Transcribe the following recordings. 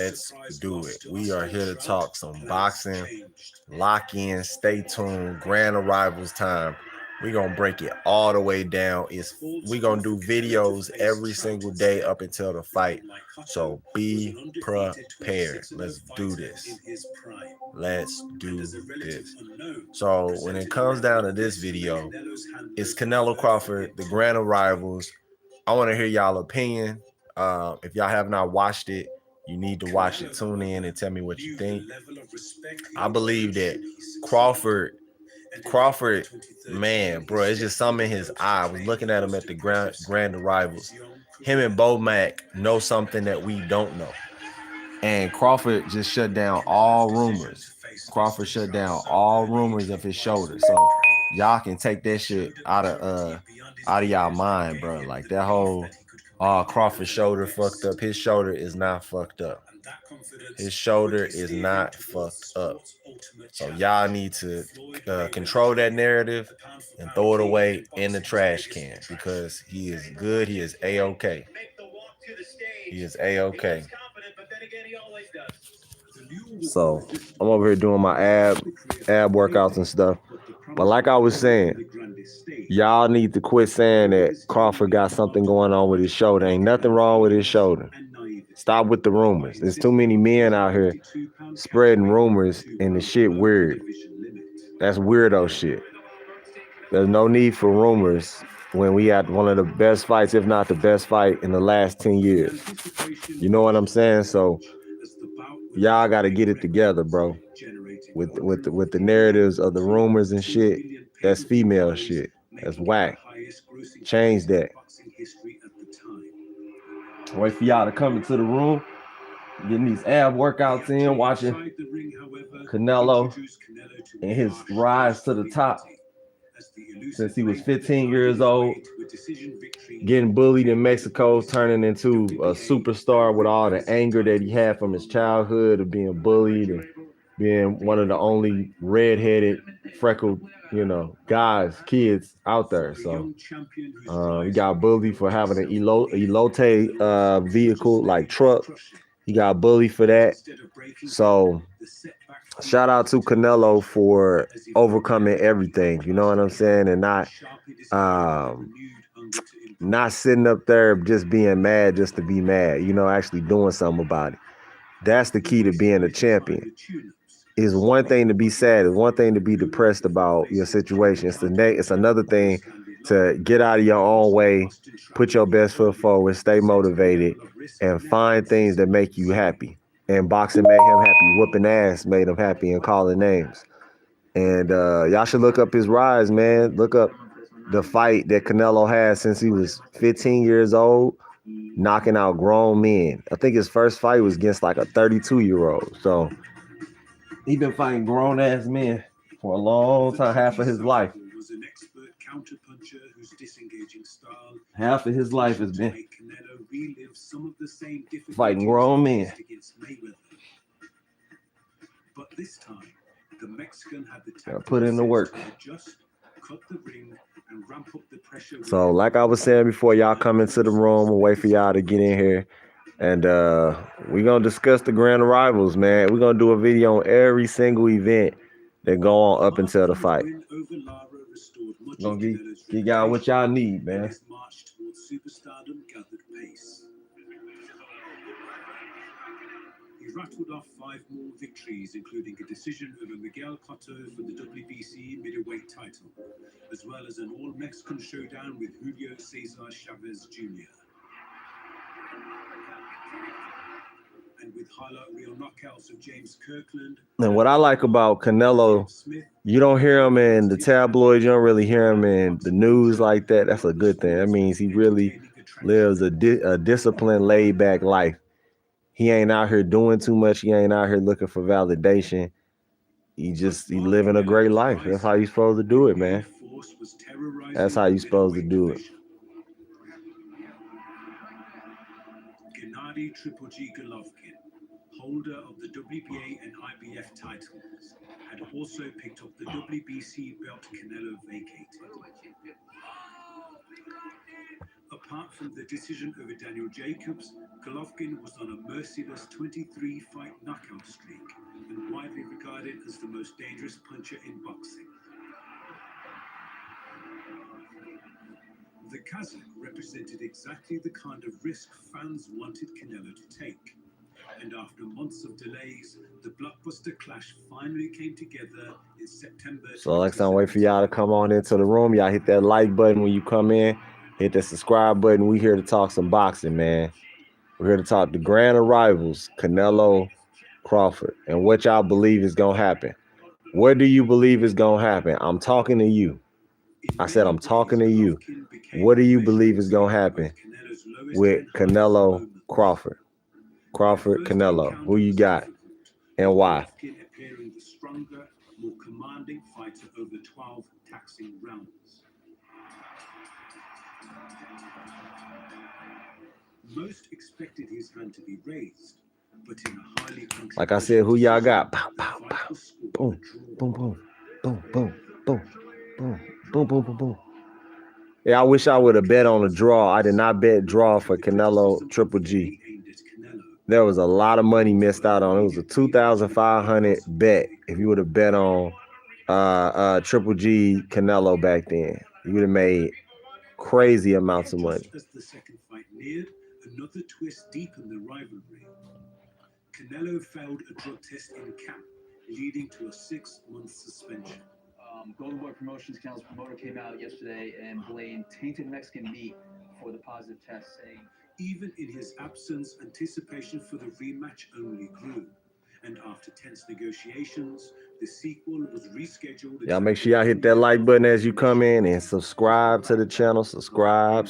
Let's do it. We are here to talk some boxing. Lock in, stay tuned. Grand arrivals time. We're gonna break it all the way down. We're gonna do videos every single day up until the fight. So be prepared. Let's do this. Let's do this. So when it comes down to this video, it's Canelo Crawford, the grand arrivals. I want to hear y'all opinion. If y'all have not watched it, you need to watch it. Tune in and tell me what you think. I believe that Crawford, man, bro, it's just something in his eye. I was looking at him at the grand arrivals. Him and Bo Mac know something that we don't know. And Crawford just shut down all rumors. Crawford shut down all rumors of his shoulder. So y'all can take that shit out of y'all mind, bro. Like that whole Crawford shoulder fucked up. His shoulder is not fucked up. His shoulder is not fucked up. So y'all need to control that narrative and throw it away in the trash can because he is good. He is A-OK. He is A-OK. So I'm over here doing my ab workouts and stuff. But like I was saying, y'all need to quit saying that Crawford got something going on with his shoulder. Ain't nothing wrong with his shoulder. Stop with the rumors. There's too many men out here spreading rumors and the shit weird. That's weirdo shit. There's no need for rumors when we had one of the best fights, if not the best fight in the last 10 years. You know what I'm saying? So y'all got to get it together, bro. With the narratives of the rumors and shit, that's female shit. That's whack. Change that. Wait for y'all to come into the room, getting these ab workouts in, watching Canelo and his rise to the top since he was 15 years old, getting bullied in Mexico, turning into a superstar with all the anger that he had from his childhood of being bullied and being one of the only redheaded, freckled, kids out there. So he got bullied for having an elote vehicle, like truck. He got bullied for that. So shout out to Canelo for overcoming everything. You know what I'm saying? And not sitting up there just being mad just to be mad. Actually doing something about it. That's the key to being a champion. It's one thing to be sad. It's one thing to be depressed about your situation. It's another thing to get out of your own way, put your best foot forward, stay motivated, and find things that make you happy. And boxing made him happy. Whooping ass made him happy and calling names. And y'all should look up his rise, man. Look up the fight that Canelo had since he was 15 years old, knocking out grown men. I think his first fight was against like a 32-year-old. So he been fighting grown-ass men for a long time, half of his life. Half of his life has been fighting grown men. But this time, the Mexican had the tactics put in the work. So, like I was saying before, y'all come into the room. We'll wait for y'all to get in here. And we're going to discuss the grand arrivals, man. We're going to do a video on every single event that go on up until the fight. We're going to give y'all what y'all need, man. He rattled off 5 more victories, including a decision over Miguel Cotto for the WBC middleweight title, as well as an all-Mexican showdown with Julio Cesar Chavez Jr. And with highlight reel knockouts of James Kirkland. And what I like about Canelo, you don't hear him in the tabloids, you don't really hear him in the news like that. That's a good thing. That means he really lives a disciplined, laid-back life. He ain't out here doing too much. He ain't out here looking for validation. He living a great life. That's how you supposed to do it, man. That's how you supposed to do it. Gennady Triple-G Golovkin, holder of the WBA and IBF titles, had also picked up the WBC belt Canelo vacated. Apart from the decision over Daniel Jacobs, Golovkin was on a merciless 23-fight knockout streak and widely regarded as the most dangerous puncher in boxing. The Kazakh represented exactly the kind of risk fans wanted Canelo to take. And after months of delays, the blockbuster clash finally came together in September. So Alexa, I'm waiting for y'all to come on into the room. Y'all hit that like button when you come in. Hit the subscribe button. We here to talk some boxing, man. We're here to talk the grand arrivals, Canelo, Crawford, and what y'all believe is going to happen. What do you believe is going to happen? I'm talking to you. I said I'm talking to you. What do you believe is going to happen with Canelo, Crawford? Crawford, Canelo. Who you got and why? Appearing the stronger, more commanding fighter over 12 taxing rounds. Most expected his hand to be raised, but in a highly like I said, who y'all got? Pow, pow, pow. Boom, boom, boom, boom, boom, boom, boom, boom, boom, boom, boom. Yeah, I wish I would have bet on a draw. I did not bet draw for Canelo Triple G. There was a lot of money missed out on. It was a 2,500 bet if you would have bet on Triple G Canelo back then. You would have made crazy amounts of money. As the second fight neared, another twist deepened the rivalry. Canelo failed a drug test in camp, leading to a 6-month suspension. Golden Boy Promotions Canel's promoter came out yesterday and blamed tainted Mexican meat for the positive test, saying even in his absence, anticipation for the rematch only grew. And after tense negotiations, the sequel was rescheduled. Y'all make sure y'all hit that like button as you come in and subscribe to the channel. Subscribe.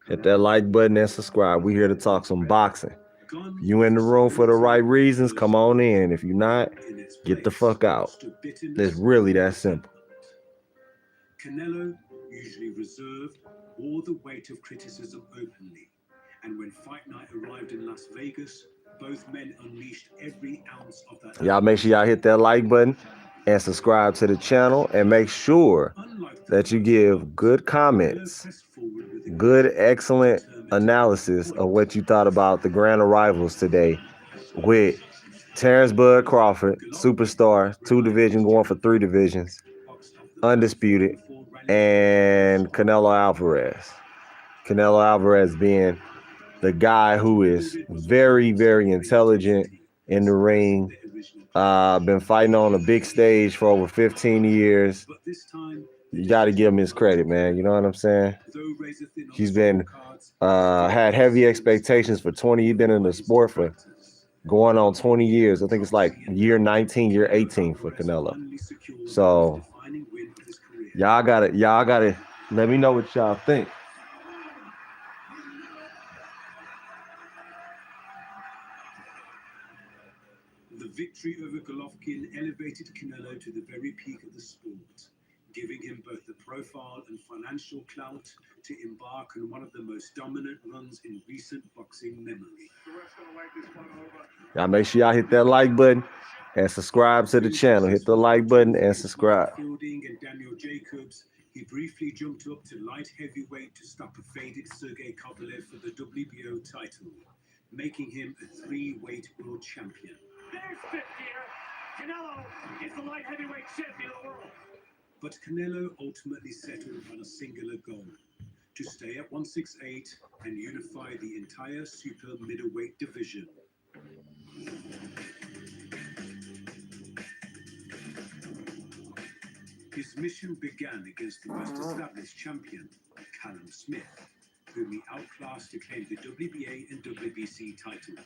Hit that like button and subscribe. We here to talk some boxing. You in the room for the right reasons, come on in. If you're not, get the fuck out. It's really that simple. Canelo, usually reserved, bore the weight of criticism openly. And when fight night arrived in Las Vegas, both men unleashed every ounce of that. Y'all make sure y'all hit that like button and subscribe to the channel, and make sure that you give good comments, good, excellent analysis of what you thought about the grand arrivals today with Terrence Bud Crawford, superstar, 2 divisions going for 3 divisions, undisputed, and Canelo Alvarez. Canelo Alvarez being the guy who is very, very intelligent in the ring. Been fighting on a big stage for over 15 years. You got to give him his credit, man. You know what I'm saying? He's been had heavy expectations for 20. He's been in the sport for going on 20 years. I think it's like year 19, year 18 for Canelo. So y'all gotta let me know what y'all think. The victory over Golovkin elevated Canelo to the very peak of the sport, giving him both the profile and financial clout to embark on one of the most dominant runs in recent boxing memory. Y'all make sure y'all hit that like button and subscribe to the channel. Hit the like button and subscribe. Fielding and Daniel Jacobs, he briefly jumped up to light heavyweight to stop a faded Sergey Kovalev for the WBO title, making him a 3-weight world champion. There's 50 here. Canelo is the light heavyweight champion of the world. But Canelo ultimately settled on a singular goal: to stay at 168 and unify the entire super middleweight division. His mission began against the most established champion, Callum Smith, whom he outclassed to claim the WBA and WBC titles.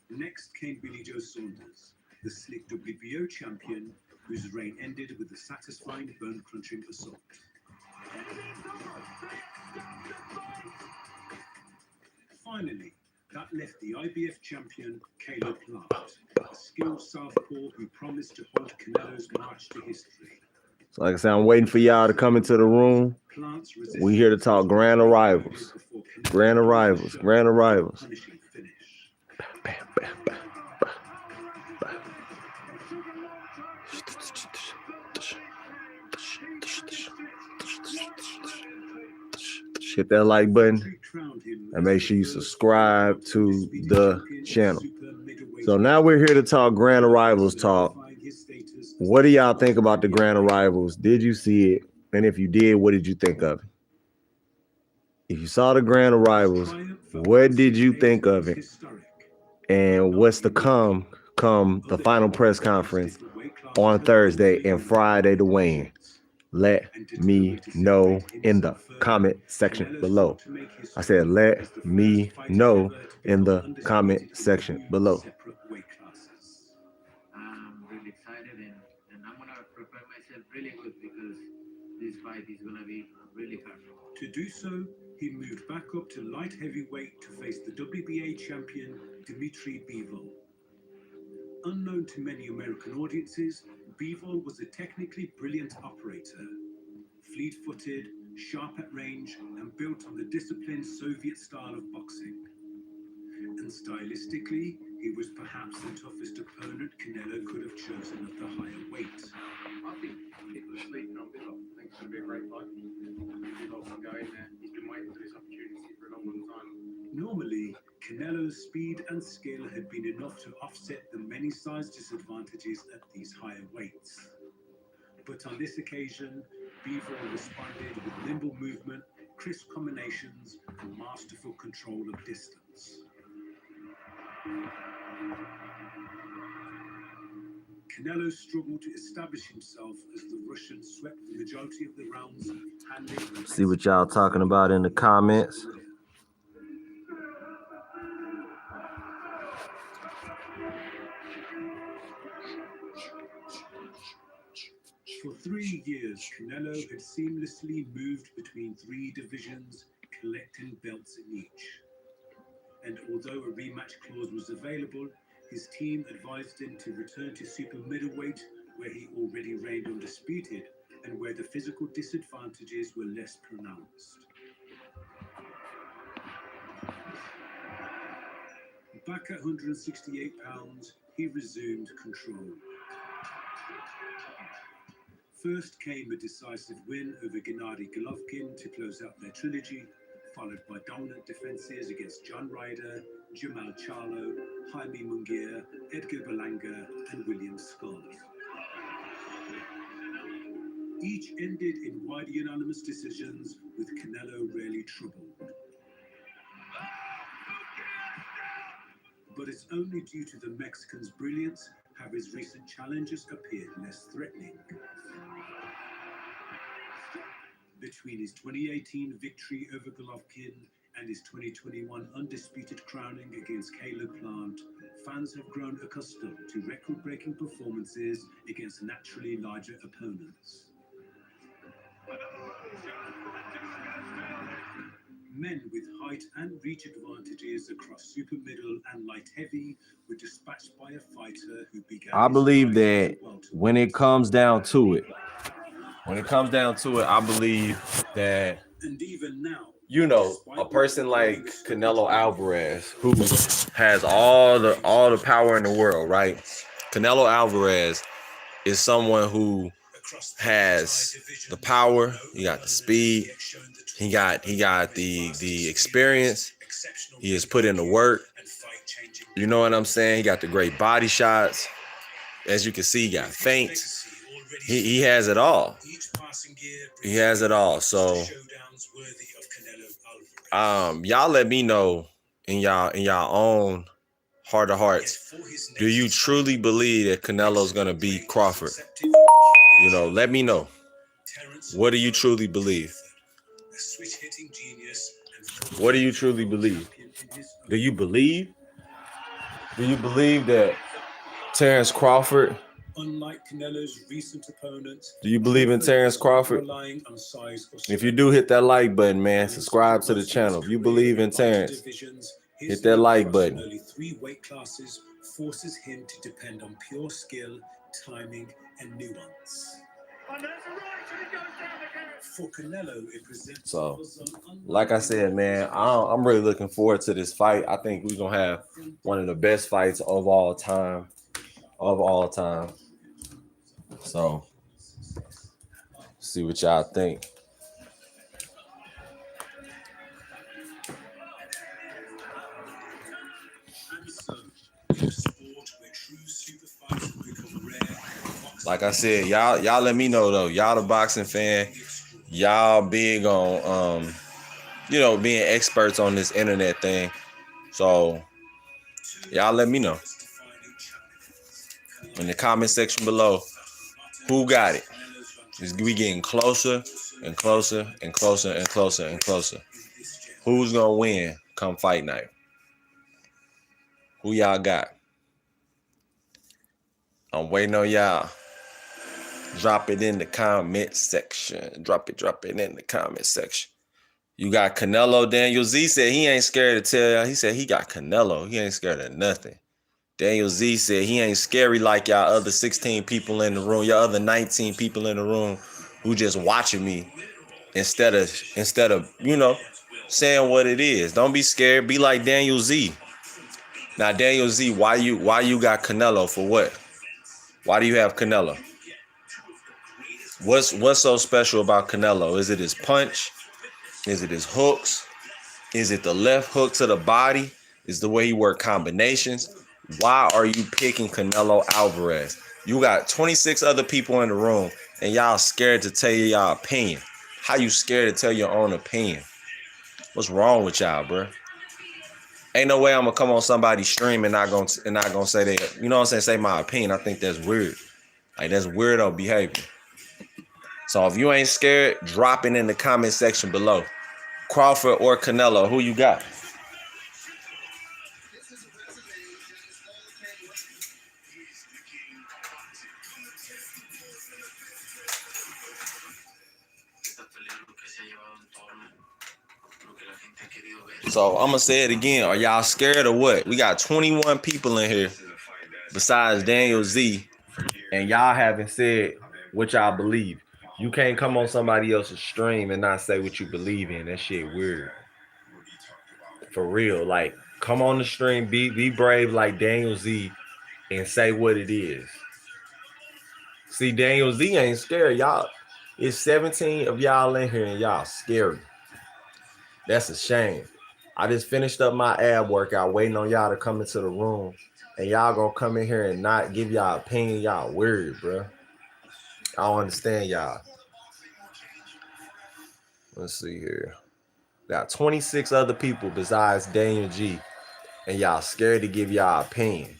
Next came Billy Joe Saunders, the slick WBO champion, whose reign ended with a satisfying bone-crunching assault. Finally, that left the IBF champion, Caleb Plant, a skilled southpaw who promised to hold Canelo's march to history. So like I said, I'm waiting for y'all to come into the room. We here to talk grand arrivals. Grand arrivals. Grand arrivals. Bam, bam, bam. hit that like button, and make sure you subscribe to the channel. So now we're here to talk Grand Arrivals talk. What do y'all think about the Grand Arrivals? Did you see it? And if you did, what did you think of it? If you saw the Grand Arrivals, what did you think of it? And what's to come the final press conference on Thursday and Friday to weigh-in? Let me know in the comment section below. I said, let me know in the comment section below. I'm really excited and I'm gonna prepare myself really good because this fight is gonna be really hard. To do so, he moved back up to light heavyweight to face the WBA champion Dmitry Bivol. Unknown to many American audiences, Bivol was a technically brilliant operator. Fleet-footed, sharp at range, and built on the disciplined Soviet style of boxing. And stylistically, he was perhaps the toughest opponent Canelo could have chosen at the higher weight. I think people are sleeping on Bivol. I think it's going to be a great fight. Bivol can go in there. He's been waiting for this opportunity for a long, long time. Normally, Canelo's speed and skill had been enough to offset the many size disadvantages at these higher weights. But on this occasion, Bivol responded with nimble movement, crisp combinations, and masterful control of distance. Canelo struggled to establish himself as the Russian swept the majority of the rounds, handing. See what y'all talking about in the comments. For 3 years, Canelo had seamlessly moved between 3 divisions, collecting belts in each. And although a rematch clause was available, his team advised him to return to super middleweight, where he already reigned undisputed and where the physical disadvantages were less pronounced. Back at 168 pounds, he resumed control. First came a decisive win over Gennady Golovkin to close out their trilogy, followed by dominant defenses against John Ryder, Jamal Charlo, Jaime Munguia, Edgar Berlanga, and William Scott. Each ended in wide unanimous decisions, with Canelo rarely troubled. But it's only due to the Mexican's brilliance have his recent challenges appeared less threatening. Between his 2018 victory over Golovkin and his 2021 undisputed crowning against Caleb Plant, fans have grown accustomed to record-breaking performances against naturally larger opponents. Men with height and reach advantages across super middle and light heavy were dispatched by a fighter who began. I believe that when it comes down to it, I believe that, And even now, you know, a person like Canelo Alvarez, who has all the power in the world, right? Canelo Alvarez is someone who has the power, he got the speed, he got the experience, he has put in the work. You know what I'm saying? He got the great body shots. As you can see, he got feints. He has it all. He has it all. So y'all let me know in y'all own heart of hearts, do you truly believe that Canelo's gonna beat Crawford? You know, let me know. What do you truly believe? What do you truly believe? Do you believe that Terrence Crawford? Unlike Canelo's recent opponents, Do you believe in Terrence Crawford? If you do, hit that like button, man. Subscribe to the channel. If you believe in Terrence, hit that like button. Only 3 weight classes forces him to depend on pure skill, timing, and nuance. And there's a right and he goes down again. For Canelo, it presents. So, like I said, man, I'm really looking forward to this fight. I think we're gonna have one of the best fights of all time. So, see what y'all think. Like I said, y'all let me know though. Y'all the boxing fan. Y'all big on being experts on this internet thing. So y'all let me know in the comment section below who got it. We getting closer and closer and closer and closer and closer. Who's gonna win come fight night? Who y'all got? I'm waiting on y'all. Drop it in the comment section. Drop it in the comment section. You got Canelo. Daniel Z said he ain't scared to tell y'all. He said he got Canelo. He ain't scared of nothing. Daniel Z said he ain't scary like y'all other 16 people in the room. Y'all other 19 people in the room who just watching me instead of saying what it is. Don't be scared. Be like Daniel Z. Now Daniel Z, why you got Canelo for what? Why do you have Canelo? What's so special about Canelo? Is it his punch? Is it his hooks? Is it the left hook to the body? Is the way he work combinations? Why are you picking Canelo Alvarez? You got 26 other people in the room and y'all scared to tell y'all opinion. How you scared to tell your own opinion? What's wrong with y'all, bro? Ain't no way I'm gonna come on somebody's stream and not gonna say that, you know what I'm saying, say my opinion. I think that's weird. Like, that's weirdo behavior. So if you ain't scared, drop it in the comment section below. Crawford or Canelo, who you got? So I'm gonna say it again. Are y'all scared or what? We got 21 people in here besides Daniel Z, and y'all haven't said what y'all believe. You can't come on somebody else's stream and not say what you believe in. That shit weird. For real. Like, come on the stream, be brave like Daniel Z and say what it is. See, Daniel Z ain't scared. Y'all, it's 17 of y'all in here and y'all scary. That's a shame. I just finished up my ab workout waiting on y'all to come into the room, and y'all gonna come in here and not give y'all opinion. Y'all weird, bro. I don't understand y'all. Let's see here. Got 26 other people besides Daniel G, and y'all scared to give y'all opinion.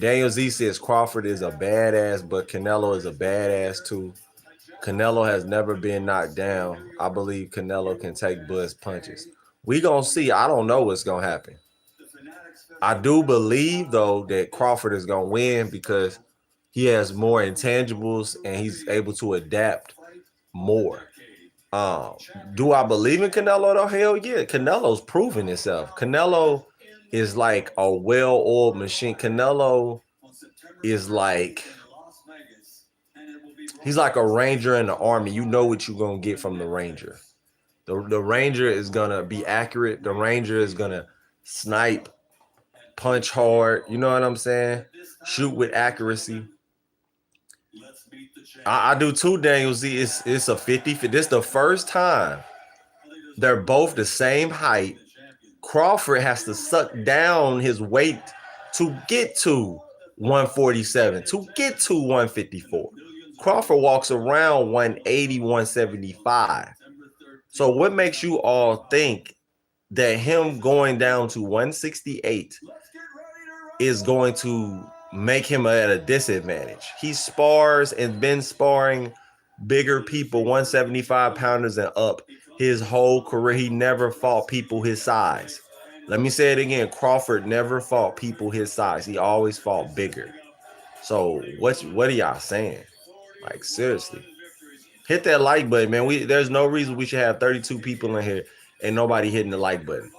Daniel Z says Crawford is a badass, but Canelo is a badass too. Canelo has never been knocked down. I believe Canelo can take Bud's punches. We gonna see. I don't know what's gonna happen. I do believe though that Crawford is gonna win because he has more intangibles and he's able to adapt more. Do I believe in Canelo though? Hell yeah. Canelo's proven himself. Canelo is like a well-oiled machine. Canelo is like, he's like a ranger in the army. You know what you're gonna get from the ranger. The ranger is gonna be accurate. The ranger is gonna snipe, punch hard. You know what I'm saying? Shoot with accuracy. I do too, Daniel Z. It's a 50-50. This is the first time they're both the same height. Crawford has to suck down his weight to get to 147, to get to 154. Crawford walks around 180, 175. So what makes you all think that him going down to 168 is going to make him at a disadvantage? He spars and been sparring bigger people, 175 pounders and up, his whole career. He never fought people his size. Let me say it again. Crawford never fought people his size. He always fought bigger. So what are y'all saying? Like, seriously. Hit that like button, man. There's no reason we should have 32 people in here and nobody hitting the like button.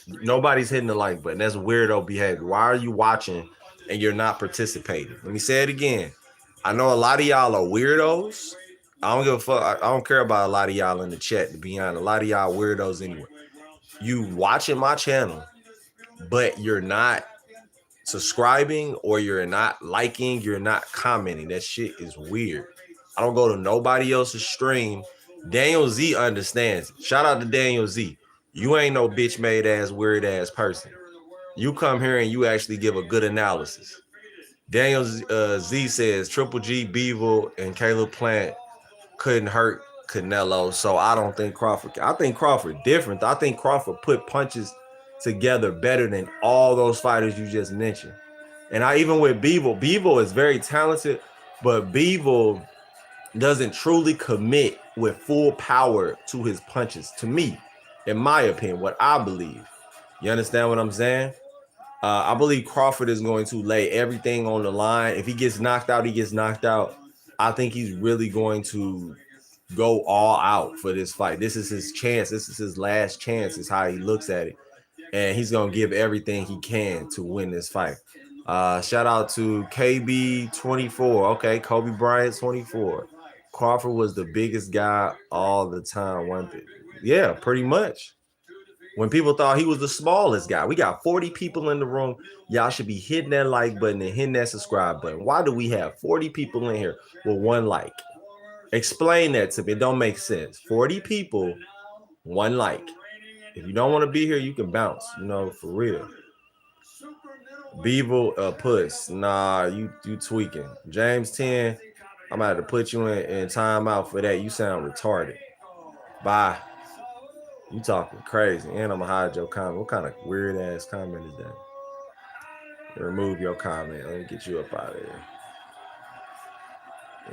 Nobody's hitting the like button. That's weirdo behavior. Why are you watching and you're not participating? Let me say it again. I know a lot of y'all are weirdos. I don't give a fuck. I don't care about a lot of y'all in the chat, to be honest. A lot of y'all weirdos anyway. You watching my channel, but you're not subscribing or you're not liking, you're not commenting. That shit is weird. I don't go to nobody else's stream. Daniel Z understands it. Shout out to Daniel Z. You ain't no bitch made ass, weird ass person. You come here and you actually give a good analysis. Daniel Z says Triple G, Beevil, and Caleb Plant couldn't hurt Canelo. So I don't think Crawford. I think Crawford different. I think Crawford put punches together better than all those fighters you just mentioned. And I even with Beevil is very talented, but Beevil doesn't truly commit with full power to his punches. To me, in my opinion, what I believe. You understand what I'm saying? I believe Crawford is going to lay everything on the line. If he gets knocked out, he gets knocked out. I think he's really going to go all out for this fight. This is his chance. This is his last chance, is how he looks at it. And he's going to give everything he can to win this fight. Shout out to KB24. Okay, Kobe Bryant 24. Crawford was the biggest guy all the time. Yeah, pretty much. When people thought he was the smallest guy, we got 40 people in the room. Y'all should be hitting that like button and hitting that subscribe button. Why do we have 40 people in here with one like? Explain that to me. It don't make sense. 40 people, one like. If you don't want to be here, you can bounce. You know, for real. Beevil, puss. Nah, you tweaking. James 10, I'm about to put you in timeout for that. You sound retarded. Bye. You talking crazy. And I'm going to hide your comment. What kind of weird ass comment is that? Remove your comment. Let me get you up out of here.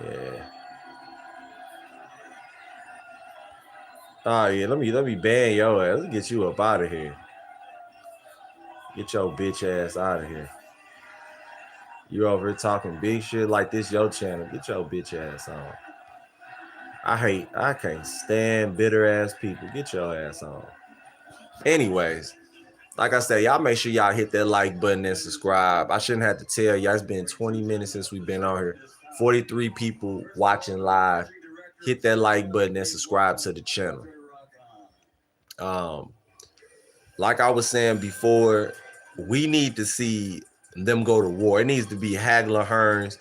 Yeah. Oh yeah, let me ban your ass. Let's get you up out of here. Get your bitch ass out of here. You over here talking big shit like this your channel. Get your bitch ass on. I can't stand bitter ass people. Get your ass on. Anyways, like I said, y'all make sure y'all hit that like button and subscribe. I shouldn't have to tell y'all. It's been 20 minutes since we've been on here. 43 people watching live. Hit that like button and subscribe to the channel. Like I was saying before, we need to see them go to war. It needs to be Hagler Hearns.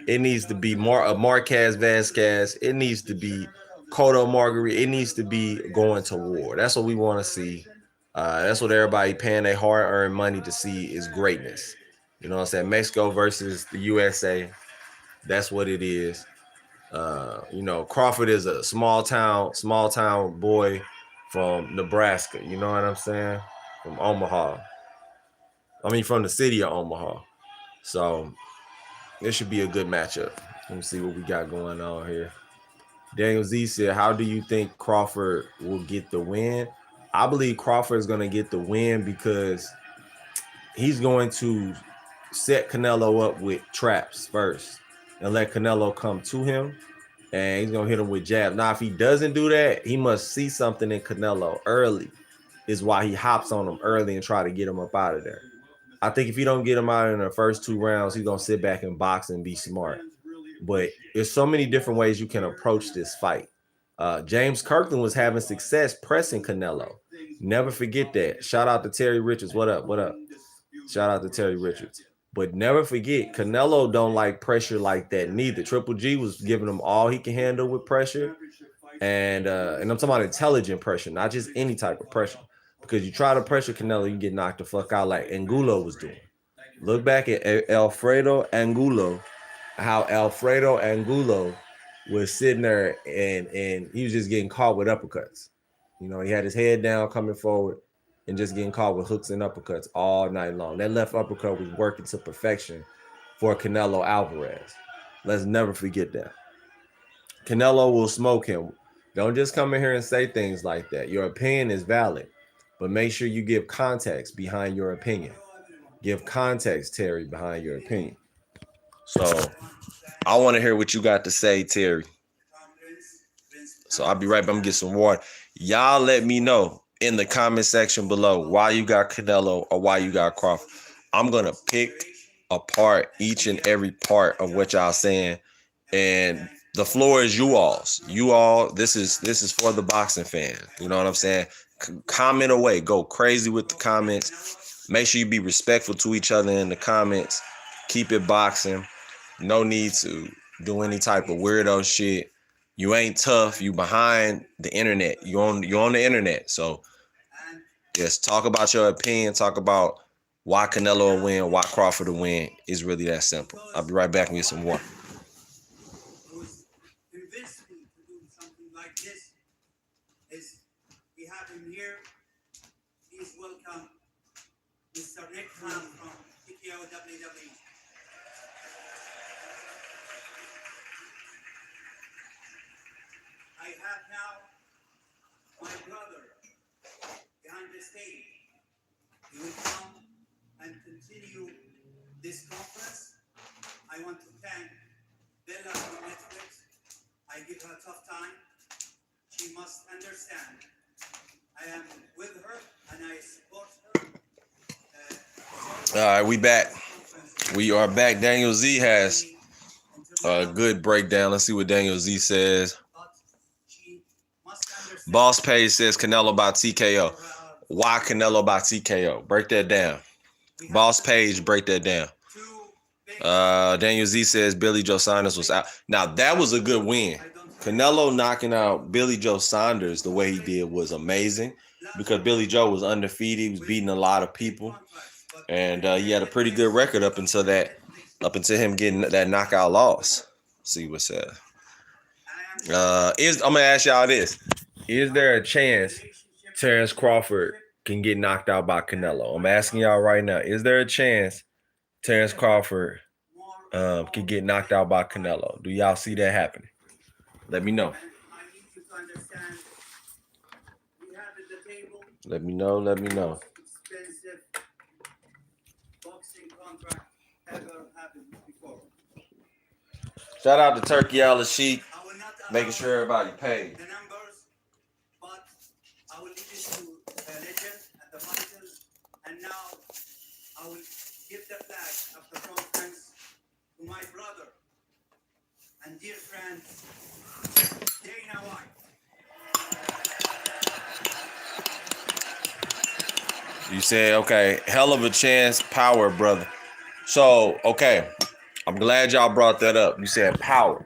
It needs to be Marquez Vasquez. It needs to be Cotto Marguerite. It needs to be going to war. That's what we want to see. That's what everybody paying their hard-earned money to see is greatness. You know what I'm saying? Mexico versus the USA. That's what it is. You know, Crawford is a small town boy from Nebraska. You know what I'm saying? From Omaha. I mean, from the city of Omaha. So this should be a good matchup. Let me see what we got going on here. Daniel Z said, how do you think Crawford will get the win? I believe Crawford is going to get the win because he's going to set Canelo up with traps first and let Canelo come to him. And he's going to hit him with jabs. Now, if he doesn't do that, he must see something in Canelo early. Is why he hops on him early and try to get him up out of there. I think if you don't get him out in the first 2 rounds, he's going to sit back and box and be smart. But there's so many different ways you can approach this fight. James Kirkland was having success pressing Canelo. Never forget that. Shout out to Terry Richards. What up? What up? Shout out to Terry Richards. But never forget, Canelo don't like pressure like that neither. Triple G was giving him all he can handle with pressure. And I'm talking about intelligent pressure, not just any type of pressure. Because you try to pressure Canelo, you get knocked the fuck out like Angulo was doing. Look back at Alfredo Angulo, how Alfredo Angulo was sitting there and he was just getting caught with uppercuts. You know, he had his head down coming forward and just getting caught with hooks and uppercuts all night long. That left uppercut was working to perfection for Canelo Alvarez. Let's never forget that. Canelo will smoke him. Don't just come in here and say things like that. Your opinion is valid, but make sure you give context behind your opinion. Give context, Terry, behind your opinion. So I want to hear what you got to say, Terry. So I'll be right back. I'm gonna get some water. Y'all let me know in the comment section below why you got Canelo or why you got Crawford. I'm gonna pick apart each and every part of what y'all saying, and the floor is you all's. You all, this is for the boxing fan. You know what I'm saying? Comment away. Go crazy with the comments. Make sure you be respectful to each other in the comments. Keep it boxing. No need to do any type of weirdo shit. You ain't tough. You behind the internet. You're on the internet. So just talk about your opinion. Talk about why Canelo will win, why Crawford will win. Is really that simple. I'll be right back and get some more. Who's convinced me to do something like this is we have him here. Please welcome Mr. Nick Khan from TKO WWE. I have now my brother behind the stage. He will come and continue this conference. I want to thank Bella from Netflix. I give her a tough time. She must understand. I am with her and I support her. All right, we back. We are back. Daniel Z has a good breakdown. Let's see what Daniel Z says. Boss Page says Canelo by TKO. Why Canelo by TKO? Break that down. Boss Page, break that down. Daniel Z says Billy Joe Saunders was out. Now, that was a good win. Canelo knocking out Billy Joe Saunders the way he did was amazing because Billy Joe was undefeated. He was beating a lot of people. And he had a pretty good record up until him getting that knockout loss. Let's see what's said. I'm going to ask y'all this. Is there a chance Terrence Crawford can get knocked out by Canelo? I'm asking y'all right now. Is there a chance Terrence Crawford can get knocked out by Canelo? Do y'all see that happening? Let me know. Let me know. Shout out to Turkey Al Sheik, making sure everybody paid. The numbers, but I will leave it to the legend and the fighters. And now I will give the flag of the conference to my brother and dear friend, Dana White. You said, okay, hell of a chance, power, brother. So, okay, I'm glad y'all brought that up. You said power.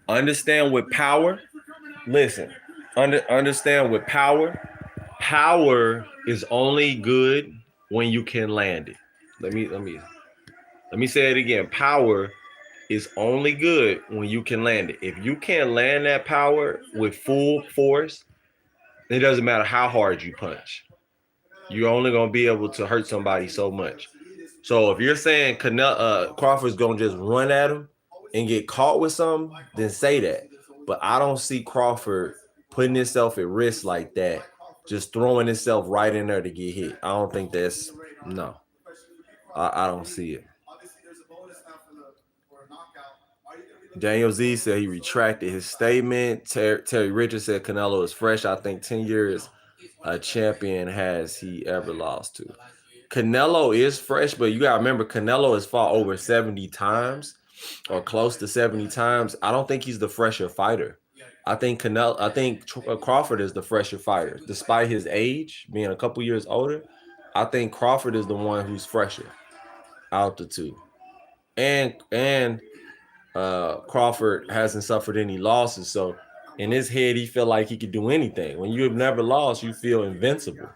Understand with power, listen, understand with power is only good when you can land it. Let me say it again. Power is only good when you can land it. If you can't land that power with full force, it doesn't matter how hard you punch. You're only going to be able to hurt somebody so much. So if you're saying Crawford's going to just run at him and get caught with something, then say that. But I don't see Crawford putting himself at risk like that, just throwing himself right in there to get hit. I don't think that's, no. I don't see it. Daniel Z said he retracted his statement. Terry Richards said Canelo is fresh. I think 10 years a champion has he ever lost to. Canelo is fresh, but you got to remember Canelo has fought over 70 times or close to 70 times. I don't think he's the fresher fighter. I think Crawford is the fresher fighter. Despite his age, being a couple years older, I think Crawford is the one who's fresher out the two. And Crawford hasn't suffered any losses, so in his head, he feel like he could do anything. When you have never lost, you feel invincible.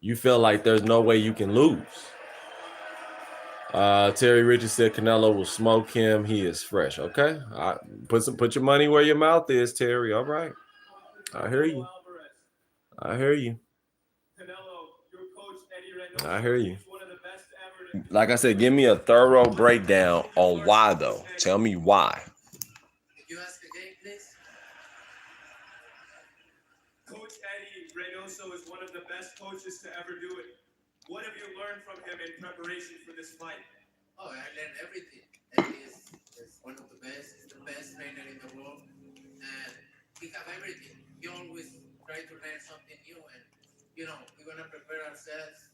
You feel like there's no way you can lose. Terry Richards said Canelo will smoke him. He is fresh. Okay, put your money where your mouth is, Terry. All right, I hear you. Like I said, give me a thorough breakdown on why, though. Tell me why. If you ask again, please. Coach Eddie Reynoso is one of the best coaches to ever do it. What have you learned from him in preparation for this fight? Oh, I learned everything. Eddie is one of the best. He's the best trainer in the world. And we have everything. We always try to learn something new. And, we're going to prepare ourselves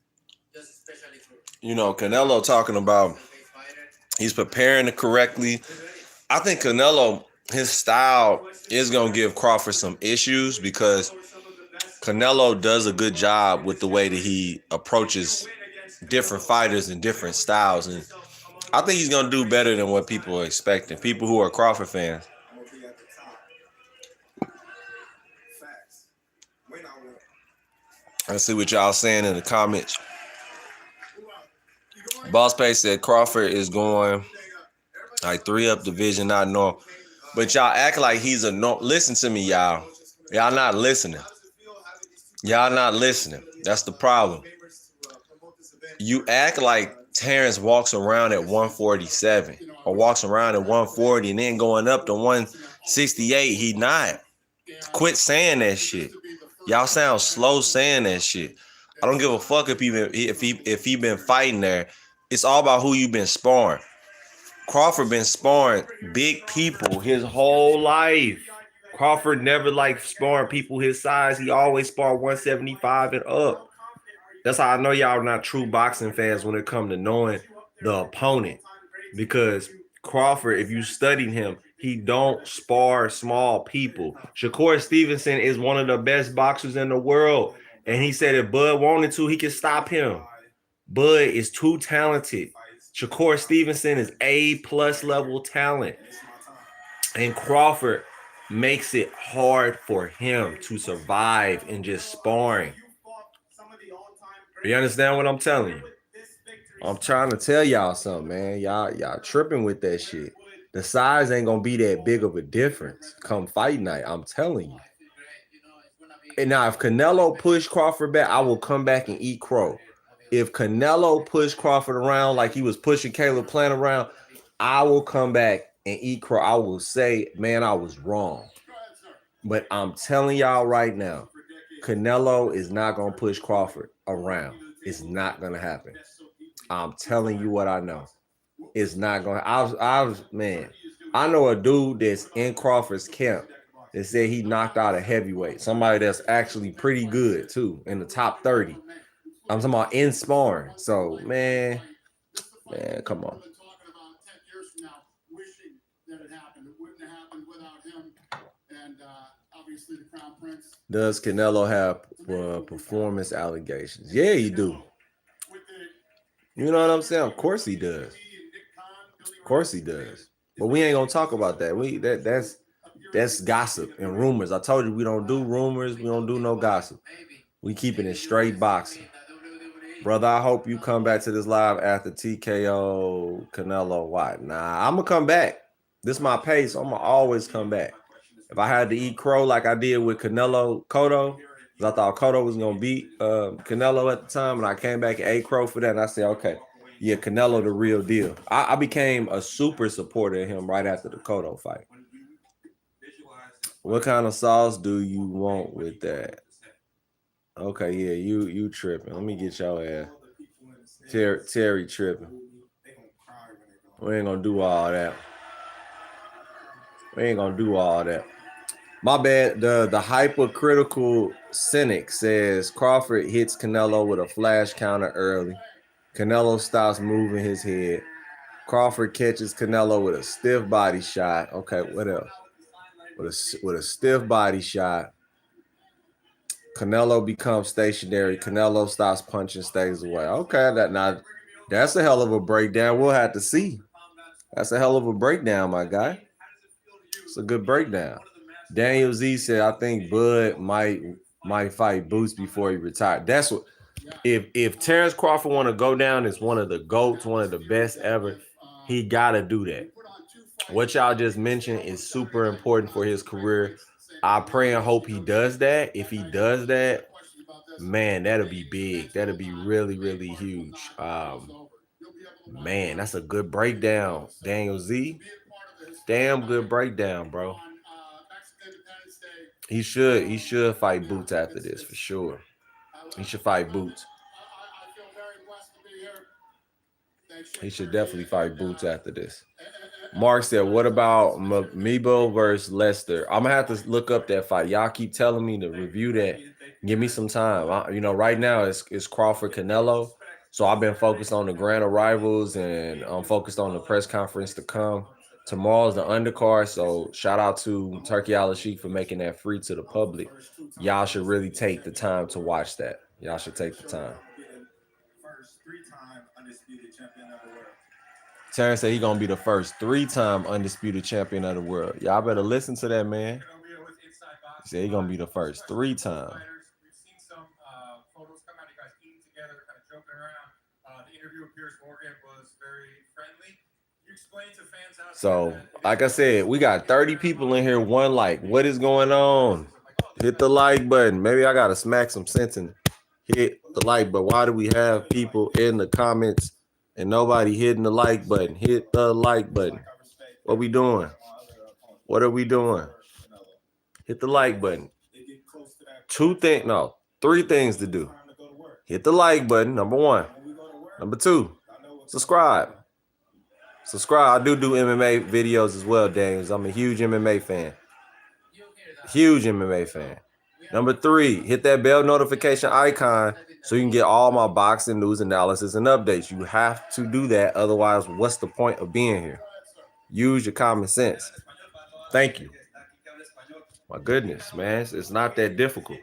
just especially for... Canelo talking about he's preparing it correctly. I think Canelo, his style is going to give Crawford some issues because Canelo does a good job with the way that he approaches different fighters and different styles. And I think he's going to do better than what people are expecting, people who are Crawford fans. Let's see what y'all saying in the comments. Boss Pay said Crawford is going like 3-up division, not normal. But y'all act like he's a no. Listen to me, y'all. Y'all not listening. Y'all not listening. That's the problem. You act like Terrence walks around at 147 or walks around at 140 and then going up to 168. He not. Quit saying that shit. Y'all sound slow saying that shit. I don't give a fuck if he been fighting there. It's all about who you been sparring. Crawford been sparring big people his whole life. Crawford never like sparring people his size. He always sparred 175 and up. That's how I know y'all not true boxing fans when it comes to knowing the opponent. Because Crawford, if you studied him, he don't spar small people. Shakur Stevenson is one of the best boxers in the world. And he said if Bud wanted to, he could stop him. Bud is too talented. Shakur Stevenson is A+ level talent. And Crawford makes it hard for him to survive in just sparring. You understand what I'm telling you? I'm trying to tell y'all something, man. Y'all tripping with that shit. The size ain't gonna be that big of a difference come fight night. I'm telling you. And now if Canelo push Crawford back, I will come back and eat crow. If Canelo pushed Crawford around like he was pushing Caleb Plant around, I will come back and eat crow. I will say, man, I was wrong. But I'm telling y'all right now, Canelo is not going to push Crawford around. It's not going to happen. I'm telling you what I know. It's not going to. Man, I know a dude that's in Crawford's camp that said he knocked out a heavyweight. Somebody that's actually pretty good, too, in the top 30. I'm talking about in sparring. So, man, come on. Does Canelo have performance allegations? Yeah, he do. You know what I'm saying? Of course he does. Of course he does. But we ain't gonna talk about that. That's gossip and rumors. I told you we don't do rumors. We don't do no gossip. We keeping it straight boxing. Brother, I hope you come back to this live after TKO Canelo White. Nah, I'm going to come back. This is my pace. I'm going to always come back. If I had to eat crow like I did with Canelo Cotto, because I thought Cotto was going to beat Canelo at the time, and I came back and ate crow for that, and I said, okay, yeah, Canelo the real deal. I became a super supporter of him right after the Cotto fight. What kind of sauce do you want with that? Okay, yeah, you tripping. Let me get your ass. Terry tripping. We ain't gonna do all that. My bad. The hypercritical cynic says Crawford hits Canelo with a flash counter early. Canelo stops moving his head. Crawford catches Canelo with a stiff body shot. Okay, what else? With a stiff body shot. Canelo becomes stationary. Canelo stops punching, stays away. Okay, that's a hell of a breakdown. We'll have to see. That's a hell of a breakdown, my guy. It's a good breakdown. Daniel Z said, I think Bud might fight Boots before he retired. That's what. If Terrence Crawford want to go down as one of the GOATs, one of the best ever, he gotta do that. What y'all just mentioned is super important for his career. I pray and hope he does that. If he does that, man, that'll be big. That'll be really, really huge. Man, that's a good breakdown, Daniel Z. Damn good breakdown, bro. He should fight Boots after this for sure. He should fight Boots. He should definitely fight Boots after this. Mark said, what about Mebo versus Lester? I'm going to have to look up that fight. Y'all keep telling me to review that. Give me some time. Right now it's Crawford Canelo. So I've been focused on the grand arrivals and I'm focused on the press conference to come. Tomorrow's the undercard. So shout out to Turkey Al-Sheikh for making that free to the public. Y'all should really take the time to watch that. Y'all should take the time. Terrence said he's going to be the first 3-time undisputed champion of the world. Y'all better listen to that, man. He said he's going to be the first 3-time. We've seen some photos come out of you guys eating together, kind of joking around. The interview with Piers Morgan was very friendly. You explained to fans how. So, like I said, we got 30 people in here. One like, what is going on? Hit the like button. Maybe I gotta smack some sense and hit the like. But why do we have people in the comments and nobody hitting the like button? Hit the like button. What we doing? What are we doing? Hit the like button. Three things to do. Hit the like button, number one. Number two, subscribe. Subscribe. I do MMA videos as well, Daniels. I'm a huge MMA fan. Huge MMA fan. Number three, hit that bell notification icon so you can get all my boxing news, analysis, and updates. You have to do that. Otherwise, what's the point of being here? Use your common sense. Thank you. My goodness, man. It's not that difficult.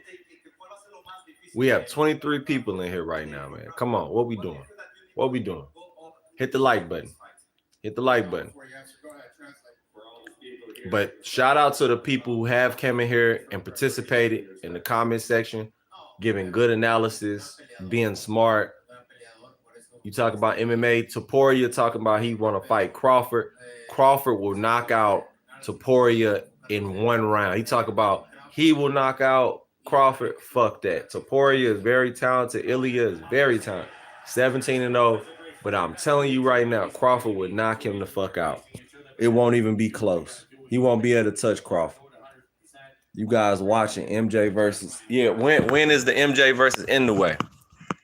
We have 23 people in here right now, man. Come on. What we doing? What we doing? Hit the like button. Hit the like button. But shout out to the people who have come in here and participated in the comment section, giving good analysis, being smart. You talk about MMA. Topuria talking about he want to fight Crawford. Crawford will knock out Topuria in one round. He talk about he will knock out Crawford. Fuck that. Topuria is very talented. Ilya is very talented. 17-0. But I'm telling you right now, Crawford would knock him the fuck out. It won't even be close. He won't be able to touch Crawford. You guys watching MJ versus... Yeah, when is the MJ versus in the way?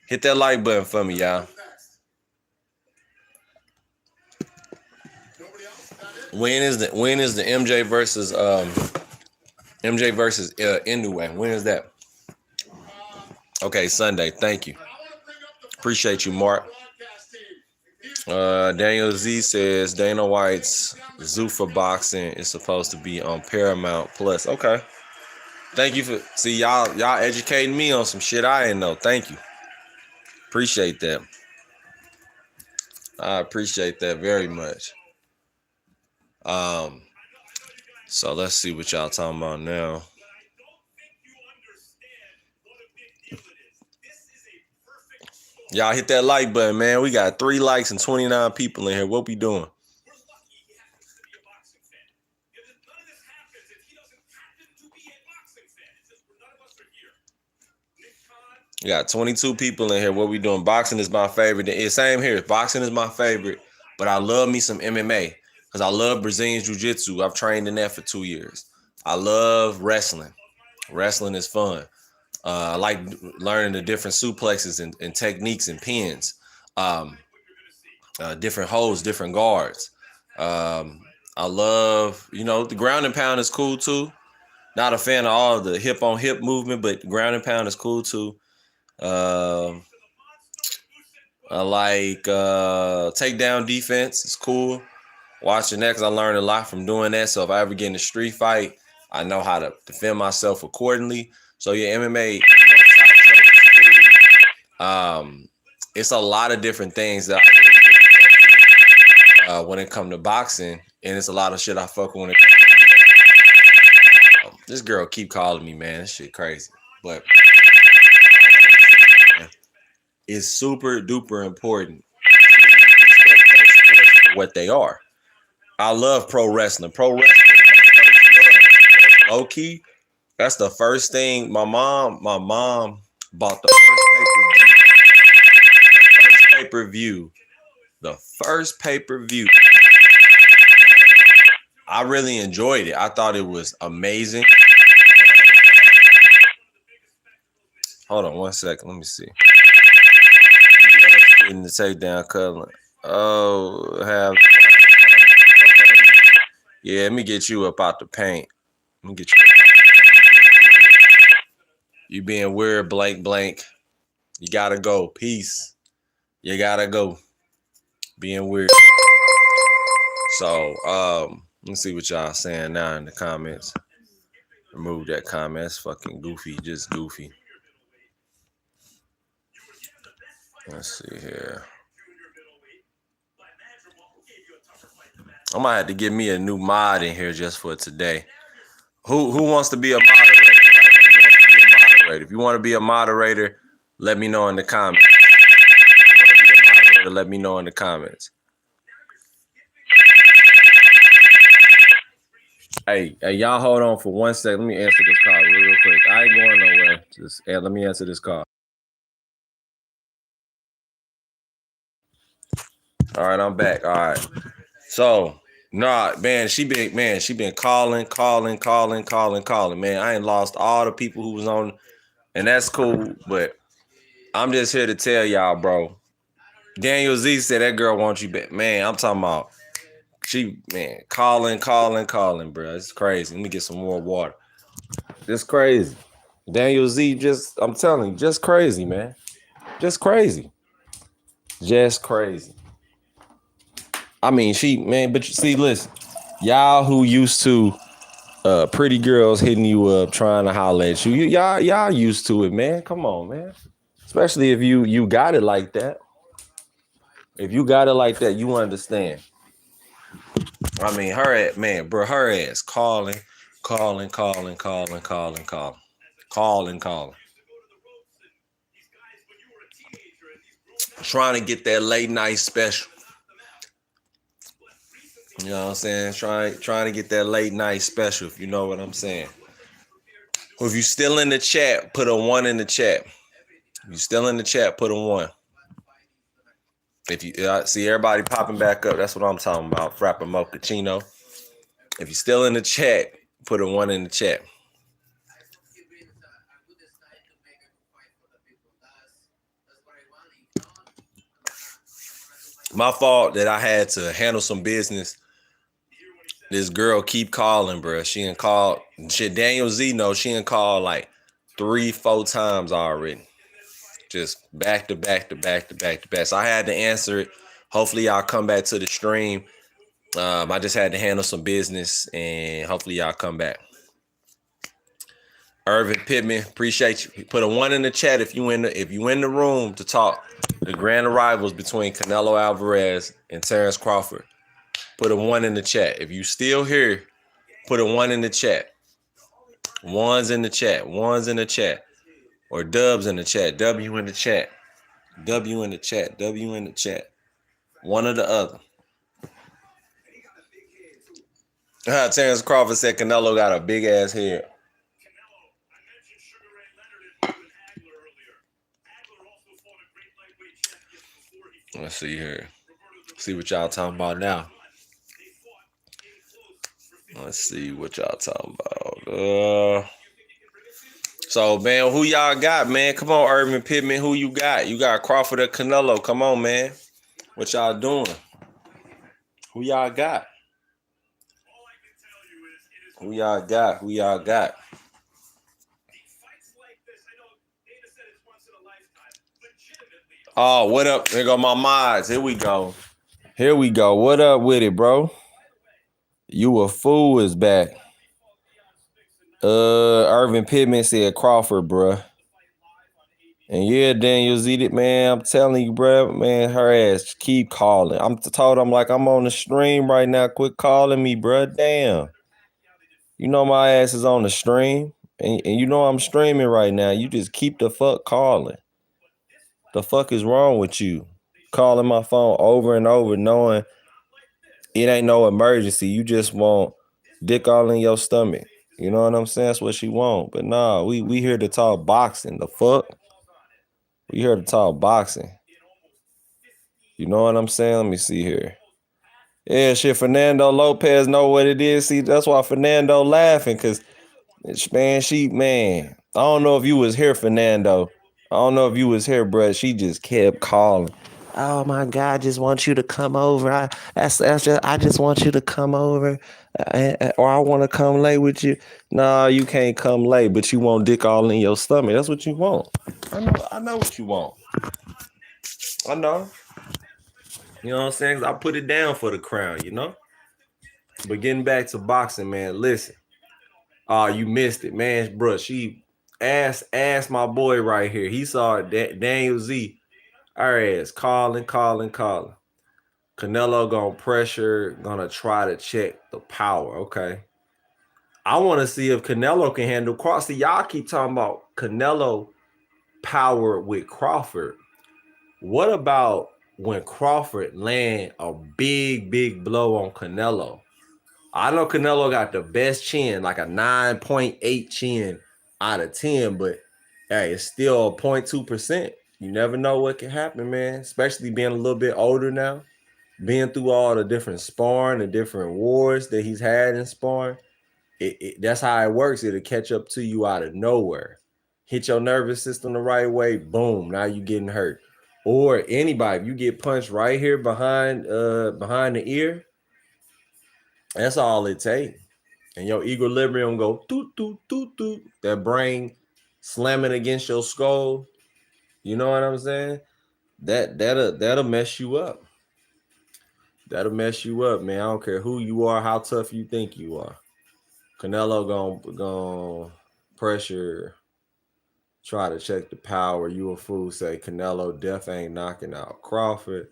Hit that like button for me, y'all. When is the MJ versus in the way? When is that? Okay, Sunday. Thank you. Appreciate you, Mark. Daniel Z says Dana White's Zuffa boxing is supposed to be on Paramount Plus. Okay. Thank you for y'all educating me on some shit I didn't know. Thank you. Appreciate that. I appreciate that very much. So let's see what y'all talking about now. Y'all hit that like button, man. We got 3 likes and 29 people in here. What we doing? We got 22 people in here. What we doing? Boxing is my favorite. It's same here. Boxing is my favorite, but I love me some MMA because I love Brazilian Jiu-Jitsu. I've trained in that for 2 years. I love wrestling. Wrestling is fun. I like learning the different suplexes and techniques and pins, different holds, different guards. I love, the ground and pound is cool too. Not a fan of all of the hip on hip movement, but ground and pound is cool too. I like takedown defense. It's cool. Watching that because I learned a lot from doing that. So if I ever get in a street fight, I know how to defend myself accordingly. So yeah, MMA, it's a lot of different things that I when it comes to boxing, and it's a lot of shit I fuck with when it comes to this girl keep calling me, man. This shit crazy. But it's super duper important for what they are. I love pro wrestling. Pro wrestling is my first love. Low key. That's the first thing. My mom bought the first pay-per-view. The first pay-per-view. I really enjoyed it. I thought it was amazing. Hold on 1 second. Let me see. Getting the takedown color. Okay. Yeah, let me get you up out the paint. Let me get you. You being weird, blank. You gotta go. Peace. You gotta go. Being weird. So, let's see what y'all saying now in the comments. Remove that comment. It's fucking goofy. Just goofy. Let's see here. I might have to get me a new mod in here just for today. Who wants to be a moderator? If you want to be a moderator, let me know in the comments. Crawford? Let me know in the comments. Hey, y'all hold on for 1 second. Let me answer this call real quick. I ain't going nowhere. Just let me answer this call. All right, I'm back. All right. So, nah, man, she been calling. Man, I ain't lost all the people who was on, and that's cool. But I'm just here to tell y'all, bro. Daniel Z said that girl wants you back. Man, I'm talking about calling, bro. It's crazy. Let me get some more water. It's crazy. Daniel Z I'm telling you, just crazy, man. Just crazy. Just crazy. I mean, but you see, listen, y'all who used to pretty girls hitting you up, trying to holler at you, y'all used to it, man. Come on, man. Especially if you got it like that. If you got it like that, you understand. I mean, her ass calling. Trying to get that late night special. You know what I'm saying? Trying to get that late night special, if you know what I'm saying. Well, if you still in the chat, put a 1 in the chat. If you still in the chat, put a 1. If you see everybody popping back up, that's what I'm talking about. Frappa Mochaccino. If you still in the chat, put a 1 in the chat. My fault that I had to handle some business. This girl keep calling, bro. She done called. Shit, Daniel Z knows she done called like 3-4 times already. Just back to back. So I had to answer it. Hopefully y'all come back to the stream. I just had to handle some business, and hopefully y'all come back. Irvin Pittman, appreciate you. Put a 1 in the chat if you in the room to talk. The grand arrivals between Canelo Alvarez and Terrence Crawford. Put a 1 in the chat. If you still here, put a 1 in the chat. 1's in the chat. 1's in the chat. Or dubs in the chat. W in the chat. W in the chat. W in the chat. One or the other. Terrence Crawford said Canelo got a big ass head. Let's see here. See what y'all talking about now. Let's see what y'all talking about. So, man, who y'all got, man? Come on, Irvin Pittman. Who you got? You got Crawford or Canelo? Come on, man. What y'all doing? Who y'all got? Who y'all got? Who y'all got? Oh, what up? There go my mods. Here we go. Here we go. What up with it, bro? You a fool is back. Irvin Pittman said Crawford, bruh. And yeah, Daniel Z, man, I'm telling you, bruh, man, her ass keep calling. I'm told I'm like, I'm on the stream right now. Quit calling me, bruh. Damn. You know my ass is on the stream. And you know I'm streaming right now. You just keep the fuck calling. The fuck is wrong with you? Calling my phone over and over, knowing it ain't no emergency. You just want dick all in your stomach. You know what I'm saying? That's what she want. But nah, we here to talk boxing. The fuck? We here to talk boxing. You know what I'm saying? Let me see here. Yeah, shit, Fernando Lopez know what it is. See, that's why Fernando laughing, because, man, I don't know if you was here, Fernando. I don't know if you was here, bruh. She just kept calling. Oh my God, I just want you to come over. I just want you to come over, or I want to come lay with you. No, you can't come lay, but you want dick all in your stomach. That's what you want. I know what you want. I know. You know what I'm saying? 'Cause I put it down for the crown, you know? But getting back to boxing, man, listen. You missed it, man, bro. She asked my boy right here. He saw it, Daniel Z. Our ass calling. Canelo gonna pressure, gonna try to check the power. Okay. I want to see if Canelo can handle Crawford. Y'all keep talking about Canelo power with Crawford. What about when Crawford land a big blow on Canelo. I know Canelo got the best chin, like a 9.8 chin out of 10, but hey, it's still 0.2%. You never know what can happen, man, especially being a little bit older now, being through all the different sparring, the different wars that he's had in sparring. That's how it works. It'll catch up to you out of nowhere. Hit your nervous system the right way, boom, now you getting hurt. Or anybody, if you get punched right here behind the ear, that's all it takes. And your equilibrium go doot, doot, doot, doot. That brain slamming against your skull. You know what I'm saying? That'll mess you up. That'll mess you up, man. I don't care who you are, how tough you think you are. Canelo gonna pressure, try to check the power. You a fool, say Canelo death ain't knocking out Crawford.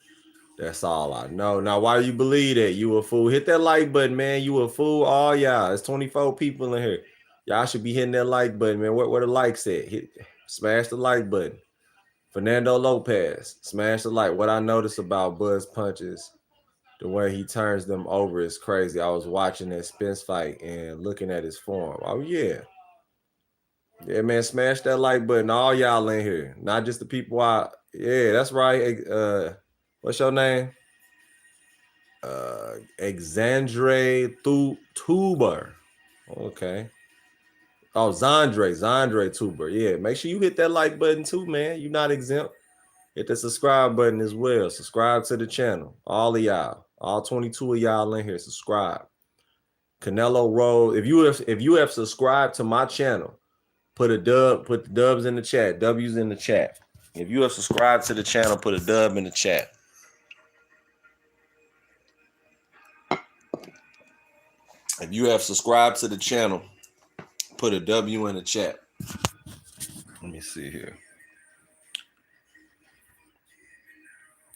That's all I know. Now, why do you believe that? You a fool. Hit that like button, man. You a fool. All y'all. It's 24 people in here. Y'all should be hitting that like button, man. Where the likes at? Smash the like button. Fernando Lopez, smash the like. What I noticed about Buzz punches, the way he turns them over is crazy. I was watching that Spence fight and looking at his form. Oh, yeah. Yeah, man, smash that like button. All y'all in here. Not just the people out. Yeah, that's right. What's your name? Exandre Tuber. Okay. Oh, Zandre Tuber. Yeah, make sure you hit that like button too, man. You're not exempt. Hit the subscribe button as well. Subscribe to the channel. All of y'all. All 22 of y'all in here. Subscribe. Canelo Roll. If you have subscribed to my channel, put the dubs in the chat. W's in the chat. If you have subscribed to the channel, put a dub in the chat. If you have subscribed to the channel, put a W in the chat. Let me see here.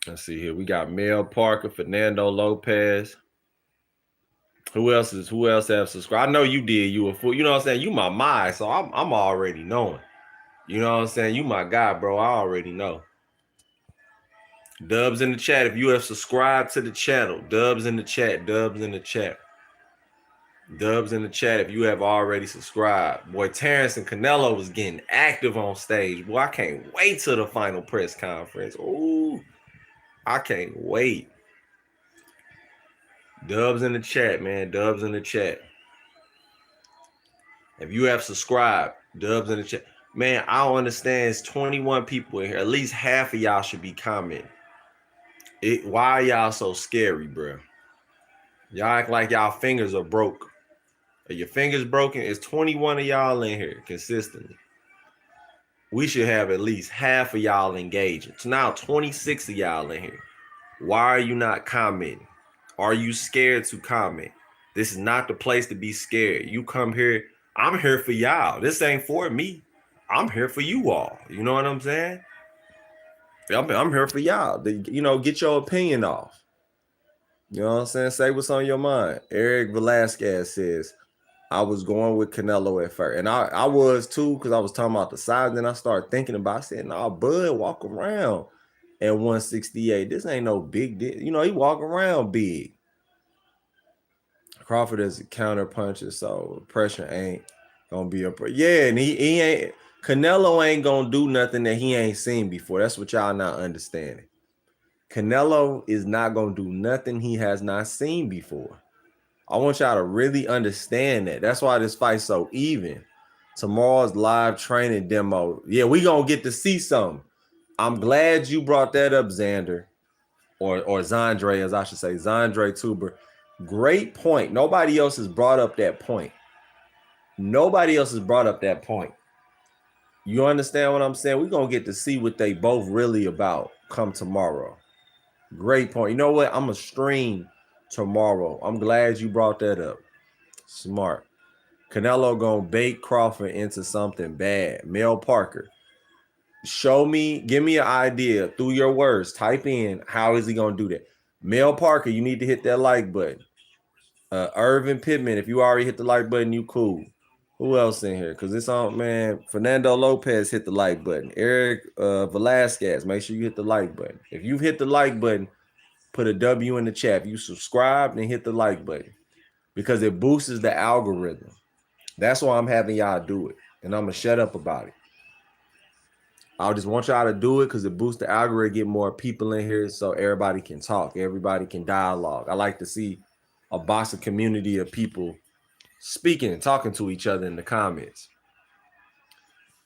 Let's see here. We got Mel Parker, Fernando Lopez. Who else have subscribed? I know you did. You a fool. You know what I'm saying? You my mind, so I'm already knowing. You know what I'm saying? You my guy, bro. I already know. Dubs in the chat. If you have subscribed to the channel, dubs in the chat. Dubs in the chat. Dubs in the chat if you have already subscribed. Boy, Terrence and Canelo was getting active on stage. Boy, I can't wait till the final press conference. Ooh, I can't wait. Dubs in the chat, man. Dubs in the chat. If you have subscribed, dubs in the chat. Man, I don't understand. It's 21 people in here. At least half of y'all should be commenting. Why are y'all so scary, bro? Y'all act like y'all fingers are broke. Are your fingers broken? It's 21 of y'all in here consistently. We should have at least half of y'all engaging. So now 26 of y'all in here. Why are you not commenting? Are you scared to comment? This is not the place to be scared. You come here. I'm here for y'all. This ain't for me. I'm here for you all. You know what I'm saying? I'm here for y'all. Get your opinion off. You know what I'm saying? Say what's on your mind. Eric Velasquez says, I was going with Canelo at first. And I was too, because I was talking about the size. And then I started thinking about it. I said, no, Bud walk around at 168. This ain't no big deal. He walk around big. Crawford is a counter puncher, so pressure ain't gonna be up. Yeah, and he ain't. Canelo ain't gonna do nothing that he ain't seen before. That's what y'all not understanding. Canelo is not gonna do nothing he has not seen before. I want y'all to really understand that. That's why this fight's so even. Tomorrow's live training demo. Yeah, we gonna get to see something. I'm glad you brought that up, Xander, or Zandre, as I should say, Zandre Tuber. Great point. Nobody else has brought up that point. Nobody else has brought up that point. You understand what I'm saying? We're gonna get to see what they both really about come tomorrow. Great point. You know what? I'm gonna stream tomorrow. I'm glad you brought that up. Smart. Canelo gonna bait Crawford into something bad. Mel Parker, show me, give me an idea through your words. Type in, how is he gonna do that? Mel Parker, you need to hit that like button. Irvin Pittman, if you already hit the like button, you cool. Who else in here? Because it's on, man. Fernando Lopez hit the like button. Eric Velasquez, make sure you hit the like button. If you've hit the like button, put a W in the chat. If you subscribe, then hit the like button because it boosts the algorithm. That's why I'm having y'all do it. And I'm going to shut up about it. I just want y'all to do it because it boosts the algorithm, get more people in here so everybody can talk. Everybody can dialogue. I like to see a boxing community of people speaking and talking to each other in the comments.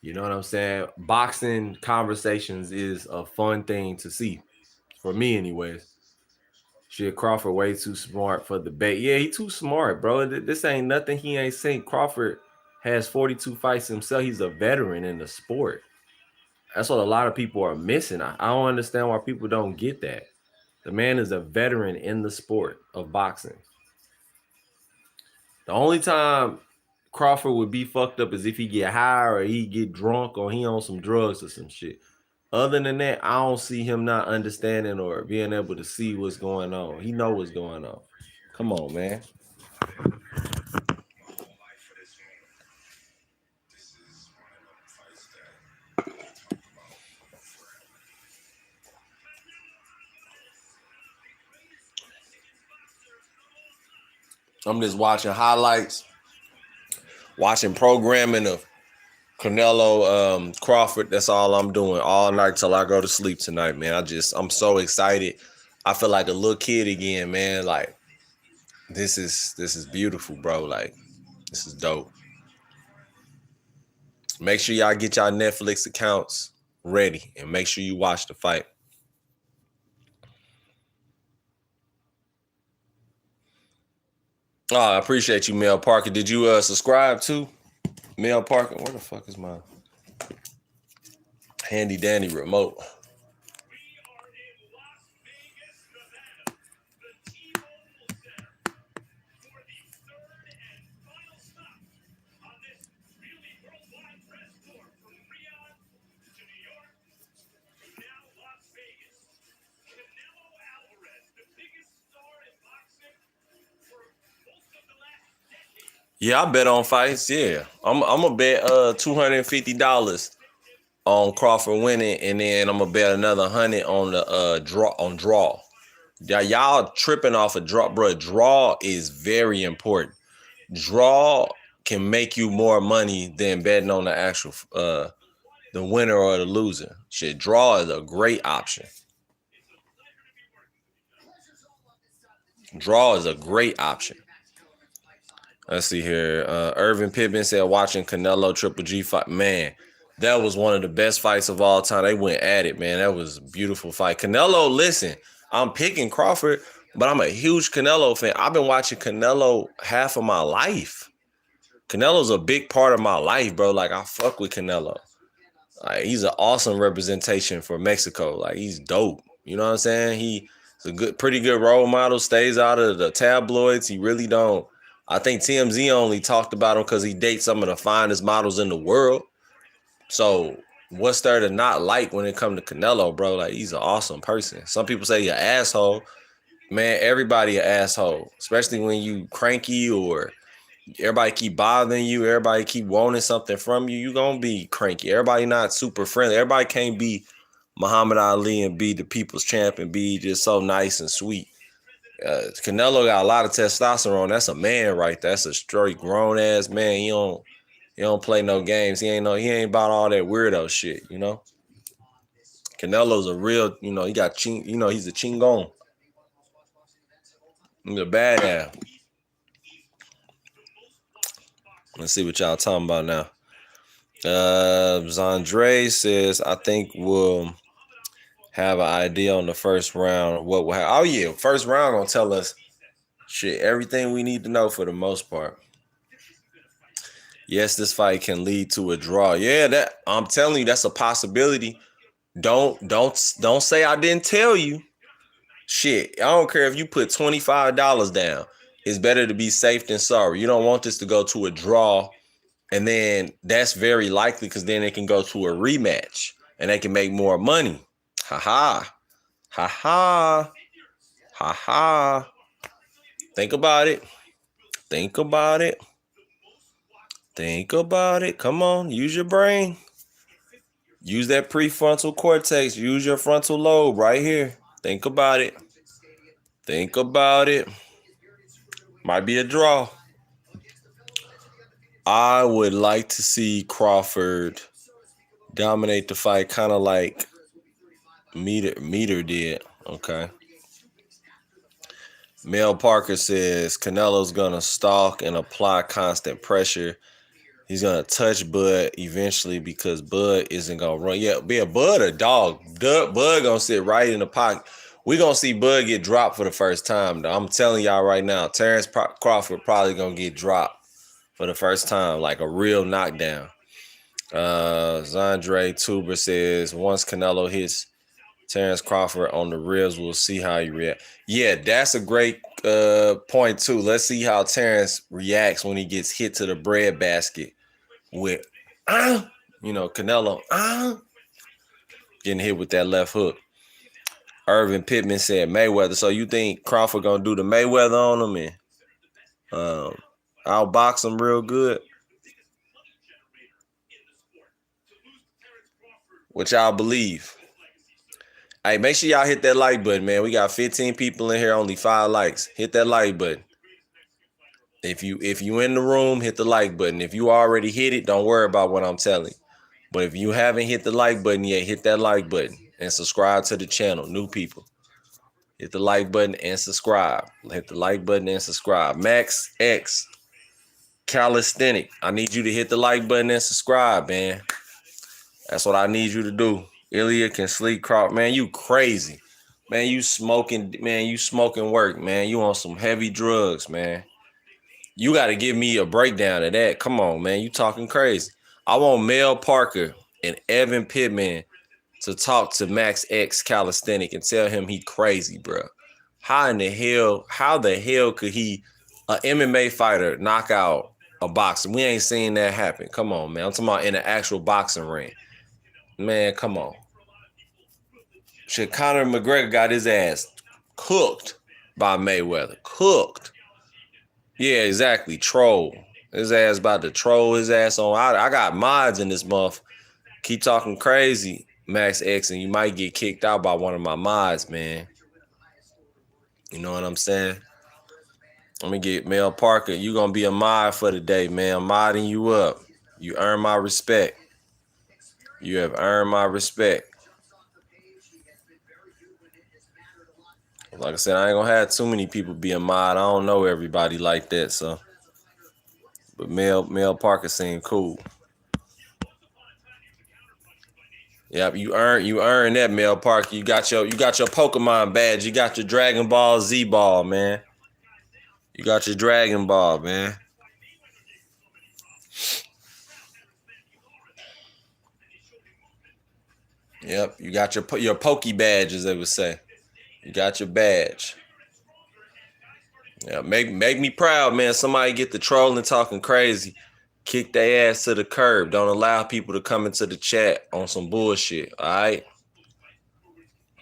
You know what I'm saying? Boxing conversations is a fun thing to see. For me, anyways. Shit, Crawford way too smart for the bet. Yeah, he too smart, bro. This ain't nothing he ain't seen. Crawford has 42 fights himself. He's a veteran in the sport. That's what a lot of people are missing. I don't understand why people don't get that. The man is a veteran in the sport of boxing. The only time Crawford would be fucked up is if he get high or he get drunk or he on some drugs or some shit. Other than that, I don't see him not understanding or being able to see what's going on. He know what's going on. Come on, man. I'm just watching highlights, watching programming of Canelo, Crawford. That's all I'm doing all night till I go to sleep tonight, man. I'm so excited. I feel like a little kid again, man. Like this is beautiful, bro. Like this is dope. Make sure y'all get y'all Netflix accounts ready and make sure you watch the fight. Oh, I appreciate you, Mel Parker. Did you subscribe to Mel Parker? Where the fuck is my handy dandy remote? Yeah, I bet on fights. Yeah, I'm gonna bet $250 on Crawford winning, and then I'm gonna bet another 100 on the draw. Yeah, y'all tripping off a draw, bro. Draw is very important. Draw can make you more money than betting on the actual the winner or the loser. Shit, draw is a great option. Draw is a great option. Let's see here. Irvin Pittman said watching Canelo Triple G fight. Man, that was one of the best fights of all time. They went at it, man. That was a beautiful fight. Canelo, listen, I'm picking Crawford, but I'm a huge Canelo fan. I've been watching Canelo half of my life. Canelo's a big part of my life, bro. Like, I fuck with Canelo. Like, he's an awesome representation for Mexico. Like, he's dope. You know what I'm saying? He's a pretty good role model, stays out of the tabloids. He really don't. I think TMZ only talked about him because he dates some of the finest models in the world. So what's there to not like when it comes to Canelo, bro? Like, he's an awesome person. Some people say you're an asshole. Man, everybody an asshole, especially when you cranky or everybody keep bothering you. Everybody keep wanting something from you. You going to be cranky. Everybody not super friendly. Everybody can't be Muhammad Ali and be the people's champ and be just so nice and sweet. Canelo got a lot of testosterone. That's a man right there. That's a straight grown ass man. He don't play no games. He ain't about all that weirdo shit, you know. Canelo's a real, you know, he got he's a chingon. He's a badass. Let's see what y'all talking about now. Zandre says, I think we'll have an idea on the first round. What will happen? Oh yeah, first round gonna tell us shit, everything we need to know for the most part. Yes, this fight can lead to a draw. Yeah, that I'm telling you, that's a possibility. Don't say I didn't tell you. Shit, I don't care if you put $25 down. It's better to be safe than sorry. You don't want this to go to a draw, and then that's very likely because then it can go to a rematch and they can make more money. Ha ha. Ha ha. Ha ha. Think about it. Think about it. Think about it. Come on, use your brain. Use that prefrontal cortex. Use your frontal lobe right here. Think about it. Think about it. Might be a draw. I would like to see Crawford dominate the fight, kind of like Meter did. Okay. Mel Parker says Canelo's gonna stalk and apply constant pressure. He's gonna touch Bud eventually because Bud isn't gonna run. Yeah, be a Bud a dog. Bud gonna sit right in the pocket. We gonna see Bud get dropped for the first time, though. I'm telling y'all right now, Terrence Crawford probably gonna get dropped for the first time, like a real knockdown. Zandre Tuber says once Canelo hits Terrence Crawford on the ribs, we'll see how he reacts. Yeah, that's a great point too. Let's see how Terrence reacts when he gets hit to the breadbasket with, Canelo getting hit with that left hook. Irvin Pittman said Mayweather. So you think Crawford gonna do the Mayweather on him and outbox him real good? What y'all believe? Hey, make sure y'all hit that like button, man. We got 15 people in here, only 5 likes. Hit that like button. If you in the room, hit the like button. If you already hit it, don't worry about what I'm telling you. But if you haven't hit the like button yet, hit that like button and subscribe to the channel. New people, hit the like button and subscribe. Hit the like button and subscribe. Max X Calisthenic, I need you to hit the like button and subscribe, man. That's what I need you to do. Ilya can sleep crop, man. You crazy, man. You smoking work, man. You on some heavy drugs, man. You got to give me a breakdown of that. Come on, man. You talking crazy. I want Mel Parker and Evan Pittman to talk to Max X Calisthenic and tell him he crazy, bro. How the hell could he, a MMA fighter, knock out a boxer? We ain't seen that happen. Come on, man. I'm talking about in an actual boxing ring. Man, come on. Shit, Conor McGregor got his ass cooked by Mayweather. Cooked. Yeah, exactly. Troll. His ass about to troll his ass on. I got mods in this month. Keep talking crazy, Max X, and you might get kicked out by one of my mods, man. You know what I'm saying? Let me get Mel Parker. You gonna be a mod for the day, man. I'm modding you up. You earn my respect. You have earned my respect. Like I said, I ain't gonna have too many people be a mod. I don't know everybody like that, so. But Mel Parker seemed cool. Yep, you earned that, Mel Parker. You got your Pokemon badge. You got your Dragon Ball Z ball, man. You got your Dragon Ball, man. Yep, you got your Poke badge, as they would say. You got your badge. Yeah, make me proud, man. Somebody get the trolling talking crazy. Kick their ass to the curb. Don't allow people to come into the chat on some bullshit. All right.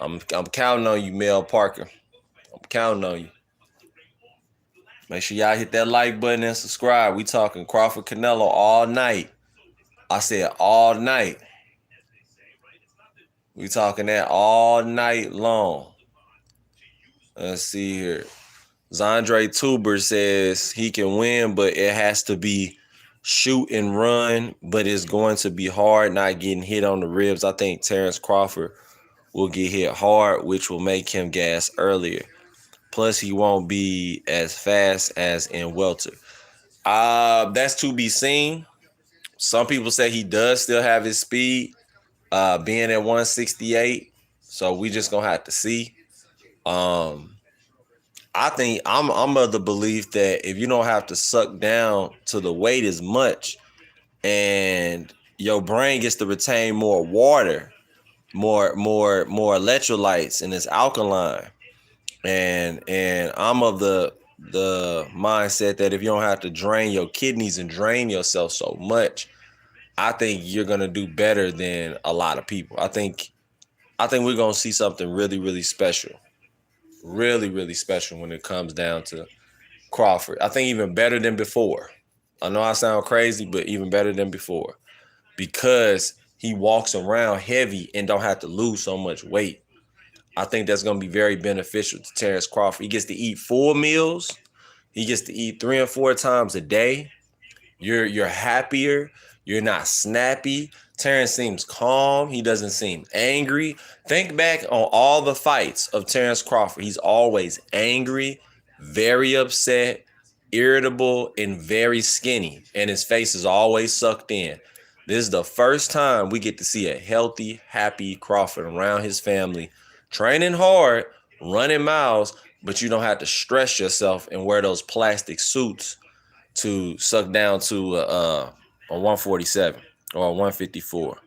I'm counting on you, Mel Parker. I'm counting on you. Make sure y'all hit that like button and subscribe. We talking Crawford Canelo all night. I said all night. We talking that all night long. Let's see here. Zandre Tuber says he can win, but it has to be shoot and run, but it's going to be hard not getting hit on the ribs. I think Terrence Crawford will get hit hard, which will make him gas earlier. Plus, he won't be as fast as in welter. That's to be seen. Some people say he does still have his speed, being at 168. So we just gonna have to see. I think I'm of the belief that if you don't have to suck down to the weight as much, and your brain gets to retain more water, more electrolytes, and it's alkaline. And I'm of the mindset that if you don't have to drain your kidneys and drain yourself so much, I think you're gonna do better than a lot of people. I think we're gonna see something really, really special. Really, really special when it comes down to Crawford. I think even better than before. I know I sound crazy, but even better than before. Because he walks around heavy and don't have to lose so much weight. I think that's going to be very beneficial to Terrence Crawford. He gets to eat full meals. He gets to eat 3 and 4 times a day. You're happier. You're not snappy. Terrence seems calm. He doesn't seem angry. Think back on all the fights of Terrence Crawford. He's always angry, very upset, irritable, and very skinny. And his face is always sucked in. This is the first time we get to see a healthy, happy Crawford around his family, training hard, running miles, but you don't have to stress yourself and wear those plastic suits to suck down to a 147 or a 154.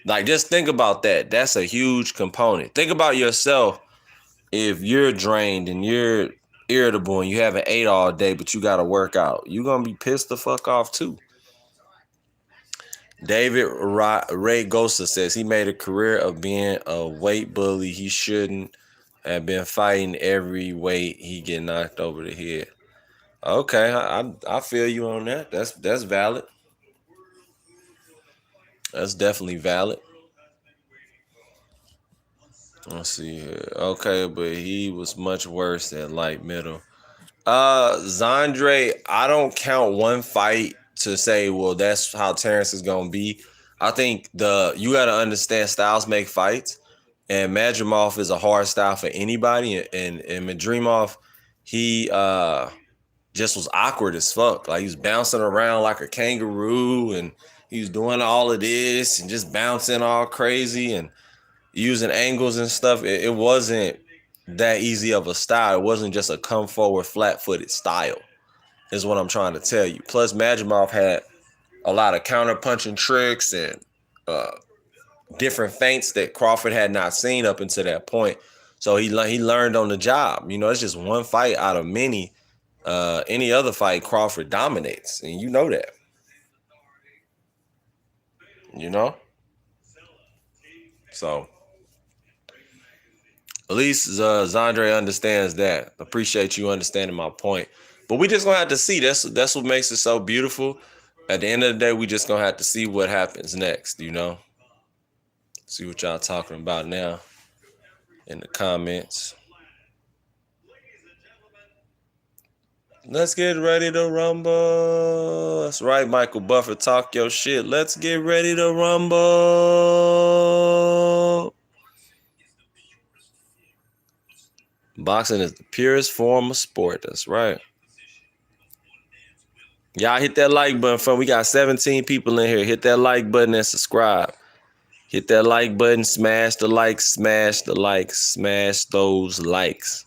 Like, just think about that. That's a huge component. Think about yourself if you're drained and you're irritable and you haven't ate all day, but you got to work out. You're going to be pissed the fuck off too. David Ray Gosa says he made a career of being a weight bully. He shouldn't have been fighting every weight he get knocked over the head. Okay, I feel you on that. That's valid. That's definitely valid. Let's see here. Okay, but he was much worse at light middle. Zandre, I don't count one fight to say, well, that's how Terrence is gonna be. I think you gotta understand styles make fights, and Madrimov is a hard style for anybody. And Madrimov, he just was awkward as fuck. Like, he was bouncing around like a kangaroo, and he was doing all of this and just bouncing all crazy and using angles and stuff. It wasn't that easy of a style. It wasn't just a come forward, flat-footed style, is what I'm trying to tell you. Plus, Madrimov had a lot of counter-punching tricks and different feints that Crawford had not seen up until that point. So he learned on the job. You know, it's just one fight out of many. Any other fight, Crawford dominates, and you know that. You know? So at least Zandre understands that. Appreciate you understanding my point. But we just gonna have to see. That's what makes it so beautiful. At the end of the day, we just gonna have to see what happens next, you know? See what y'all talking about now in the comments. Let's get ready to rumble. That's right, Michael Buffer. Talk your shit. Let's get ready to rumble. Boxing is the purest form of sport. That's right. Y'all hit that like button for me. We got 17 people in here. Hit that like button and subscribe. Hit that like button. Smash the like. Smash the like. Smash those likes.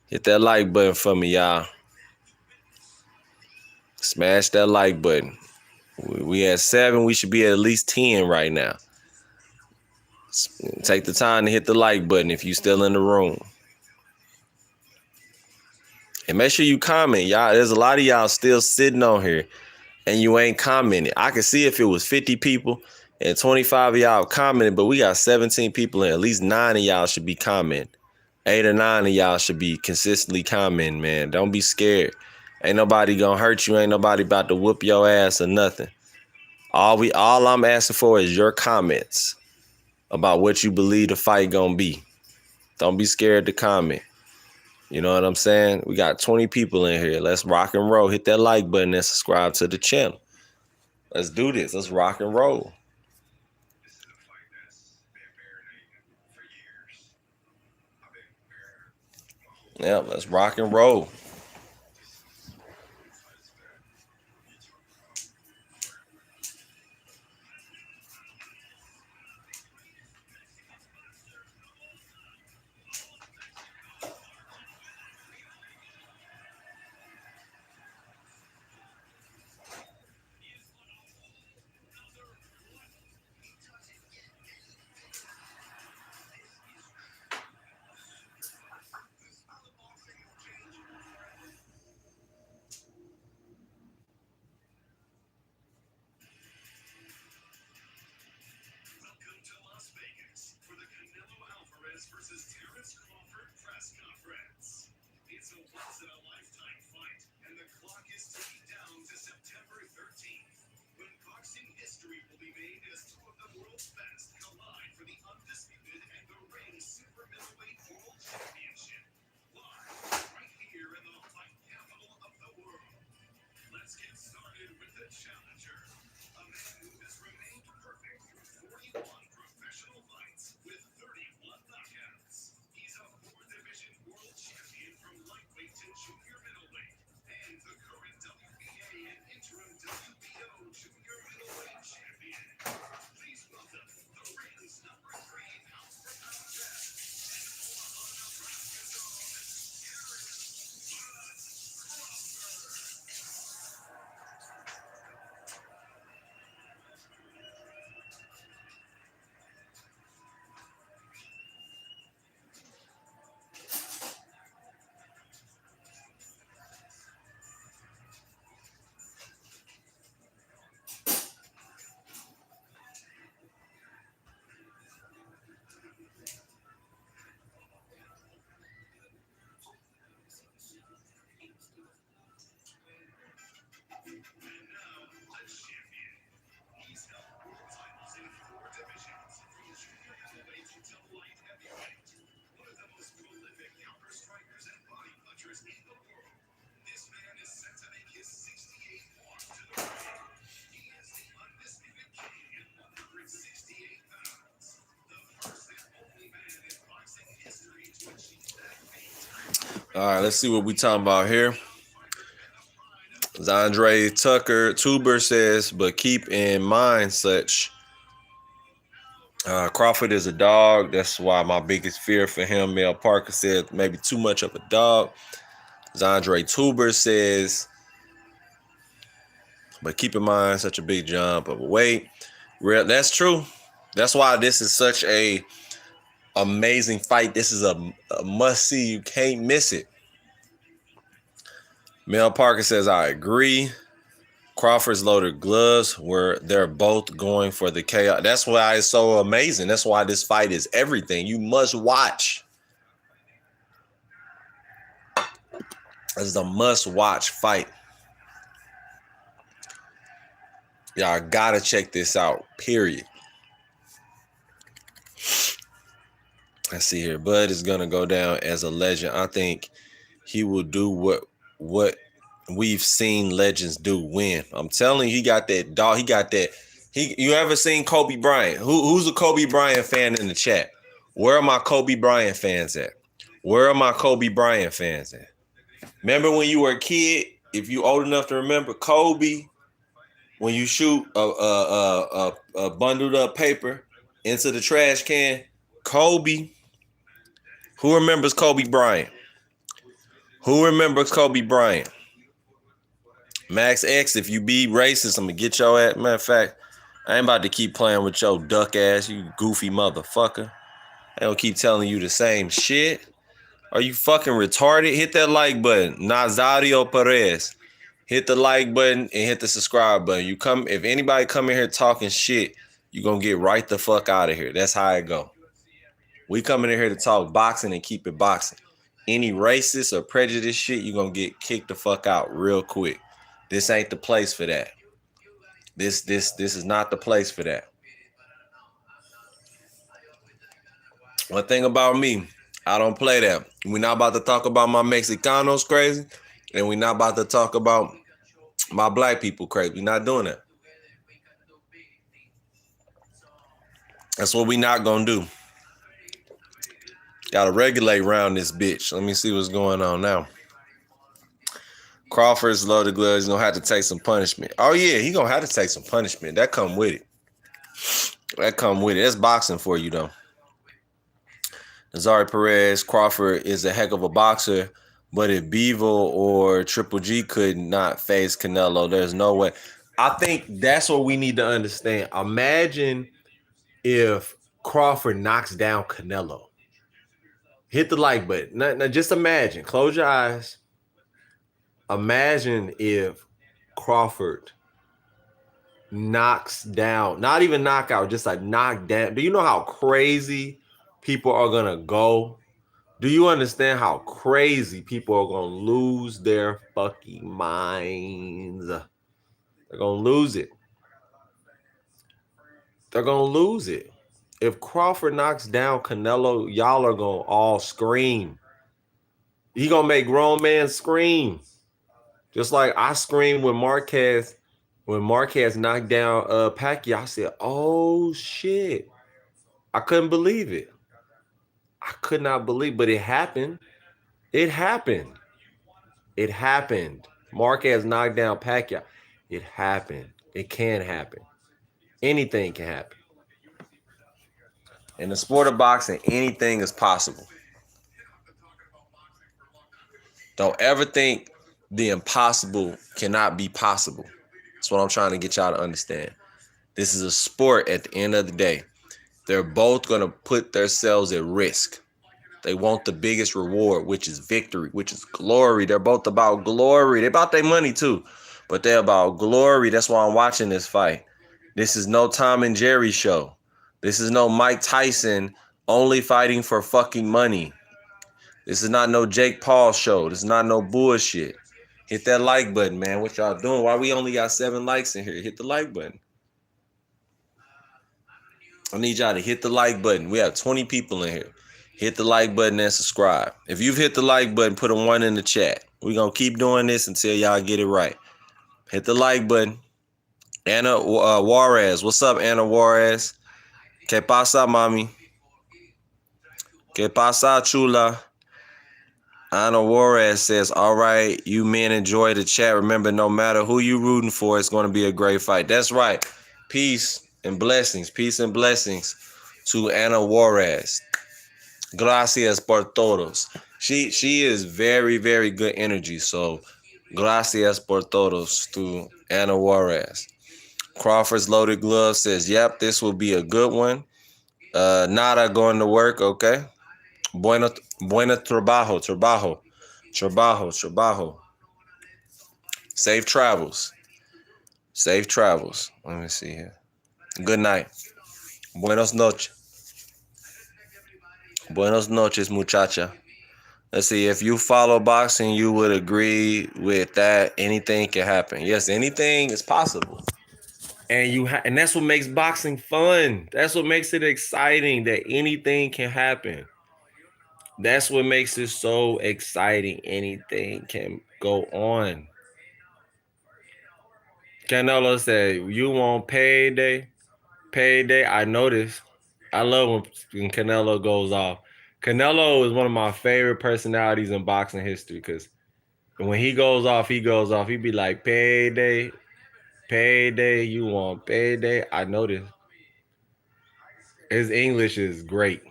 Hit that like button for me, y'all. Smash that like button. We at 7. We should be at least 10 right now. Take the time to hit the like button if you still in the room. And make sure you comment, y'all. There's a lot of y'all still sitting on here and you ain't commenting. I can see if it was 50 people and 25 of y'all commented, but we got 17 people and at least 9 of y'all should be commenting. 8 or 9 of y'all should be consistently commenting, man. Don't be scared. Ain't nobody gonna hurt you. Ain't nobody about to whoop your ass or nothing. All I'm asking for is your comments about what you believe the fight gonna be. Don't be scared to comment. You know what I'm saying? We got 20 people in here. Let's rock and roll. Hit that like button and subscribe to the channel. Let's do this. Let's rock and roll. Yeah, let's rock and roll. Welcome to Las Vegas for the Canelo versus Terrence Crawford press conference. It's a once-in-a-lifetime fight, and the clock is ticking down to September All right, let's see what we talking about here. Andre Tuber says, but keep in mind such. Crawford is a dog. That's why my biggest fear for him. Mel Parker said maybe too much of a dog. Andre Tuber says, but keep in mind such a big jump of weight. That's true. That's why this is such a amazing fight. This is a must see. You can't miss it. Mel Parker says, I agree. Crawford's loaded gloves where they're both going for the chaos. That's why it's so amazing. That's why this fight is everything. You must watch. This is a must-watch fight. Y'all gotta check this out, period. Let's see here. Bud is gonna go down as a legend. I think he will do what we've seen legends do, win. I'm telling you, he got that dog. He got that. You ever seen Kobe Bryant? Who's a Kobe Bryant fan in the chat? Where are my Kobe Bryant fans at? Where are my Kobe Bryant fans at? Remember when you were a kid, if you old enough to remember, Kobe, when you shoot a bundled up paper into the trash can, Kobe. Who remembers Kobe Bryant? Who remembers Kobe Bryant? Max X, if you be racist, I'm going to get your ass. Matter of fact, I ain't about to keep playing with your duck ass, you goofy motherfucker. I don't keep telling you the same shit. Are you fucking retarded? Hit that like button. Nazario Perez. Hit the like button and hit the subscribe button. If anybody come in here talking shit, you gonna get right the fuck out of here. That's how it go. We coming in here to talk boxing and keep it boxing. Any racist or prejudice shit, you gonna get kicked the fuck out real quick. This ain't the place for that. This is not the place for that. One thing about me, I don't play that. We're not about to talk about my Mexicanos crazy, and we're not about to talk about my black people crazy. We're not doing that. That's what we not gonna do. Gotta regulate around this bitch. Let me see what's going on now. Crawford's loaded gloves. He's gonna have to take some punishment. Oh yeah, he gonna have to take some punishment. That come with it. That's boxing for you though. Nazari Perez, Crawford is a heck of a boxer, but if Bevo or Triple G could not face Canelo, there's no way. I think that's what we need to understand. Imagine if Crawford knocks down Canelo. Hit the like button. Now just imagine. Close your eyes. Imagine if Crawford knocks down, not even knockout, just like knock down. Do you know how crazy people are going to go? Do you understand how crazy people are going to lose their fucking minds? They're going to lose it. They're going to lose it. If Crawford knocks down Canelo, y'all are going to all scream. He going to make grown men scream. Just like I screamed when Marquez knocked down Pacquiao. I said, oh shit. I couldn't believe it. I could not believe, but it happened. It happened. Marquez knocked down Pacquiao. It happened. It can happen. Anything can happen. In the sport of boxing, anything is possible. Don't ever think the impossible cannot be possible. That's what I'm trying to get y'all to understand. This is a sport at the end of the day. They're both going to put themselves at risk. They want the biggest reward, which is victory, which is glory. They're both about glory. They're about their money too, but they're about glory. That's why I'm watching this fight. This is no Tom and Jerry show. This is no Mike Tyson only fighting for fucking money. This is not no Jake Paul show. This is not no bullshit. Hit that like button, man. What y'all doing? Why we only got 7 likes in here? Hit the like button. I need y'all to hit the like button. We have 20 people in here. Hit the like button and subscribe. If you've hit the like button, put a 1 in the chat. We're going to keep doing this until y'all get it right. Hit the like button. Anna Juarez. What's up, Anna Juarez? ¿Qué pasa, mami? ¿Qué pasa, chula? Ana Juarez says, all right, you men enjoy the chat. Remember, no matter who you rooting for, it's going to be a great fight. That's right. Peace and blessings. Peace and blessings to Ana Juarez. Gracias por todos. She is very, very good energy. So, gracias por todos to Ana Juarez. Crawford's Loaded Glove says, yep, this will be a good one. Nada going to work, okay? Bueno trabajo. Safe travels. Safe travels. Let me see here. Good night. Buenos noches. Buenos noches, muchacha. Let's see. If you follow boxing, you would agree with that. Anything can happen. Yes, anything is possible. And that's what makes boxing fun. That's what makes it exciting, that anything can happen. That's what makes it so exciting. Anything can go on. Canelo said, you want payday? Payday. I noticed. I love when Canelo goes off. Canelo is one of my favorite personalities in boxing history because when he goes off, he goes off. He be like, payday, payday, you want payday? I noticed. His English is great.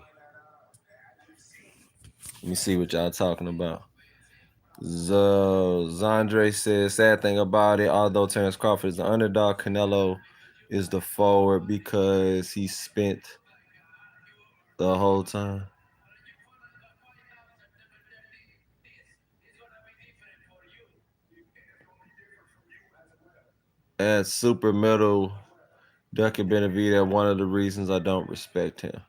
Let me see what y'all talking about. Zandre says, sad thing about it, although Terence Crawford is the underdog, Canelo is the forward because he spent the whole time. At super middle, Duncan Benavidez, one of the reasons I don't respect him.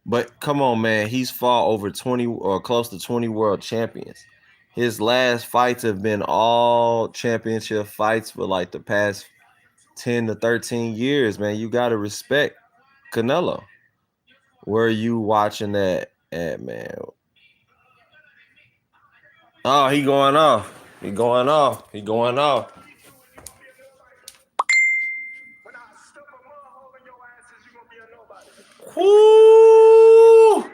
But come on, man, he's fought over 20 or close to 20 world champions. His last fights have been all championship fights for like the past 10 to 13 years, man. You got to respect Canelo. Where are you watching that at, man? Oh, he going off. He going off. He going off. Whoo!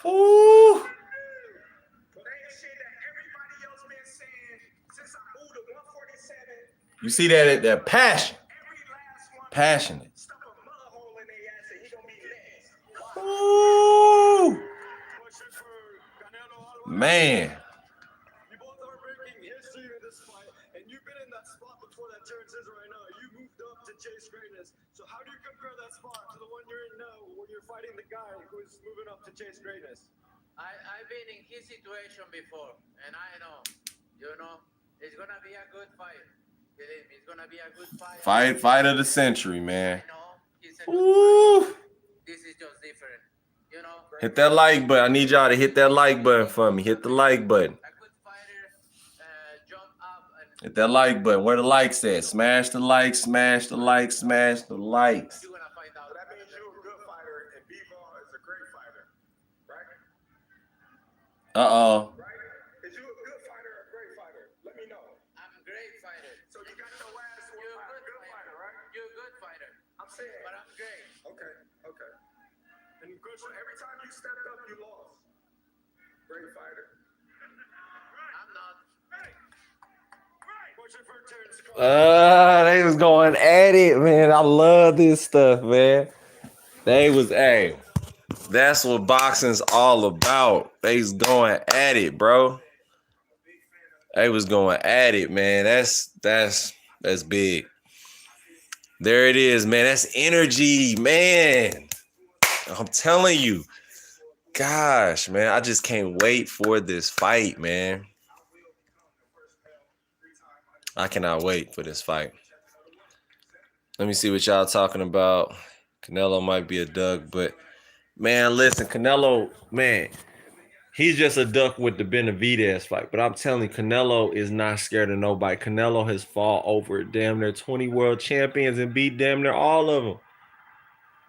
Whoo! You see that passion. Passionate. Woo! Man. You both are breaking history in this fight, and you've been in that spot before that Terrence is right now. You moved up to chase greatness. So how do you compare that spot to the one you're in now, when you're fighting the guy who's moving up to chase greatness? I've been in his situation before, and I know, it's gonna be a good fight. Believe me, it's gonna be a good fight. Fight of the century, man. I know he's a good fighter. This is just different. Hit that like button. I need y'all to hit that like button for me. Hit the like button. A good fighter, jump up and Hit that like button. Where the likes at? Smash the like, smash the like, smash the likes. you're gonna find out. That means you're a good fighter, and Bivol is a great fighter, right? Uh-oh. Right? Is you a good fighter or a great fighter? Let me know. I'm a great fighter. So you got your ass whooped You're a by a good good fighter, right? You're a good fighter, I'm saying. but I'm great. Okay. And coach, every time you stepped up, you lost. Great fighter. I'm not. Coach, for Terrence Crawford. They was going at it, man. I love this stuff, man. Hey, that's what boxing's all about. They was going at it, bro. They was going at it, man. That's big. There it is, man. That's energy, man. I'm telling you. Gosh, man, I just can't wait for this fight, man. I cannot wait for this fight. Let me see what y'all talking about. Canelo might be a duck, but man, listen, Canelo, man, he's just a duck with the Benavidez fight. But I'm telling you, Canelo is not scared of nobody. Canelo has fought over damn near 20 world champions and beat damn near all of them.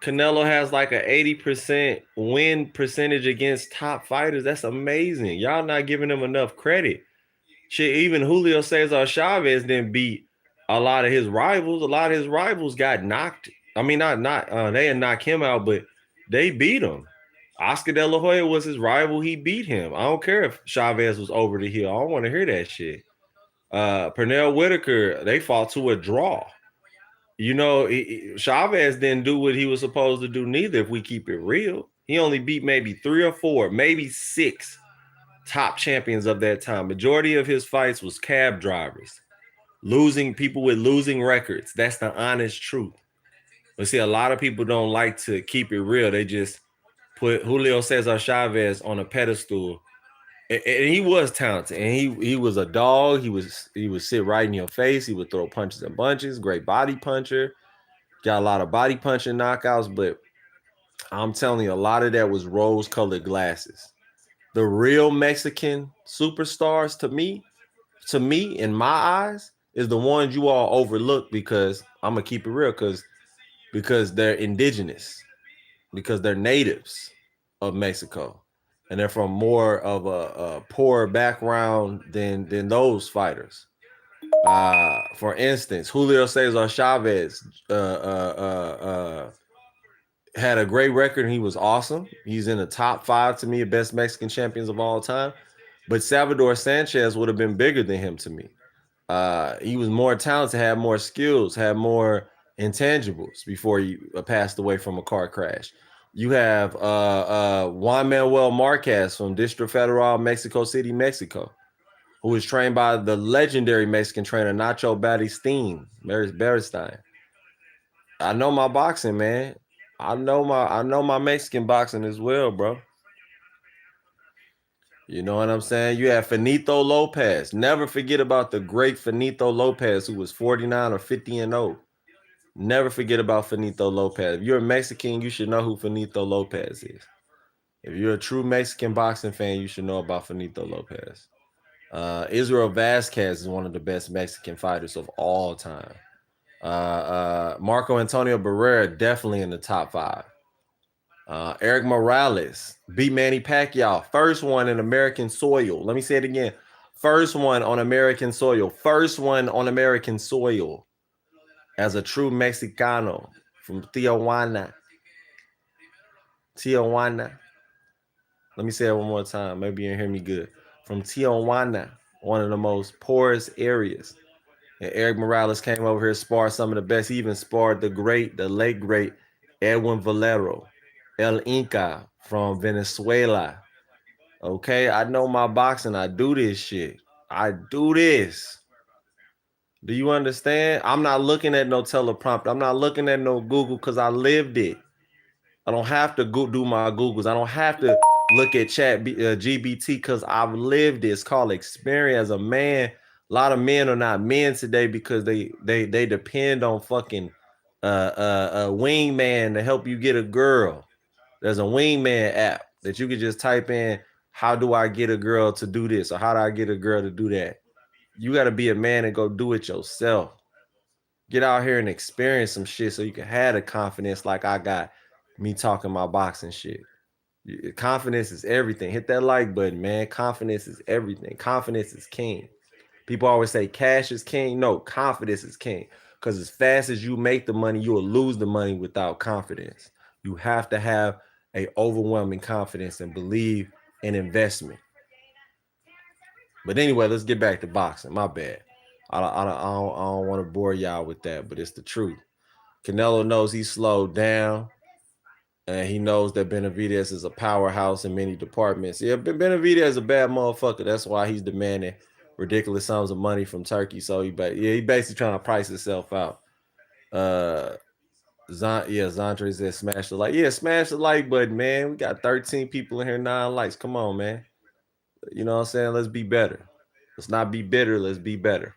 Canelo has like an 80% win percentage against top fighters. That's amazing. Y'all not giving him enough credit. Shit, even Julio Cesar Chavez didn't beat a lot of his rivals. A lot of his rivals got knocked. I mean, they didn't knock him out, but they beat him. Oscar De La Hoya was his rival. He beat him. I don't care if Chavez was over the hill. I don't want to hear that shit. Pernell Whitaker, they fought to a draw. You know, Chavez didn't do what he was supposed to do neither, if we keep it real. He only beat maybe 3 or 4, maybe 6 top champions of that time. Majority of his fights was cab drivers, losing people with losing records. That's the honest truth. But see, a lot of people don't like to keep it real. They just put Julio Cesar Chavez on a pedestal. And he was talented, and he was a dog. He would sit right in your face. He would throw punches and bunches. Great body puncher. Got a lot of body punching knockouts, but I'm telling you, a lot of that was rose-colored glasses. The real Mexican superstars, to me, in my eyes, is the ones you all overlook, because I'm gonna keep it real, because they're indigenous, because they're natives of Mexico, and they're from more of a poor background than those fighters. For instance, Julio Cesar Chavez had a great record, and he was awesome. He's in the top 5 to me of best Mexican champions of all time. But Salvador Sanchez would have been bigger than him to me. He was more talented, had more skills, had more intangibles before he passed away from a car crash. You have Juan Manuel Marquez from Distrito Federal, Mexico City, Mexico, who was trained by the legendary Mexican trainer Nacho Beristain. I know my boxing, man. I know my Mexican boxing as well, bro. You know what I'm saying? You have Finito Lopez. Never forget about the great Finito Lopez, who was 49 or 50-0. Never forget about Finito Lopez. If you're a Mexican, you should know who Finito Lopez is. If you're a true Mexican boxing fan, you should know about Finito Lopez. Israel Vasquez is one of the best Mexican fighters of all time. Marco Antonio Barrera, definitely in the top 5. Eric Morales beat Manny Pacquiao. First one in American soil. Let me say it again. First one on American soil. First one on American soil as a true Mexicano from Tijuana. Let me say it one more time. Maybe you didn't hear me good. From Tijuana, one of the most poorest areas. And Eric Morales came over here, sparred some of the best. He even sparred the late great Edwin Valero, El Inca from Venezuela. Okay, I know my boxing. I do this shit. I do this. Do you understand? I'm not looking at no teleprompter. I'm not looking at no Google, because I lived it. I don't have to do my Googles. I don't have to look at GBT, because I've lived it. It's called experience. As a man, a lot of men are not men today because they depend on fucking a wingman to help you get a girl. There's a wingman app that you can just type in, how do I get a girl to do this, or how do I get a girl to do that? You got to be a man and go do it yourself. Get out here and experience some shit so you can have the confidence like I got me talking my boxing shit. Confidence is everything. Hit that like button, man. Confidence is everything. Confidence is king. People always say cash is king. No, confidence is king. Because as fast as you make the money, you will lose the money without confidence. You have to have a overwhelming confidence and believe in investment. But anyway, let's get back to boxing. My bad. I don't want to bore y'all with that, but it's the truth. Canelo knows he's slowed down, and he knows that Benavidez is a powerhouse in many departments. Yeah, Benavidez is a bad motherfucker. That's why he's demanding ridiculous sums of money from Turkey. So he basically trying to price himself out. Zandre said smash the like. Yeah, smash the like button, man. We got 13 people in here, 9 likes. Come on, man. You know what I'm saying? Let's be better. Let's not be bitter. Let's be better.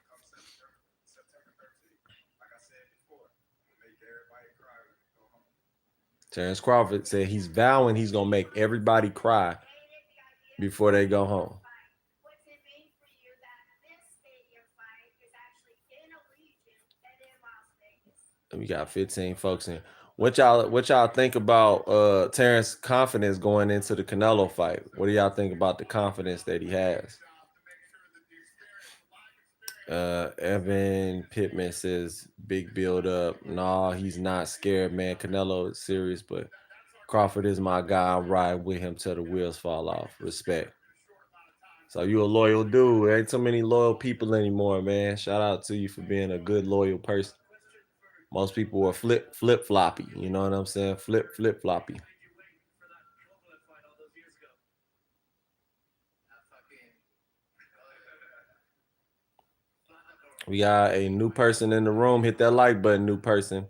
Terrence Crawford said he's vowing he's going to make everybody cry before they go home. We got 15 folks in. What y'all think about Terrence confidence going into the Canelo fight? What do y'all think about the confidence that he has? Evan Pittman says big build up. Nah, he's not scared, man. Canelo is serious, but Crawford is my guy. I'm riding with him till the wheels fall off. Respect. So you a loyal dude. There ain't too many loyal people anymore, man. Shout out to you for being a good, loyal person. Most people are flip floppy. You know what I'm saying? Flip floppy. We got a new person in the room. Hit that like button, new person.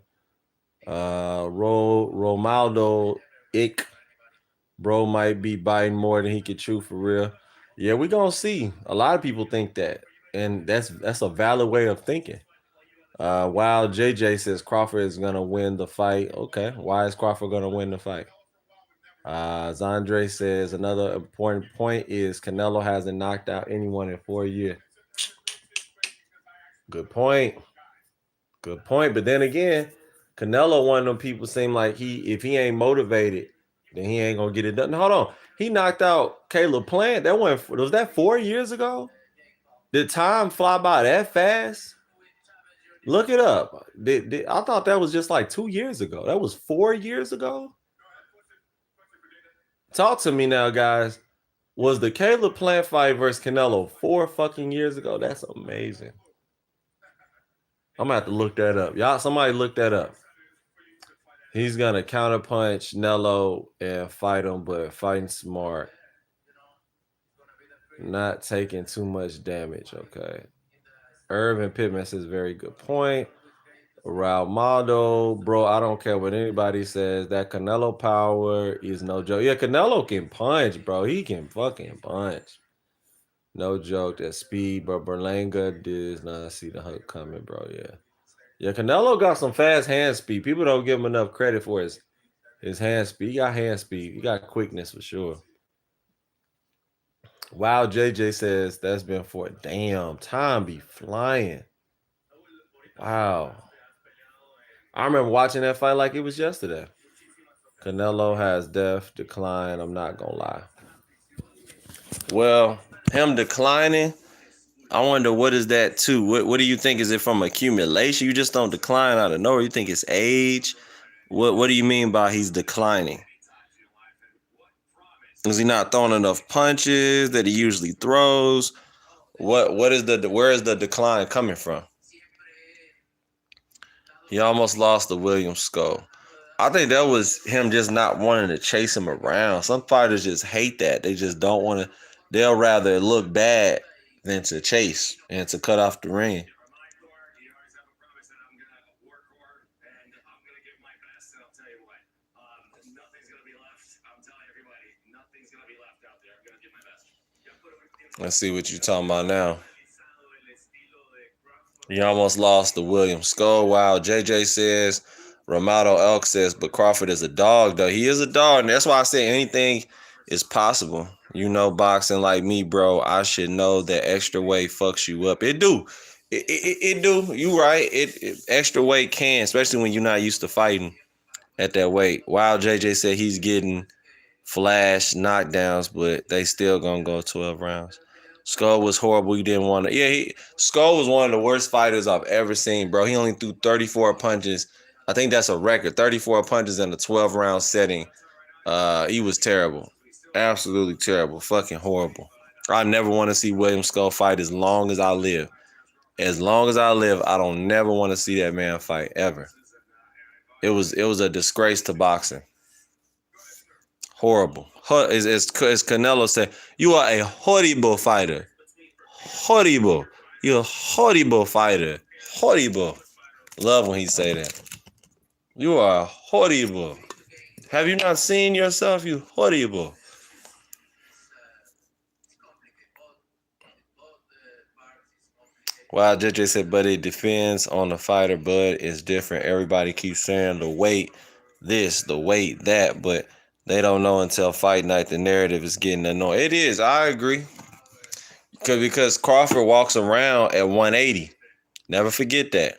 Romaldo Ick. Bro might be biting more than he could chew for real. Yeah, we gonna see. A lot of people think that, and that's a valid way of thinking. While JJ says Crawford is gonna win the fight. Okay, why is Crawford gonna win the fight? Zandre says another important point is Canelo hasn't knocked out anyone in 4 years. Good point. Good point. But then again, Canelo, one of them people seem like if he ain't motivated, then he ain't gonna get it done. Hold on. He knocked out Caleb Plant. Was that 4 years ago? Did time fly by that fast? Look it up. I thought that was just like 2 years ago. That was 4 years ago. Talk to me now, guys. Was the Caleb Plant fight versus Canelo 4 fucking years ago? That's amazing. I'm gonna have to look that up. Y'all, somebody look that up. He's gonna counterpunch Nello and fight him, but fighting smart. Not taking too much damage. Okay. Irvin Pittman says very good point. Ralmaldo, bro, I don't care what anybody says. That Canelo power is no joke. Yeah, Canelo can punch, bro. He can fucking punch. No joke. That speed, but Berlanga does not see the hook coming, bro. Yeah. Yeah, Canelo got some fast hand speed. People don't give him enough credit for his hand speed. He got hand speed. He got quickness for sure. Wow, JJ says that's been for a damn time be flying. Wow. I remember watching that fight like it was yesterday. Canelo has def decline. I'm not gonna lie. Well, him declining, I wonder what is that too? What do you think? Is it from accumulation? You just don't decline out of nowhere. You think it's age? What do you mean by he's declining? Is he not throwing enough punches that he usually throws? Where is the decline coming from? He almost lost to William Skull. I think that was him just not wanting to chase him around. Some fighters just hate that. They just don't want to. They'll rather look bad than to chase and to cut off the ring. Let's see what you're talking about now. You almost lost to William Skull. Wow, JJ says, Romado Elk says, but Crawford is a dog, though. He is a dog, and that's why I say anything is possible. You know, boxing like me, bro, I should know that extra weight fucks you up. It do. It do. You right. Extra weight can, especially when you're not used to fighting at that weight. Wow, JJ said he's getting flash knockdowns, but they still gonna go 12 rounds. Skull was horrible. You didn't want to. Yeah, Skull was one of the worst fighters I've ever seen, bro. He only threw 34 punches. I think that's a record. 34 punches in a 12-round setting. He was terrible. Absolutely terrible. Fucking horrible. I never want to see William Skull fight as long as I live. As long as I live, I don't never want to see that man fight ever. It was a disgrace to boxing. Horrible. As Canelo said, you are a horrible fighter. Horrible. You're a horrible fighter. Horrible. Love when he say that. You are horrible. Have you not seen yourself? You horrible. Wow, JJ said, but it depends on the fighter, bud. It's different. Everybody keeps saying the weight this, the weight that, but they don't know until fight night. The narrative is getting annoying. It is. I agree. Because Crawford walks around at 180. Never forget that.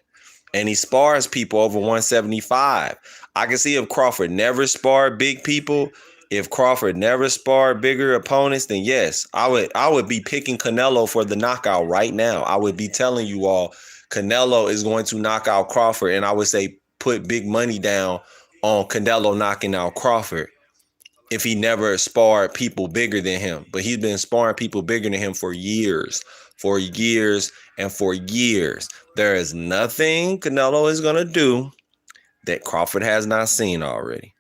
And he spars people over 175. I can see if Crawford never sparred big people, if Crawford never sparred bigger opponents, then yes, I would be picking Canelo for the knockout right now. I would be telling you all Canelo is going to knock out Crawford, and I would say put big money down on Canelo knocking out Crawford if he never sparred people bigger than him. But he's been sparring people bigger than him for years, and for years. There is nothing Canelo is going to do that Crawford has not seen already.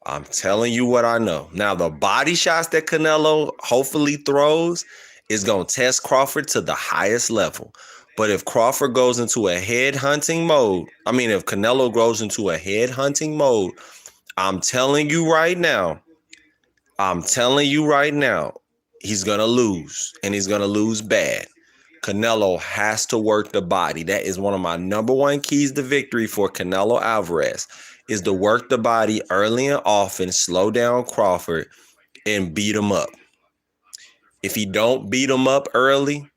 I'm telling you what I know. Now, the body shots that Canelo hopefully throws is going to test Crawford to the highest level. But if Crawford goes into a head hunting mode, if Canelo goes into a head hunting mode, I'm telling you right now, he's going to lose, and he's going to lose bad. Canelo has to work the body. That is one of my number one keys to victory for Canelo Alvarez, is to work the body early and often, slow down Crawford, and beat him up. If he don't beat him up early,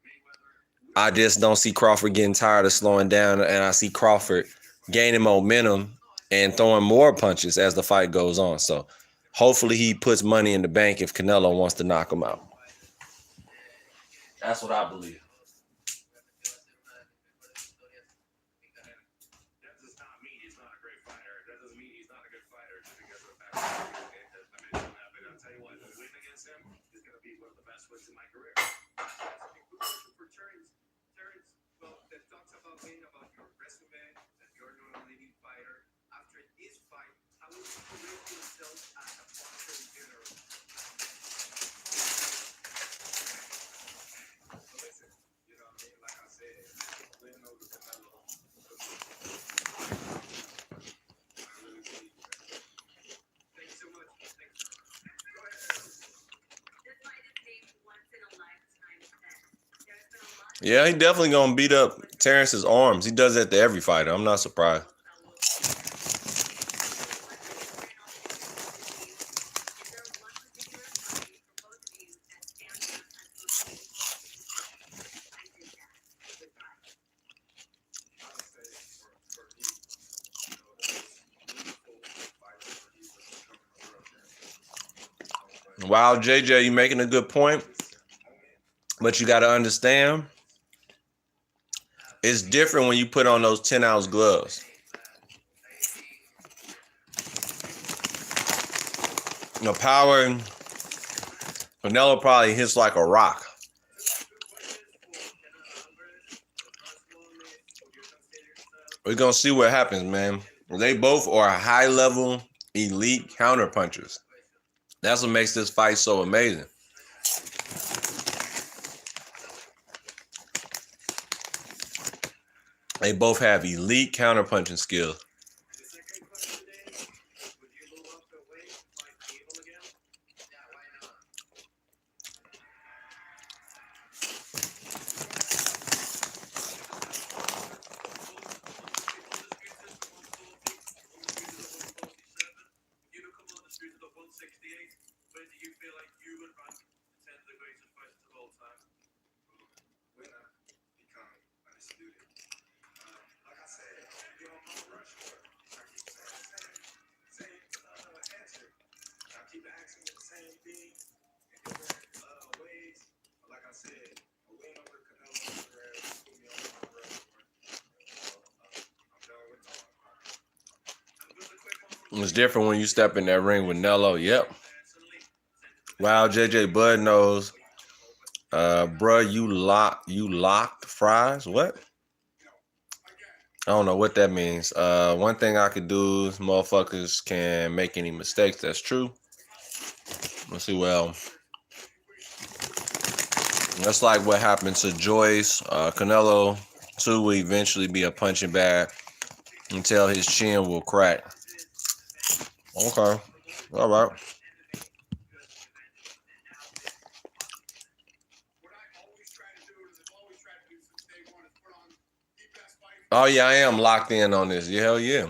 I just don't see Crawford getting tired of slowing down, and I see Crawford gaining momentum and throwing more punches as the fight goes on. So hopefully he puts money in the bank if Canelo wants to knock him out. That's what I believe. That does not mean he's not a great fighter. That doesn't mean he's not a good fighter just because of the fact that I mentioned that. But I'll tell you what, the win against him is going to be one of the best wins in my career. For Terrence, well, that talks about being about your resume, that you're not a leading fighter. After this fight, how would you rate yourself as a boxer in general? So listen, you know what I mean? Like I said, win over Canelo. I really believe that. Thank you so much. Thanks. Go ahead. This fight is named once in a lifetime event. There's been a lot. Yeah, he definitely going to beat up Terrence's arms. He does that to every fighter. I'm not surprised. Wow, JJ, you making a good point. But you got to understand, it's different when you put on those 10-ounce gloves. The power, Canelo probably hits like a rock. We're going to see what happens, man. They both are high-level, elite counterpunchers. That's what makes this fight so amazing. They both have elite counterpunching skills. Where do you feel like you would rank 10 of the greatest fighters of all time? When I become undisputed. Like I said, you're on Mount Rushmore. I keep saying the same answer. I keep asking the same thing in different ways. But like I said, a win over Canelo Alvarez put me on Mount Rushmore. I'm done with all of It's different when you step in that ring with Nello. Yep. Wow, JJ Bud knows. Bruh, you locked fries? What? I don't know what that means. One thing I could do is motherfuckers can make any mistakes. That's true. Let's see. Well, that's like what happened to Joyce. Canelo, too, will eventually be a punching bag until his chin will crack. Okay. All right. Oh, yeah, I am locked in on this. Yeah, hell yeah.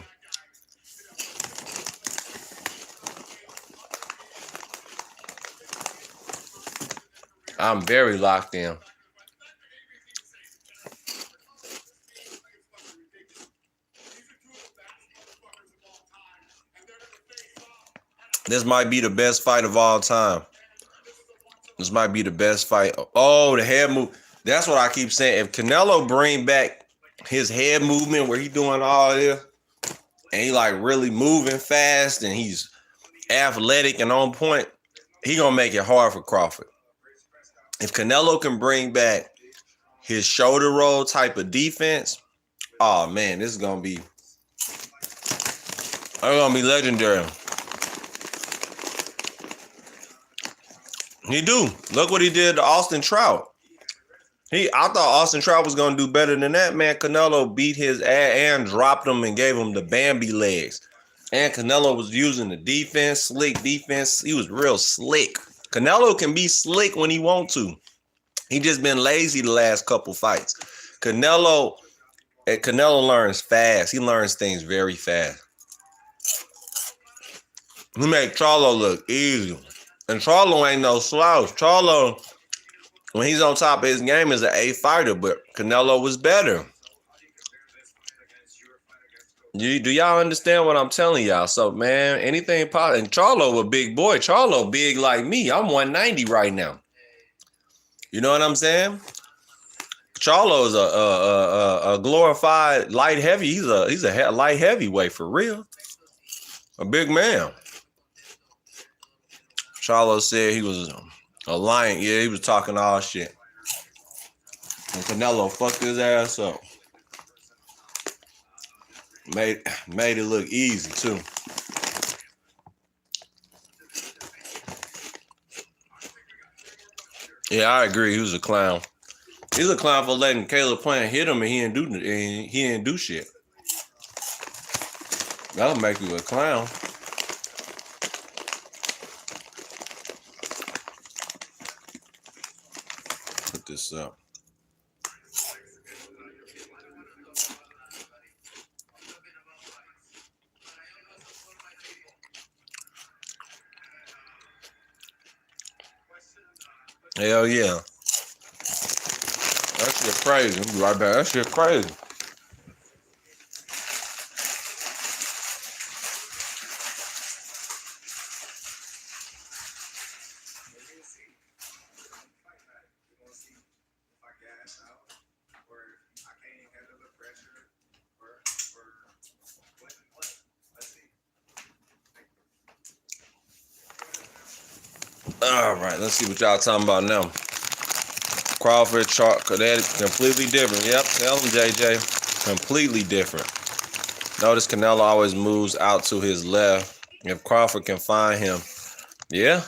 I'm very locked in. This might be the best fight of all time. This might be the best fight. Oh, the head move. That's what I keep saying. If Canelo bring back his head movement where he doing all this and he like really moving fast, and he's athletic and on point, he gonna make it hard for Crawford. If Canelo can bring back his shoulder roll type of defense, oh man, this is gonna be legendary. He do. Look what he did to Austin Trout. I thought Austin Trout was gonna do better than that, man. Canelo beat his ass and dropped him and gave him the Bambi legs. And Canelo was using the defense, slick defense. He was real slick. Canelo can be slick when he want to. He just been lazy the last couple fights. Canelo learns fast. He learns things very fast. He made Charlo look easy. And Charlo ain't no slouch. Charlo, when he's on top of his game, is an A fighter, but Canelo was better. Do y'all understand what I'm telling y'all? So, man, anything possible. And Charlo a big boy. Charlo big like me. I'm 190 right now. You know what I'm saying? Charlo is a glorified light heavy. He's a light heavyweight for real. A big man. Charlo said he was a lion. Yeah, he was talking all shit. And Canelo fucked his ass up. Made it look easy too. Yeah, I agree. He was a clown. He's a clown for letting Caleb Plant hit him and he didn't do shit. That'll make you a clown. Put this up. Hell yeah. That shit crazy. I'll be right back. That shit crazy. All right, let's see what y'all talking about now. Crawford, that completely different. Yep, tell him, JJ. Completely different. Notice Canelo always moves out to his left. If Crawford can find him, yeah.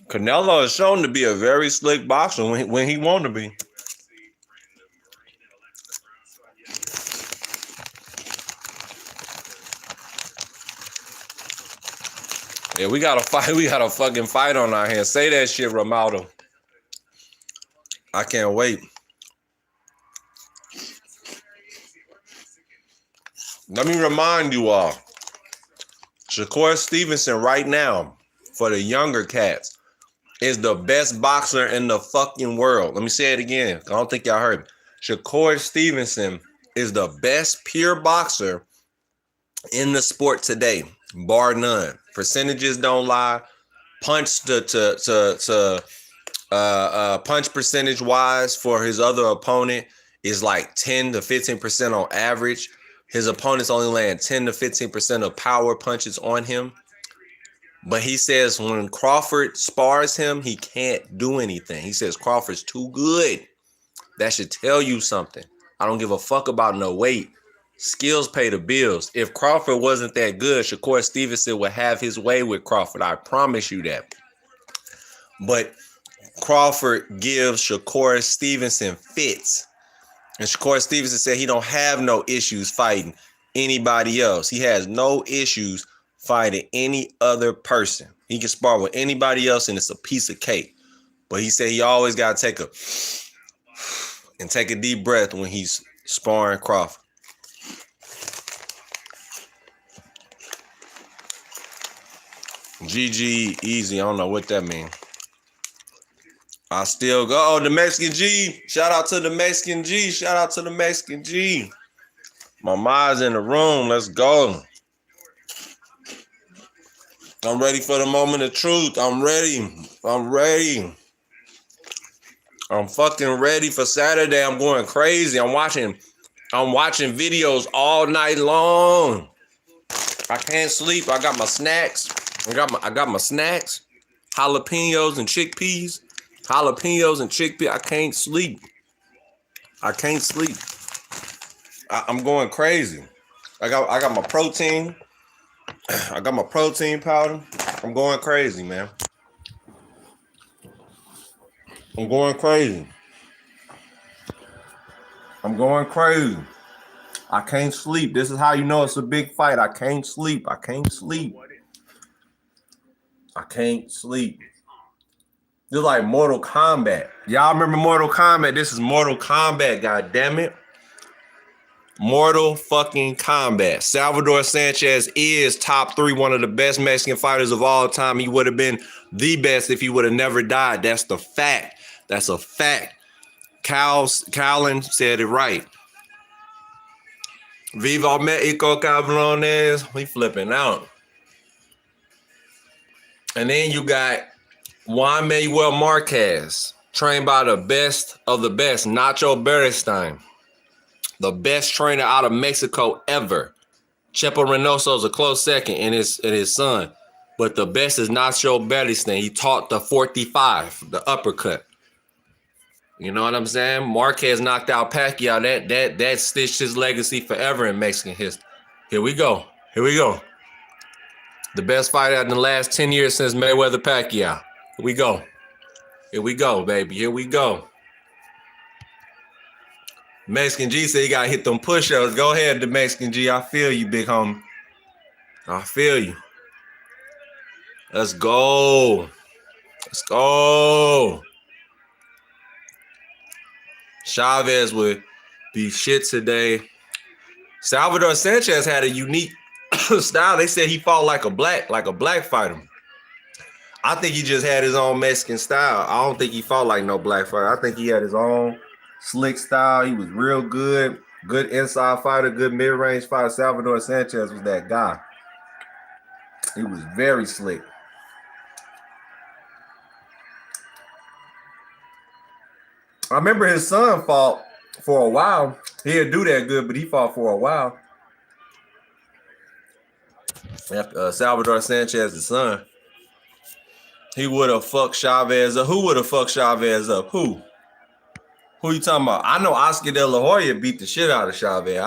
Canelo is shown to be a very slick boxer when he want to be. Yeah, we got a fight. We got a fucking fight on our hands. Say that shit, Romaldo. I can't wait. Let me remind you all. Shakur Stevenson right now, for the younger cats, is the best boxer in the fucking world. Let me say it again. I don't think y'all heard me. Shakur Stevenson is the best pure boxer in the sport today, bar none. Percentages don't lie. Punch punch percentage wise for his other opponent is like 10 to 15% on average. His opponents only land 10 to 15% of power punches on him. But he says when Crawford spars him, he can't do anything. He says Crawford's too good. That should tell you something. I don't give a fuck about no weight. Skills pay the bills. If Crawford wasn't that good, Shakur Stevenson would have his way with Crawford. I promise you that. But Crawford gives Shakur Stevenson fits. And Shakur Stevenson said he don't have no issues fighting anybody else. He has no issues fighting any other person. He can spar with anybody else and it's a piece of cake. But he said he always got to take a deep breath when he's sparring Crawford. GG easy. I don't know what that means. I still go. Oh, the Mexican G. Shout out to the Mexican G. Shout out to the Mexican G. My mind's in the room. Let's go. I'm ready for the moment of truth. I'm ready. I'm fucking ready for Saturday. I'm going crazy. I'm watching videos all night long. I can't sleep. I got my snacks. I got my snacks. Jalapenos and chickpeas. I can't sleep. I'm going crazy. I got my protein. I got my protein powder. I'm going crazy, man. I'm going crazy. I can't sleep. This is how you know it's a big fight. I can't sleep. Just like Mortal Kombat. Y'all remember Mortal Kombat? This is Mortal Kombat, god damn it. Mortal fucking Kombat. Salvador Sanchez is top 3, one of the best Mexican fighters of all time. He would have been the best if he would have never died. That's the fact. That's a fact. Callan said it right. Viva Mexico, cabrones. We flipping out. And then you got Juan Manuel Marquez, trained by the best of the best, Nacho Beristain, the best trainer out of Mexico ever. Chepo Reynoso's a close second, and his son. But the best is Nacho Beristain. He taught the 45, the uppercut. You know what I'm saying? Marquez knocked out Pacquiao. That stitched his legacy forever in Mexican history. Here we go. The best fighter in the last 10 years since Mayweather Pacquiao. Here we go, baby. Here we go. Mexican G said he got to hit them push-ups. Go ahead, the Mexican G. I feel you, big homie. I feel you. Let's go. Chavez would be shit today. Salvador Sanchez had a unique style. They said he fought like a black fighter. I think he just had his own Mexican style. I don't think he fought like no black fighter. I think he had his own slick style. He was real good. Good inside fighter, good mid-range fighter. Salvador Sanchez was that guy. He was very slick. I remember his son fought for a while. He didn't do that good, but he fought for a while. After Salvador Sanchez's son. He would have fucked Chavez up. Who would have fucked Chavez up? Who you talking about? I know Oscar De La Hoya beat the shit out of Chavez.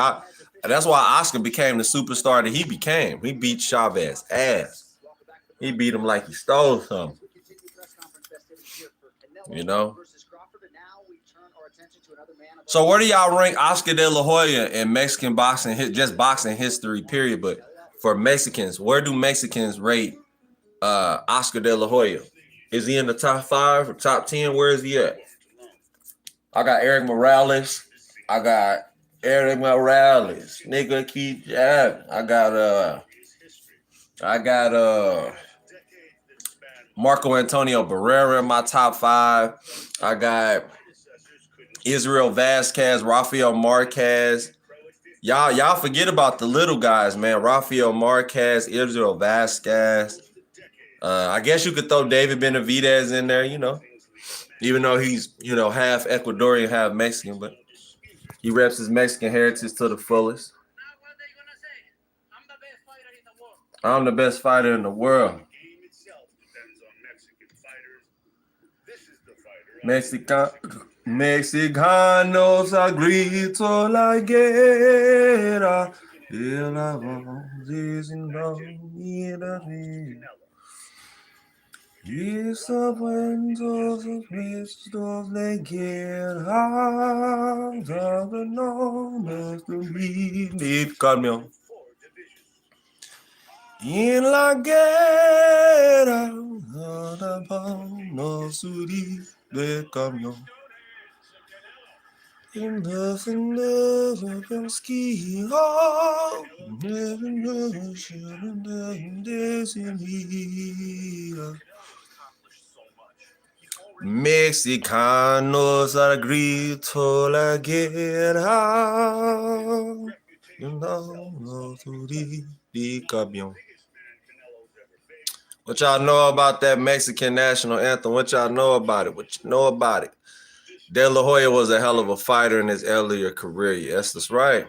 That's why Oscar became the superstar that he became. He beat Chavez ass. He beat him like he stole something. You know? So where do y'all rank Oscar De La Hoya in Mexican boxing, just boxing history, period? But for Mexicans, where do Mexicans rate Oscar De La Hoya? Is he in the top 5 or top 10? Where is he at? I got Eric Morales. Nigga, keep jabbing. I got Marco Antonio Barrera in my top 5. I got Israel Vasquez, Rafael Marquez. Y'all forget about the little guys, man. Rafael Marquez, Israel Vasquez. I guess you could throw David Benavidez in there, you know, even though he's, you know, half Ecuadorian, half Mexican, but he reps his Mexican heritage to the fullest. I'm the best fighter in the world. Mexicanos a grito la guerra. Y sabiendo sus vistos de guerra, no el camión. Y en la guerra, no subir de camión. In the ski hall, Mexicanos al grito la guerra. No subir de camión. What y'all know about that Mexican national anthem? What y'all know about it? De La Hoya was a hell of a fighter in his earlier career. Yes, that's right.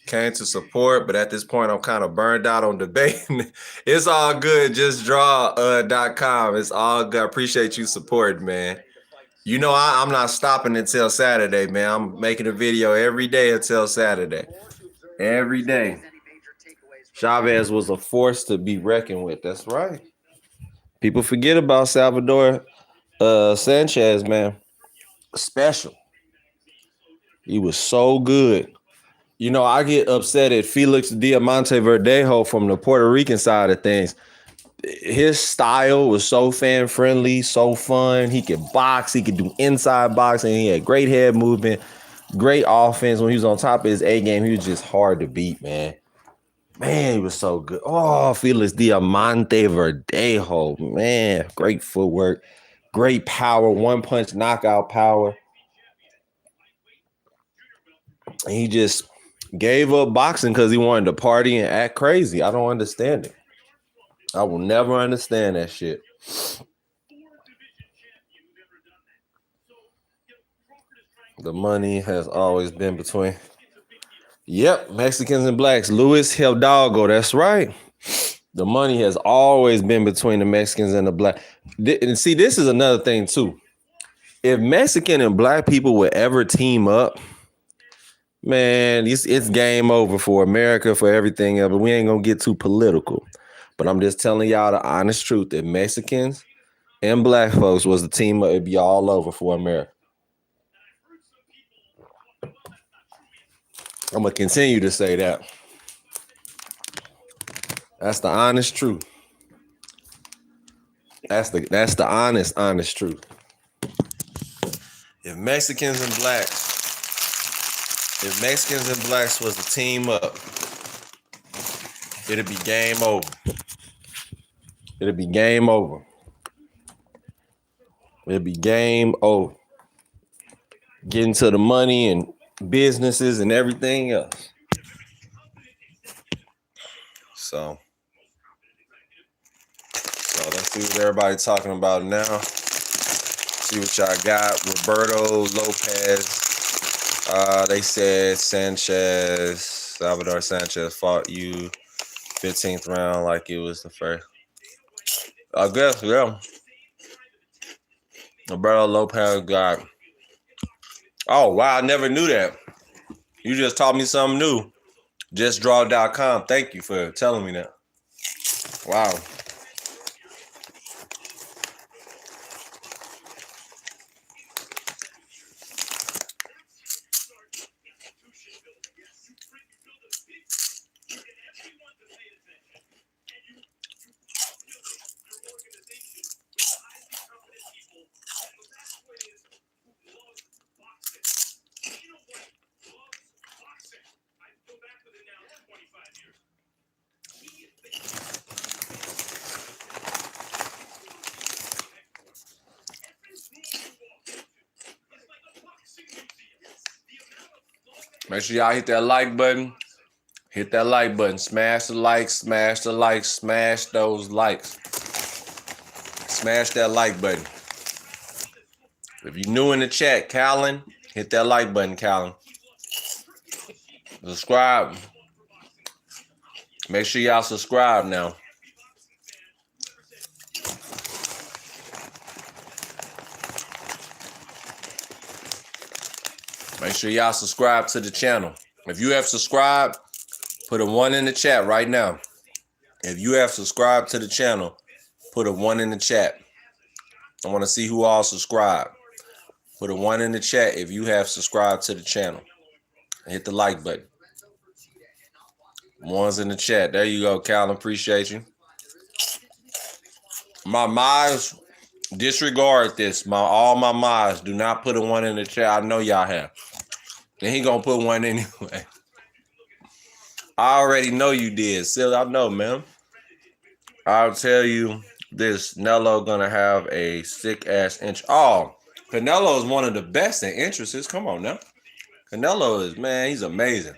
Came to support, but at this point, I'm kind of burned out on debating. It's all good. Just draw.com. It's all good. I appreciate you supporting, man. You know, I'm not stopping until Saturday, man. I'm making a video every day until Saturday. Every day. Chavez was a force to be reckoned with. That's right. People forget about Salvador Sanchez, man. Special. He was so good. You know, I get upset at Felix Diamante Verdejo from the Puerto Rican side of things. His style was so fan friendly, so fun. He could box, he could do inside boxing. He had great head movement, great offense. When he was on top of his A game, he was just hard to beat, man. Man, he was so good. Oh, Felix Diamante Verdejo, man, great footwork, great power, one punch knockout power. And he just gave up boxing because he wanted to party and act crazy. I don't understand it. I will never understand that shit. The money has always been between. Yep, Mexicans and blacks. Luis Hidalgo, that's right. The money has always been between the Mexicans and the black. And see, this is another thing too. If Mexican and black people would ever team up, man, it's game over for America, for everything else. But we ain't gonna get too political. But I'm just telling y'all the honest truth that Mexicans and black folks was the team up, it'd be all over for America. I'm gonna continue to say that. That's the honest truth. That's the honest truth. If Mexicans and blacks was the team up, it'd be game over. It'd be game over. It'd be game over. Getting to the money and businesses and everything else. So let's see what everybody's talking about now. See what y'all got. Roberto Lopez. They said Salvador Sanchez fought you 15th round like it was the first. I guess, yeah. Roberto Lopez got. Oh, wow. I never knew that. You just taught me something new. JustDraw.com. Thank you for telling me that. Wow. Make sure y'all hit that like button. Hit that like button. Smash the like, smash the like, smash those likes. Smash that like button. If you're new in the chat, Callan, hit that like button, Callan. Subscribe. Make sure y'all subscribe now. Make sure y'all subscribe to the channel. If you have subscribed, put a 1 in the chat right now. If you have subscribed to the channel, put a 1 in the chat. I want to see who all subscribe. Put a 1 in the chat if you have subscribed to the channel. Hit the like button. 1's in the chat. There you go, Callan. Appreciate you. My mods, disregard this. All my mods, do not put a 1 in the chat. I know y'all have. And he gonna put 1 anyway. I already know you did. Silly, I know, man. I'll tell you this. Canelo gonna have a sick ass intro. Oh, Canelo is one of the best in entrances. Come on now. Canelo is, man, he's amazing.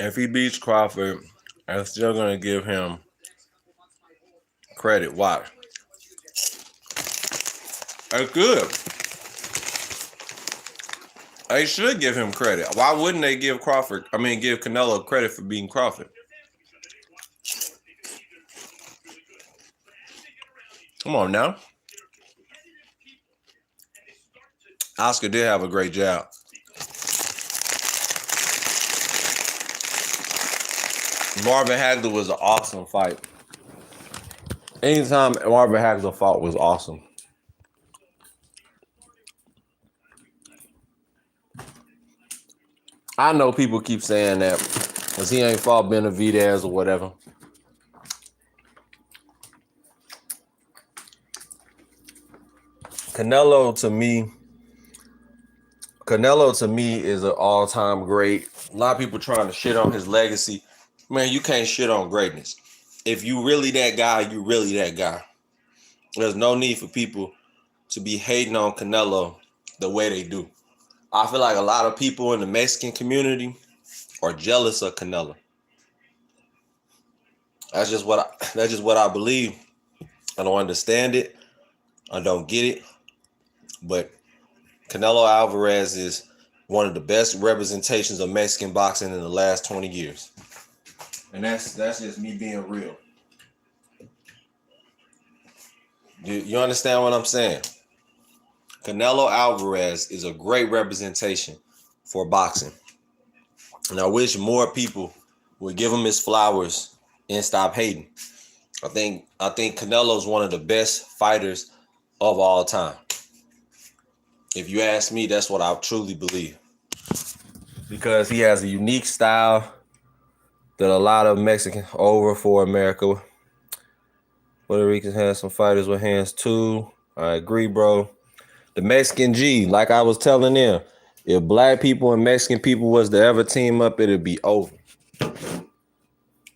If he beats Crawford, I'm still gonna give him credit. Watch. It's good. They should give him credit. Why wouldn't they give give Canelo credit for beating Crawford? Come on now. Oscar did have a great jab. Marvin Hagler was an awesome fight. Anytime Marvin Hagler fought was awesome. I know people keep saying that because he ain't fought Benavidez or whatever. Canelo to me is an all-time great. A lot of people trying to shit on his legacy. Man, you can't shit on greatness. If you really that guy, you really that guy. There's no need for people to be hating on Canelo the way they do. I feel like a lot of people in the Mexican community are jealous of Canelo. That's just what I believe. I don't understand it. I don't get it. But Canelo Alvarez is one of the best representations of Mexican boxing in the last 20 years. And that's just me being real. You understand what I'm saying? Canelo Alvarez is a great representation for boxing. And I wish more people would give him his flowers and stop hating. I think Canelo's one of the best fighters of all time. If you ask me, that's what I truly believe. Because he has a unique style that a lot of Mexicans over for America. Puerto Ricans have some fighters with hands too. I agree, bro. The Mexican G, like I was telling them, if black people and Mexican people was to ever team up, it'd be over.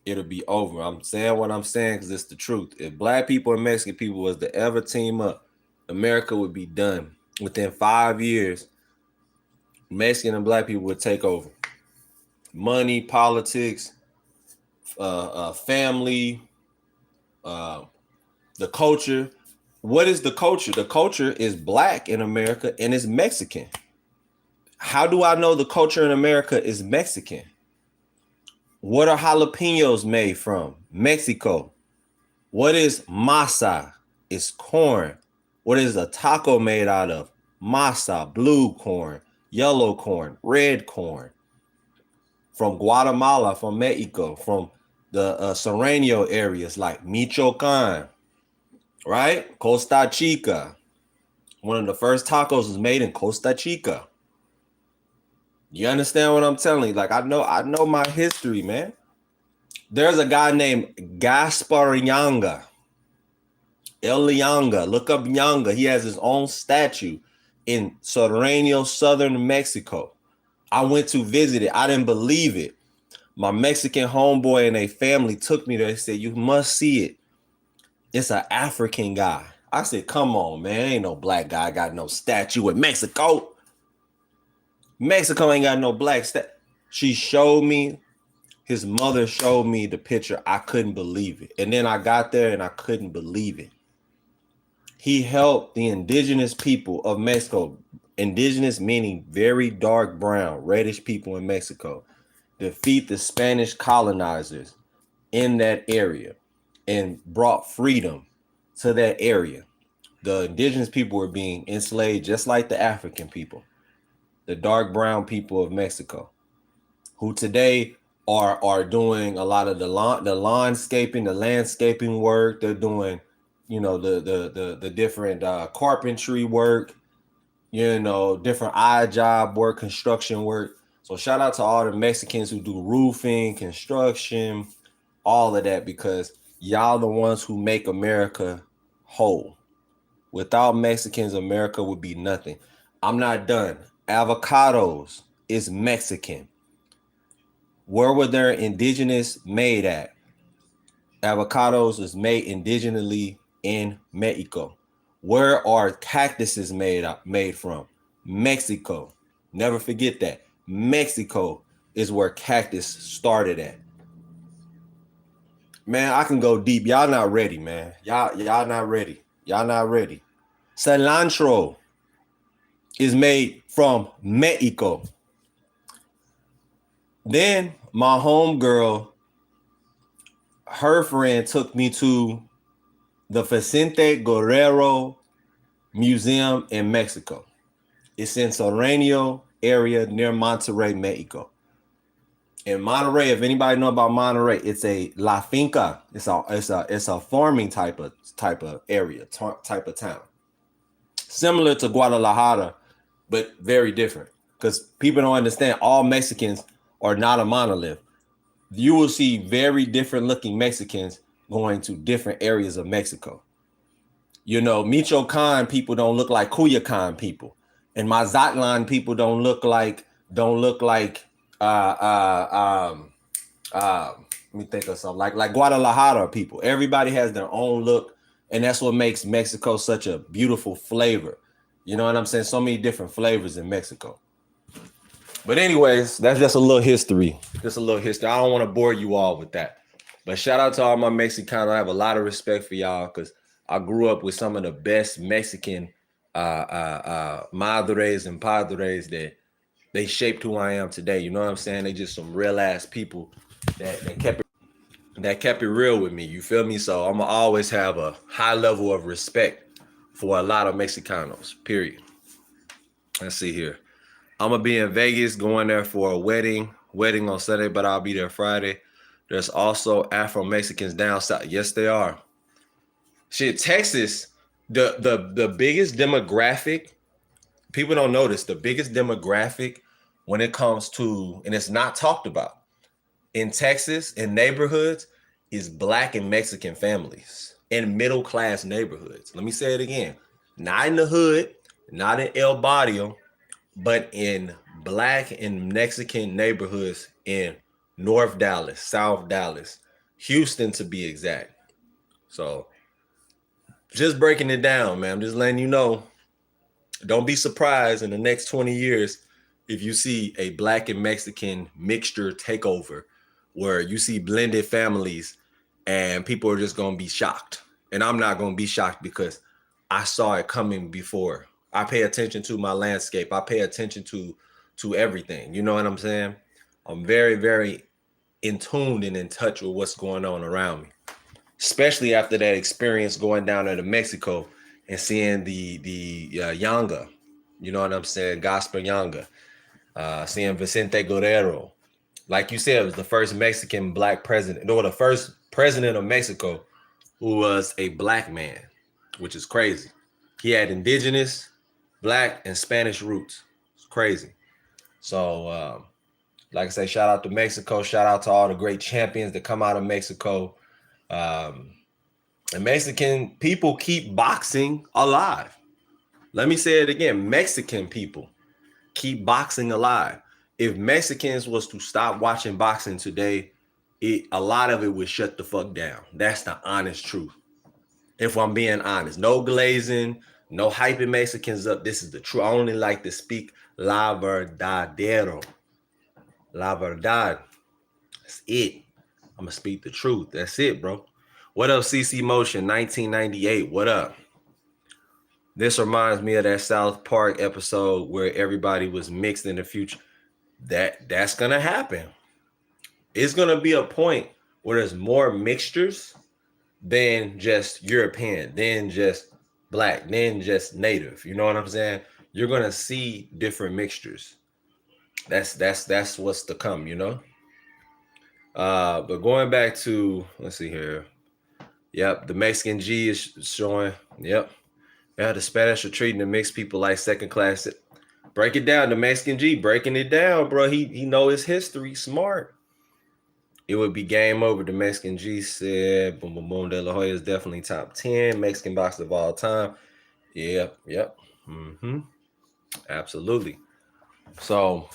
It'll be over. I'm saying what I'm saying because it's the truth. If black people and Mexican people was to ever team up, America would be done. Within 5 years, Mexican and black people would take over. Money, politics, family, the culture. What is the culture? The culture is black in America and it's Mexican. How do I know the culture in America is Mexican? What are jalapenos made from? Mexico. What is masa? It's corn. What is a taco made out of? Masa, blue corn, yellow corn, red corn. From Guatemala, from Mexico, from the Serrano areas like Michoacan, right? Costa Chica. One of the first tacos was made in Costa Chica. You understand what I'm telling you? Like I know my history, man. There's a guy named Gaspar Yanga. El Yanga. Look up Yanga. He has his own statue in Serrano, southern Mexico. I went to visit it. I didn't believe it. My Mexican homeboy and a family took me there. They said, you must see it. It's an African guy. I said, come on, man. Ain't no black guy got no statue in Mexico. Mexico ain't got no black statue. She showed me. His mother showed me the picture. I couldn't believe it. And then I got there and I couldn't believe it. He helped the indigenous people of Mexico, indigenous meaning very dark brown, reddish people in Mexico, defeat the Spanish colonizers in that area and brought freedom to that area. The indigenous people were being enslaved just like the African people, the dark brown people of Mexico, who today are doing a lot of the landscaping work. They're doing, the different carpentry work, different eye job work, construction work. So shout out to all the Mexicans who do roofing, construction, all of that, because y'all the ones who make America whole. Without Mexicans, America would be nothing. I'm not done. Avocados is Mexican. Where were their indigenous made at? Avocados is made indigenously in Mexico. Where are cactuses made from? Mexico. Never forget that. Mexico is where cactus started at. Man, I can go deep. Y'all not ready, man. Y'all not ready. Y'all not ready. Cilantro is made from Mexico. Then my homegirl, her friend took me to the Vicente Guerrero Museum in Mexico. It's in Serrano area near Monterrey, Mexico. In Monterrey, if anybody know about Monterrey, it's a La Finca. It's a farming type of area, type of town. Similar to Guadalajara, but very different. Because people don't understand, all Mexicans are not a monolith. You will see very different looking Mexicans going to different areas of Mexico. You know, Michoacan people don't look like Culiacan people, and Mazatlan people don't look like let me think of something like Guadalajara people. Everybody has their own look, and that's what makes Mexico such a beautiful flavor. You know what I'm saying? So many different flavors in Mexico. But anyways, that's just a little history. Just a little history. I don't want to bore you all with that. But shout out to all my Mexicanos. I have a lot of respect for y'all because I grew up with some of the best Mexican madres and padres that they shaped who I am today. You know what I'm saying? They just some real ass people that kept it real with me. You feel me? So I'm gonna always have a high level of respect for a lot of Mexicanos. Period. Let's see here. I'm gonna be in Vegas going there for a wedding on Sunday, but I'll be there Friday. There's also Afro-Mexicans down south. Yes, they are. Shit, Texas, the biggest demographic, people don't notice, the biggest demographic when it comes to, and it's not talked about, in Texas, in neighborhoods, is Black and Mexican families in middle-class neighborhoods. Let me say it again. Not in the hood, not in El Barrio, but in Black and Mexican neighborhoods in North Dallas, South Dallas, Houston to be exact. So just breaking it down, man. I'm just letting you know, don't be surprised in the next 20 years if you see a Black and Mexican mixture takeover where you see blended families and people are just going to be shocked. And I'm not going to be shocked because I saw it coming before. I pay attention to my landscape. I pay attention to everything. You know what I'm saying? I'm very, very in tune and in touch with what's going on around me, especially after that experience going down there to Mexico and seeing the Yanga. You know what I'm saying? Gospel Yanga. Seeing Vicente Guerrero. Like you said, it was the first Mexican Black president, or the first president of Mexico who was a Black man, which is crazy. He had indigenous, Black, and Spanish roots. It's crazy. So, like I say, shout out to Mexico. Shout out to all the great champions that come out of Mexico. And Mexican people keep boxing alive. Let me say it again. Mexican people keep boxing alive. If Mexicans was to stop watching boxing today, a lot of it would shut the fuck down. That's the honest truth. If I'm being honest, no glazing, no hyping Mexicans up. This is the truth. I only like to speak la verdadero. La verdad. That's it. I'm gonna speak the truth. That's it, bro. What up, CC Motion 1998? What up? This reminds me of that South Park episode where everybody was mixed in the future. That's gonna happen. It's gonna be a point where there's more mixtures than just European, than just Black, than just Native. You know what I'm saying? You're gonna see different mixtures. That's what's to come, you know. But going back to, let's see here. Yep, the Mexican G is showing. Yep. Yeah, the Spanish are treating the mixed people like second class. Break it down. The Mexican G breaking it down, bro. He know his history. Smart. It would be game over. The Mexican G said, boom, boom, boom. De La Hoya is definitely top 10 Mexican boxer of all time. Yep. Mm-hmm. Absolutely. So,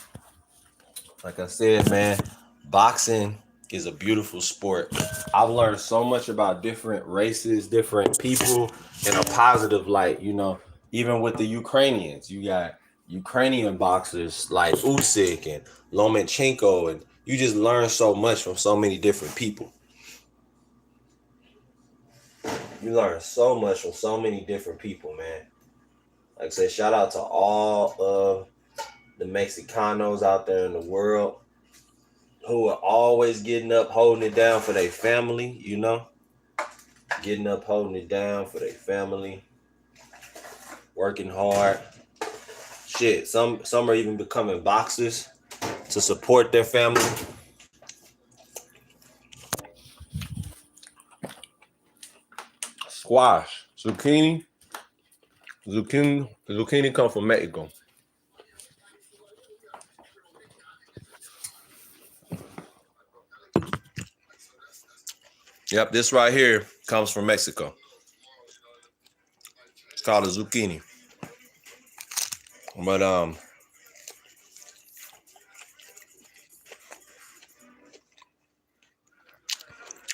like I said, man, boxing is a beautiful sport. I've learned so much about different races, different people in a positive light. You know, even with the Ukrainians, you got Ukrainian boxers like Usyk and Lomachenko, and you just learn so much from so many different people. You learn so much from so many different people, man. Like I said, shout out to all of the Mexicanos out there in the world who are always getting up, holding it down for their family, you know? Getting up, holding it down for their family, working hard. Shit, some are even becoming boxers to support their family. Squash, zucchini come from Mexico. Yep, this right here comes from Mexico. It's called a zucchini. But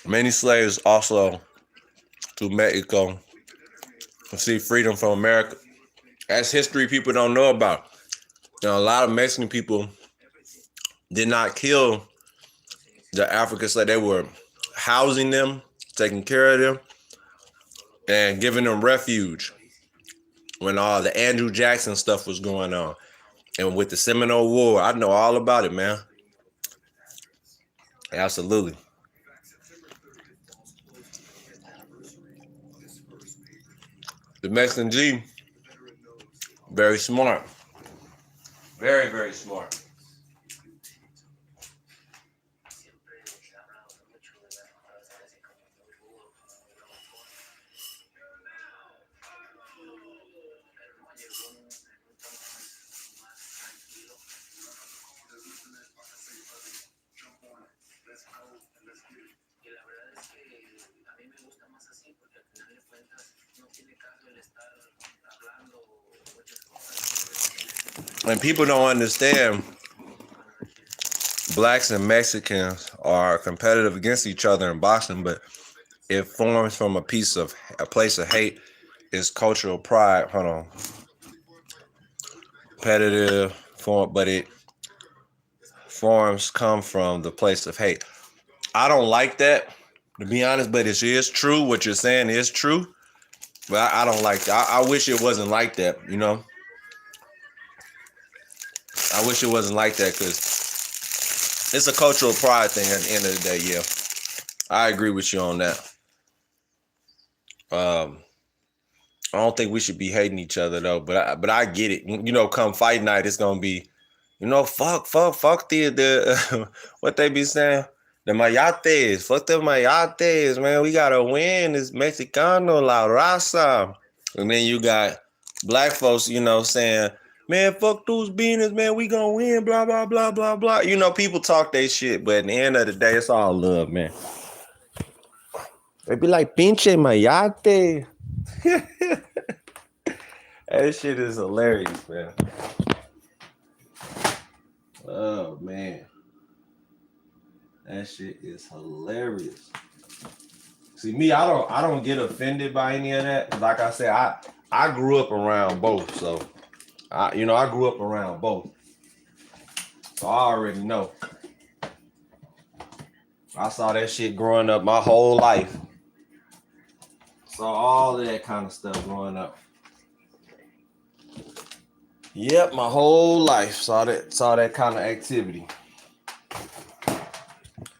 many slaves also to Mexico to see freedom from America. That's history people don't know about. You know, a lot of Mexican people did not kill the Africans, like they were housing them, taking care of them, and giving them refuge when all the Andrew Jackson stuff was going on. And with the Seminole War, I know all about it, man. Absolutely. The Mexican G, very smart. Very, very smart. And people don't understand blacks and Mexicans are competitive against each other in boxing, but it forms from a place of hate. Is cultural pride. Hold on. Competitive form, but it forms come from the place of hate. I don't like that, to be honest, but it is true. What you're saying is true. But I don't like that. I wish it wasn't like that, you know? I wish it wasn't like that because it's a cultural pride thing at the end of the day, yeah. I agree with you on that. I don't think we should be hating each other though, but I get it. You know, come fight night, it's gonna be, you know, fuck the what they be saying, the mayates, fuck the mayates, man. We gotta win. It's Mexicano, la raza, and then you got black folks, you know, saying, man, fuck those beaners, man. We gonna win, blah blah blah blah blah. You know, people talk they shit, but at the end of the day, it's all love, man. They be like, pinche mayate. That shit is hilarious, man. Oh man, that shit is hilarious. See me, I don't get offended by any of that. Like I said, I grew up around both, so I grew up around both, so I already know. I saw that shit growing up my whole life. Saw all of that kind of stuff growing up. Yep, my whole life saw that kind of activity.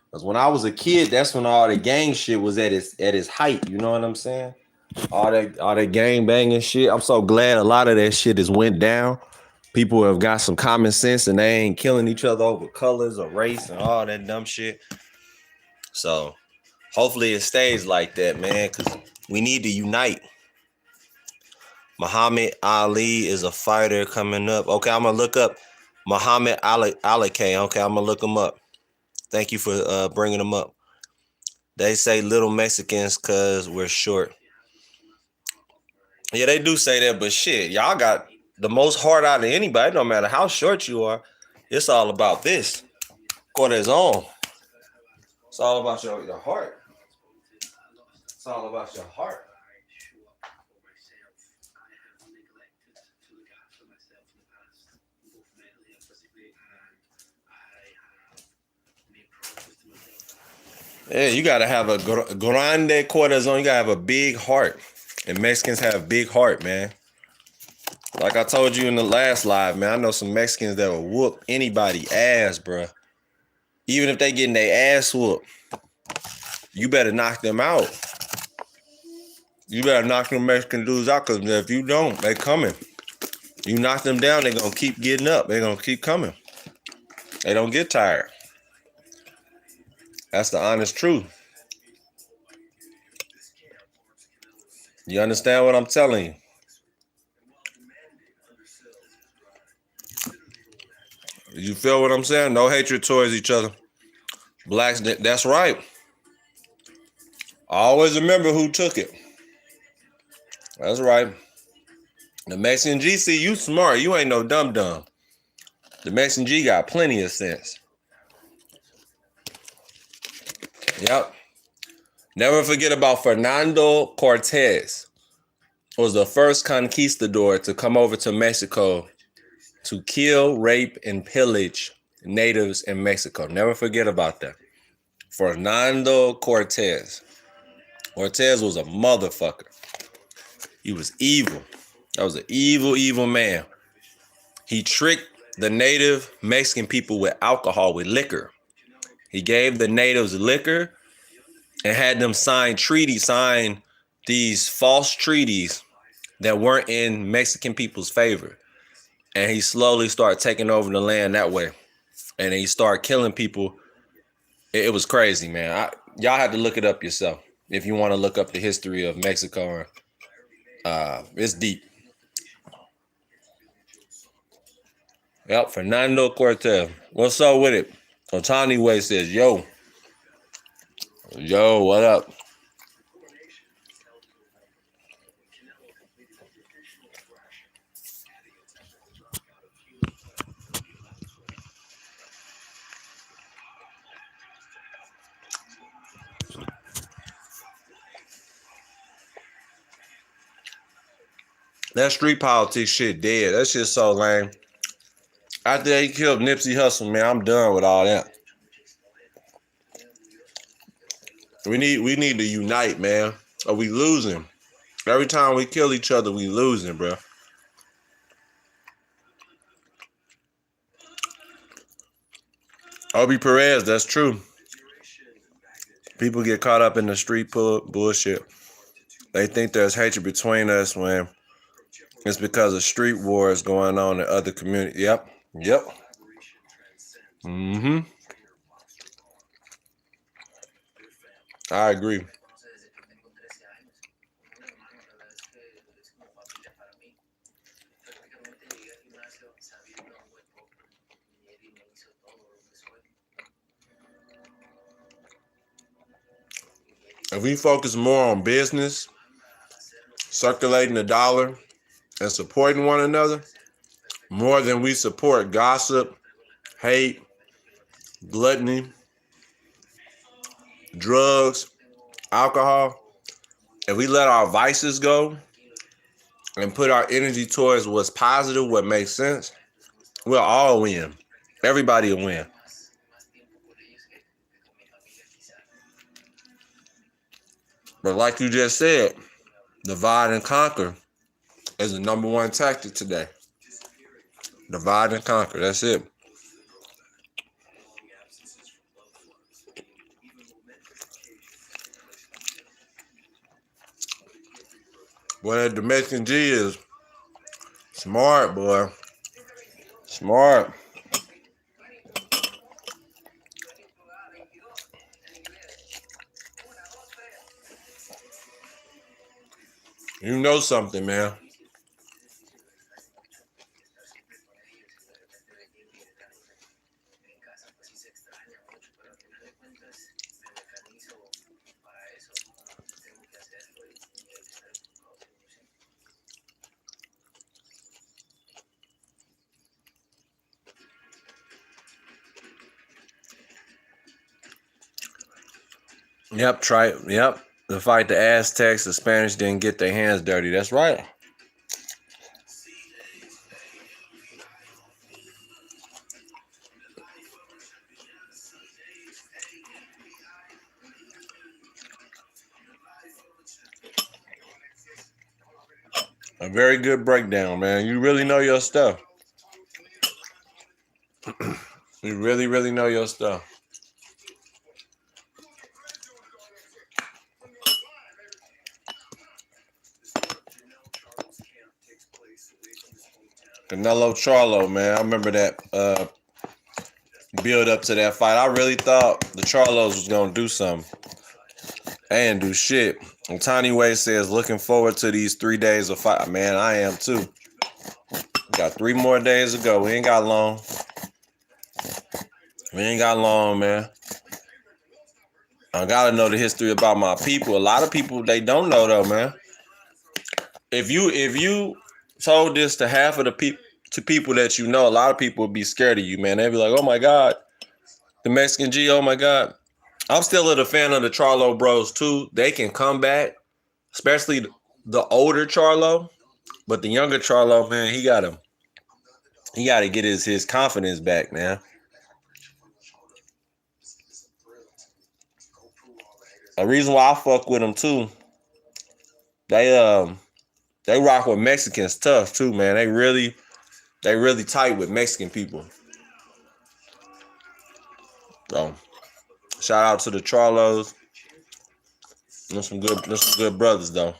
Because when I was a kid, that's when all the gang shit was at its height. You know what I'm saying? All that gang banging shit. I'm so glad a lot of that shit has went down. People have got some common sense and they ain't killing each other over colors or race and all that dumb shit. So hopefully it stays like that, man, because we need to unite. Muhammad Ali is a fighter coming up. Okay, I'm gonna look up Muhammad Ali. Okay, I'm gonna look him up. Thank you for bringing him up. They say little Mexicans because we're short. Yeah, they do say that, but shit, y'all got the most heart out of anybody. No matter how short you are, it's all about this. Corazón. It's all about your heart. It's all about your heart. Yeah, you gotta have a grande corazon. You gotta have a big heart, and Mexicans have big heart, man. Like I told you in the last live, man, I know some Mexicans that will whoop anybody ass, bro. Even if they getting their ass whooped, you better knock them out. You better knock them Mexican dudes out, because if you don't, they coming. You knock them down, they gonna keep getting up. They gonna keep coming. They don't get tired. That's the honest truth. You understand what I'm telling you? You feel what I'm saying? No hatred towards each other. Blacks, that's right. Always remember who took it. That's right. The Mexican G, see, you smart. You ain't no dum-dum. The Mexican G got plenty of sense. Yep. Never forget about Fernando Cortez. Was the first conquistador to come over to Mexico to kill, rape, and pillage natives in Mexico. Never forget about that. Fernando Cortez. Cortez was a motherfucker. He was evil. That was an evil, evil man. He tricked the native Mexican people with alcohol, with liquor. He gave the natives liquor and had them sign these false treaties that weren't in Mexican people's favor. And he slowly started taking over the land that way. And he started killing people. It was crazy, man. Y'all have to look it up yourself if you want to look up the history of Mexico. It's deep. Yep, Fernando Cortez. What's up with it? Otani Way says, yo, what up? That street politics shit dead. That shit so lame. After they killed Nipsey Hussle, man, I'm done with all that. We need to unite, man. Or we losing. Every time we kill each other, we losing, bro. Obi Perez, that's true. People get caught up in the street bullshit. They think there's hatred between us when it's because of street wars going on in other communities. Yep. Mm-hmm. I agree. If we focus more on business, circulating the dollar, and supporting one another, more than we support gossip, hate, gluttony, drugs, alcohol, if we let our vices go and put our energy towards what's positive, what makes sense, we'll all win. Everybody will win. But like you just said, divide and conquer is the #1 tactic today. Divide and conquer. That's it. Boy, that Dominican G is smart, boy. Smart. You know something, man. Yep, yep. To fight the Aztecs, the Spanish didn't get their hands dirty. That's right. A very good breakdown, man. You really know your stuff. You really, really know your stuff. Canelo Charlo, man. I remember that build up to that fight. I really thought the Charlos was gonna do something. They didn't do shit. And Tiny Way says, looking forward to these 3 days of fight. Man, I am too. We got 3 more days to go. We ain't got long. We ain't got long, man. I gotta know the history about my people. A lot of people, they don't know though, man. If you told this to half of the people that you know, a lot of people would be scared of you, man. They'd be like, oh my God, the Mexican G, oh my God. I'm still a fan of the Charlo bros too. They can come back, especially the older Charlo. But the younger Charlo, man, he gotta get his confidence back, man. A reason why I fuck with him too, they rock with Mexicans tough too, man. They really tight with Mexican people. So shout out to the Charlos. There's some good brothers though.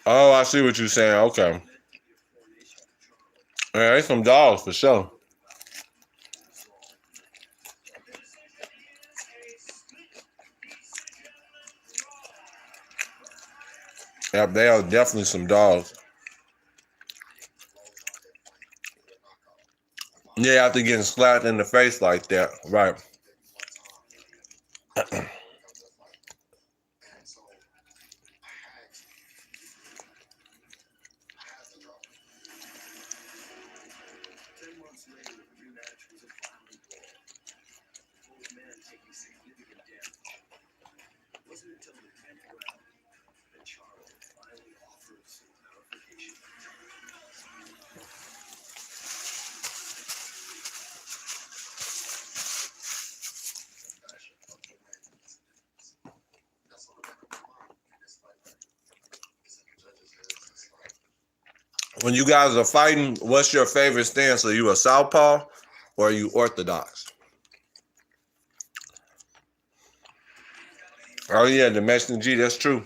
Oh, I see what you're saying. Okay. Yeah, there's some dogs for sure. Yep, they are definitely some dogs. Yeah, after getting slapped in the face like that. Right. When you guys are fighting, what's your favorite stance? Are you a southpaw or are you orthodox? Oh yeah, the Mexican G, that's true.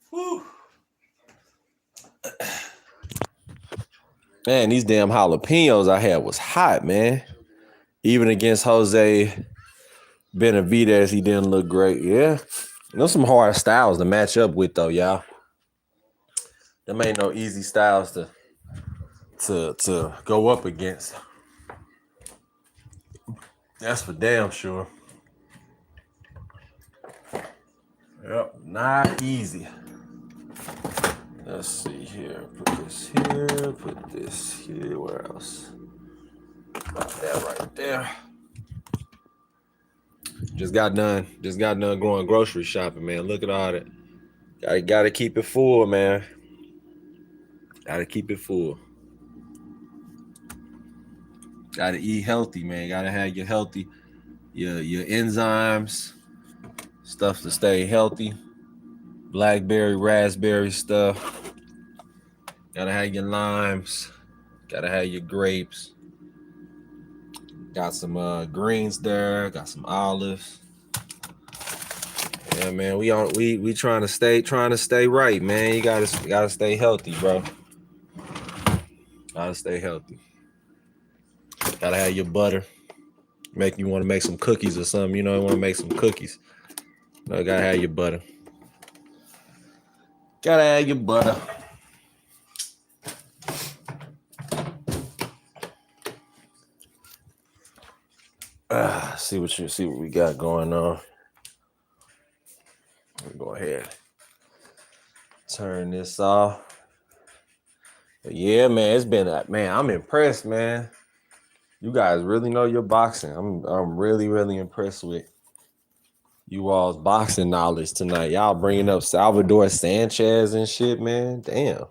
Whew. Man, these damn jalapenos I had was hot, man. Even against Jose Benavidez, he didn't look great. Yeah. Those some hard styles to match up with, though, y'all. Them ain't no easy styles to go up against. That's for damn sure. Yep, not easy. Let's see here. Put this here. Put this here. Where else? That right there. Just got done going grocery shopping, man. Look at all that. Gotta keep it full, man. Gotta keep it full. Gotta eat healthy, man. Gotta have your healthy, your enzymes, stuff to stay healthy. Blackberry, raspberry stuff. Gotta have your limes. Gotta have your grapes. Got some greens there. Got some olives. Yeah, man. We trying to stay right, man. You gotta stay healthy, bro. Gotta stay healthy. Gotta have your butter. Make you want to make some cookies or something. You know, you want to make some cookies. You gotta have your butter. Gotta have your butter. See what we got going on. Go ahead. Turn this off. But yeah, man, it's been man. I'm impressed, man. You guys really know your boxing. I'm really, really impressed with you all's boxing knowledge tonight. Y'all bringing up Salvador Sanchez and shit, man. Damn.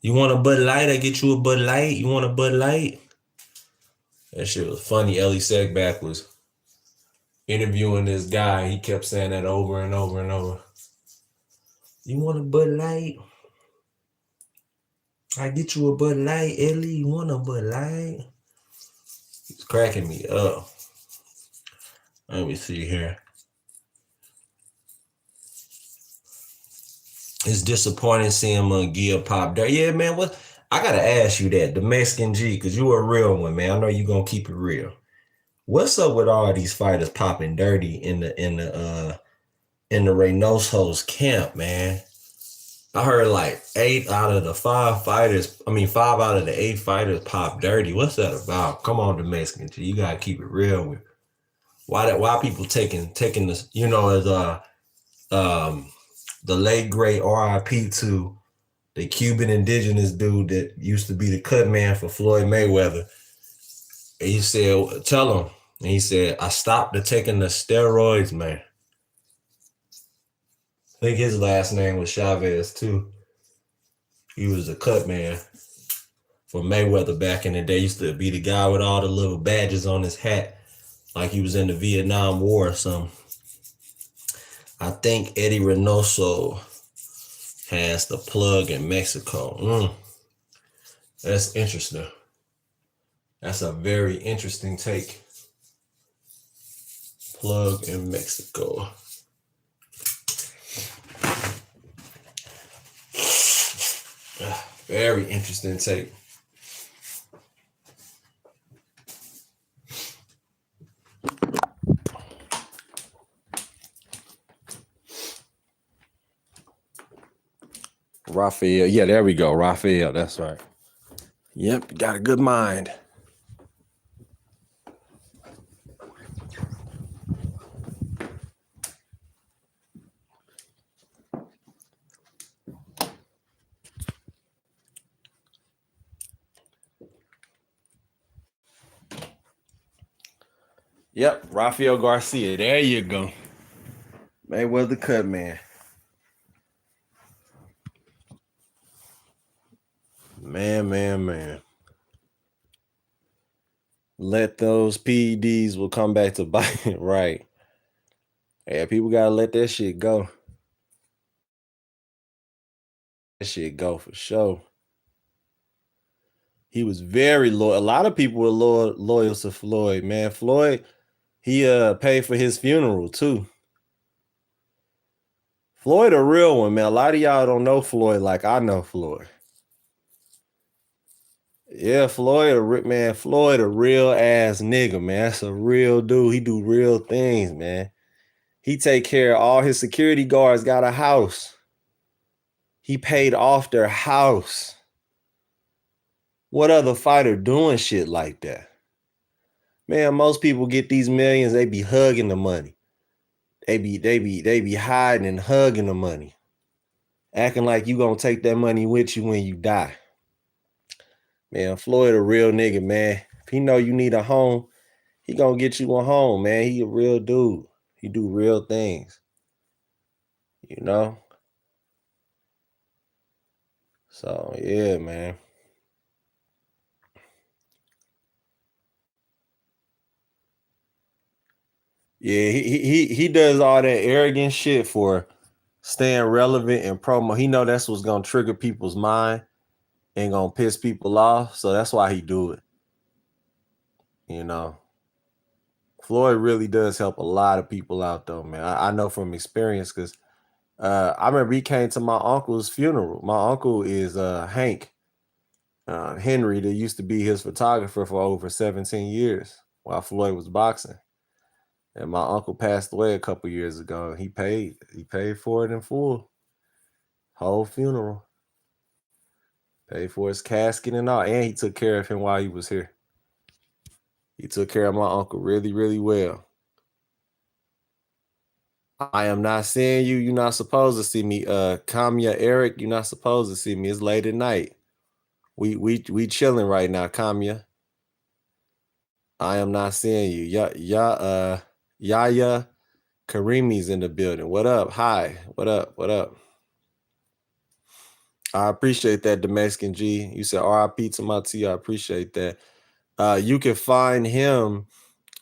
You want a Bud Light? I get you a Bud Light. You want a Bud Light? That shit was funny. Ellie Sackback was interviewing this guy. He kept saying that over and over and over. You want a Bud Light? I get you a Bud Light, Ellie. You want a Bud Light? It's cracking me up. Let me see here. It's disappointing seeing Munguia pop there. Yeah, man. What? I gotta ask you that, the Mexican G, because you a real one, man. I know you gonna keep it real. What's up with all these fighters popping dirty in the Reynoso's camp, man? I heard like 5 out of the 8 fighters pop dirty. What's that about? Come on, the Mexican G. You gotta keep it real with. Why people taking this, you know, as the late great RIP to the Cuban indigenous dude that used to be the cut man for Floyd Mayweather. And he said, tell him. And he said, I stopped taking the steroids, man. I think his last name was Chavez too. He was a cut man for Mayweather back in the day. He used to be the guy with all the little badges on his hat, like he was in the Vietnam War or something. I think Eddie Reynoso has the plug in Mexico. That's interesting. That's a very interesting take. Plug in Mexico. Very interesting take. Raphael. Yeah, there we go. Raphael. That's right. Yep, got a good mind. Yep, Rafael Garcia. There you go. Mayweather cut man. Man. Let those PEDs will come back to bite it. Right. Yeah, people gotta let that shit go. That shit go for sure. He was very loyal. A lot of people were loyal to Floyd, man. Floyd, he paid for his funeral too. Floyd a real one, man. A lot of y'all don't know Floyd like I know Floyd. Yeah, Floyd a real ass nigga, man. That's a real dude. He do real things, man. He take care of all his security guards, got a house. He paid off their house. What other fighter doing shit like that? Man, most people get these millions, they be hugging the money. They be hiding and hugging the money. Acting like you gonna take that money with you when you die. Man, Floyd a real nigga, man. If he know you need a home, he gonna get you a home, man. He a real dude. He do real things. You know? So yeah, man. Yeah, he does all that arrogant shit for staying relevant and promo. He know that's what's gonna trigger people's mind and gonna piss people off. So that's why he do it. You know. Floyd really does help a lot of people out though, man. I know from experience because I remember he came to my uncle's funeral. My uncle is Hank Henry, that used to be his photographer for over 17 years while Floyd was boxing. And my uncle passed away a couple years ago. He paid for it in full. Whole funeral. Paid for his casket and all. And he took care of him while he was here. He took care of my uncle really, really well. I am not seeing you. You're not supposed to see me. Kamya, Eric, you're not supposed to see me. It's late at night. We chilling right now, Kamya. I am not seeing you. Yaya Karimi's in the building. What up? Hi. What up? I appreciate that, the Mexican G. You said RIP to my T. I appreciate that. You can find him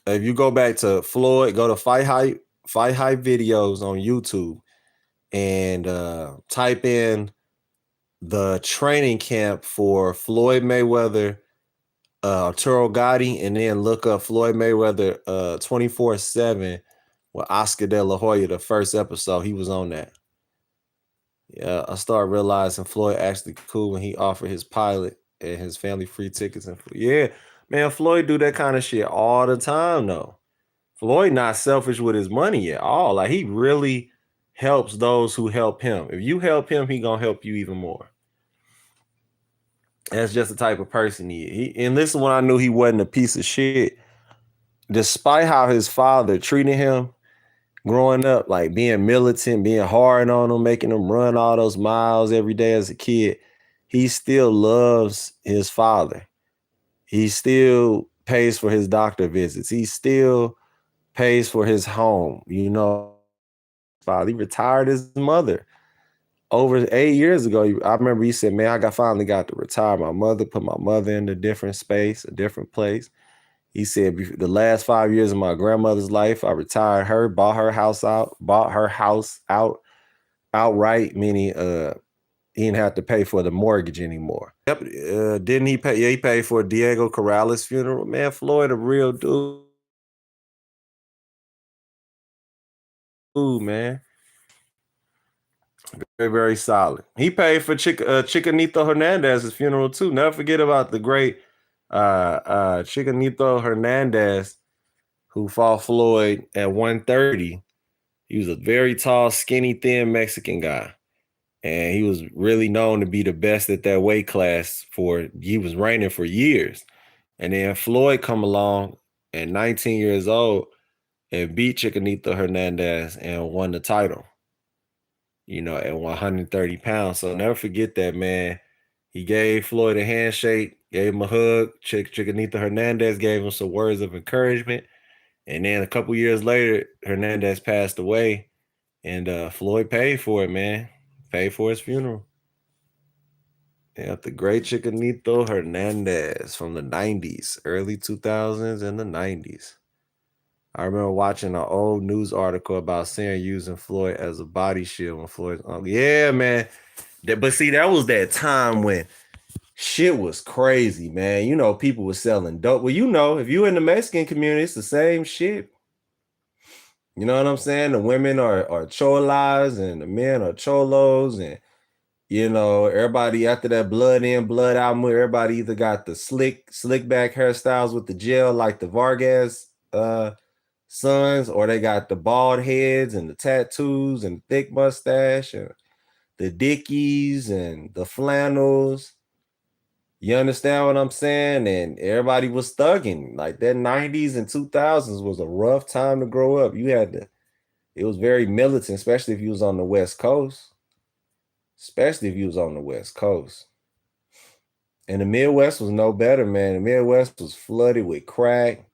if you go back to Floyd, go to Fight Hype videos on YouTube and type in the training camp for Floyd Mayweather, Arturo Gotti, and then look up Floyd Mayweather 24/7 with Oscar De La Hoya. The first episode, he was on that. Yeah, I started realizing Floyd actually cool when he offered his pilot and his family free tickets. And yeah, man, Floyd do that kind of shit all the time though. Floyd not selfish with his money at all. Like he really helps those who help him. If you help him, he gonna help you even more. That's just the type of person he is. And this is when I knew he wasn't a piece of shit. Despite how his father treated him growing up, like being militant, being hard on him, making him run all those miles every day as a kid, he still loves his father. He still pays for his doctor visits. He still pays for his home. You know, he retired his mother over 8 years ago. I remember he said, man, finally got to retire my mother, put my mother in a different space, a different place. He said, the last 5 years of my grandmother's life, I retired her, bought her house out outright, meaning He didn't have to pay for the mortgage anymore. Yep. Didn't he pay? Yeah, he paid for Diego Corrales' funeral. Man, Floyd, a real dude, man. Very, very solid. He paid for Chicanito Hernandez's funeral too. Never forget about the great Chicanito Hernandez, who fought Floyd at 130. He was a very tall, skinny, thin Mexican guy. And he was really known to be the best at that weight class he was reigning for years. And then Floyd come along at 19 years old and beat Chicanito Hernandez and won the title, at 130 pounds. So never forget that, man. He gave Floyd a handshake, gave him a hug. Chicanito Hernandez gave him some words of encouragement. And then a couple years later, Hernandez passed away, and Floyd paid for it, man. Paid for his funeral. Yeah, the great Chicanito Hernandez from the 90s, early 2000s and the 90s. I remember watching an old news article about Cena using Floyd as a body shield when Floyd's uncle. Yeah, man. But see, that was that time when shit was crazy, man. People were selling dope. Well, if you in the Mexican community, it's the same shit. You know what I'm saying? The women are cholas and the men are cholos, and everybody after that blood in, blood out move, everybody either got the slick back hairstyles with the gel like the Vargas sons, or they got the bald heads and the tattoos and the thick mustache and the Dickies and the flannels. You understand what I'm saying? And everybody was thugging. Like that 90s and 2000s was a rough time to grow up. It was very militant, especially if you was on the West Coast. And the Midwest was no better, man. The Midwest was flooded with crack.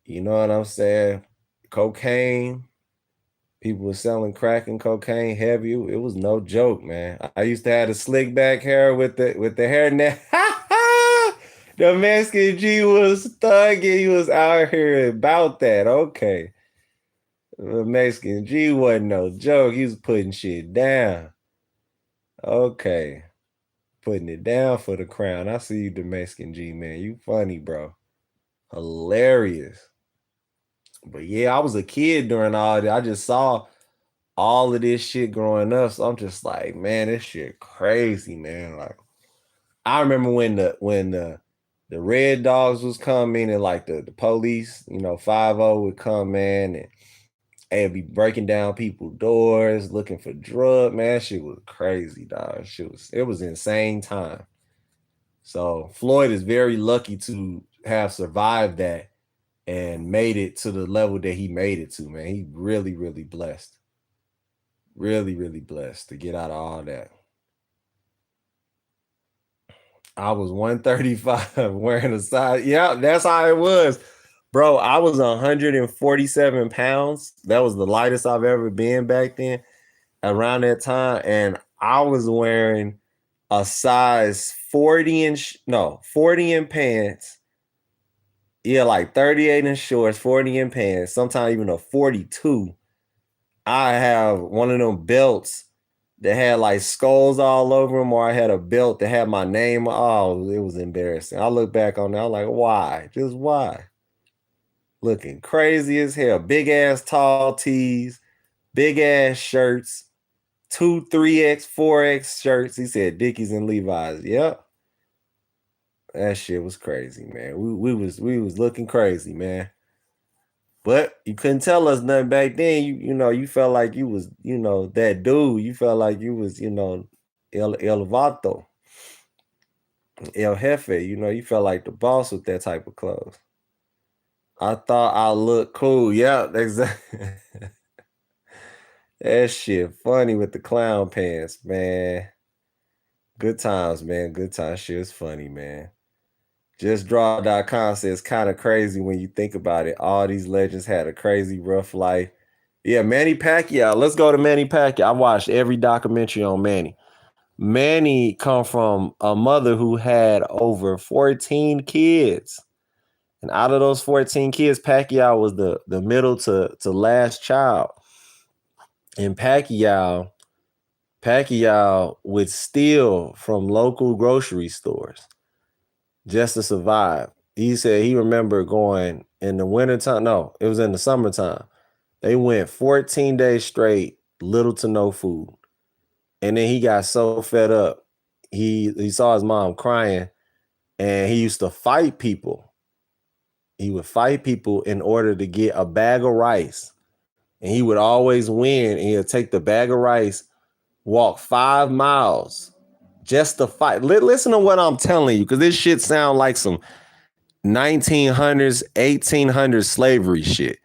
You know what I'm saying? Cocaine. People were selling crack and cocaine heavy. It was no joke, man. I used to have the slick back hair with the hairnet. The Mexican G was thugging. He was out here about that. Okay. The Mexican G wasn't no joke. He was putting shit down. Okay. Putting it down for the crown. I see you, the Mexican G, man. You funny, bro. Hilarious. But yeah, I was a kid during all that. I just saw all of this shit growing up. So I'm just like, man, this shit crazy, man. Like, I remember when the Red Dogs was coming and like the police, 5-0 would come, man, and they'd be breaking down people's doors, looking for drugs. Man, that shit was crazy, dog. It was insane time. So Floyd is very lucky to have survived that and made it to the level that he made it to, man. He really, really blessed. Really, really blessed to get out of all that. I was 135 wearing a size. Yeah, that's how it was. Bro, I was 147 pounds. That was the lightest I've ever been back then around that time. And I was wearing a size 40 in pants. Yeah, like 38 in shorts, 40 in pants, sometimes even a 42. I have one of them belts that had like skulls all over them, or I had a belt that had my name. Oh, it was embarrassing. I look back on that, I'm like, why? Just why? Looking crazy as hell. Big ass tall tees, big ass shirts, 2, 3X, 4X shirts. He said Dickies and Levi's. Yep. That shit was crazy, man. We was looking crazy, man. But you couldn't tell us nothing back then. You felt like you was, that dude. You felt like you was, El Vato, El Jefe. You felt like the boss with that type of clothes. I thought I looked cool. Yeah, exactly. That shit funny with the clown pants, man. Good times, man. Good times. Shit is funny, man. JustDraw.com says kind of crazy when you think about it. All these legends had a crazy, rough life. Yeah, Manny Pacquiao. Let's go to Manny Pacquiao. I watched every documentary on Manny. Manny come from a mother who had over 14 kids. And out of those 14 kids, Pacquiao was the middle to last child. And Pacquiao Pacquiao would steal from local grocery stores just to survive. He said he remembered going in the wintertime. No, it was in the summertime. They went 14 days straight, little to no food. And then he got so fed up. He saw his mom crying, and he used to fight people. He would fight people in order to get a bag of rice. And he would always win, and he'd take the bag of rice, walk 5 miles just to fight. Listen to what I'm telling you, because this shit sound like some 1900s, 1800s slavery shit.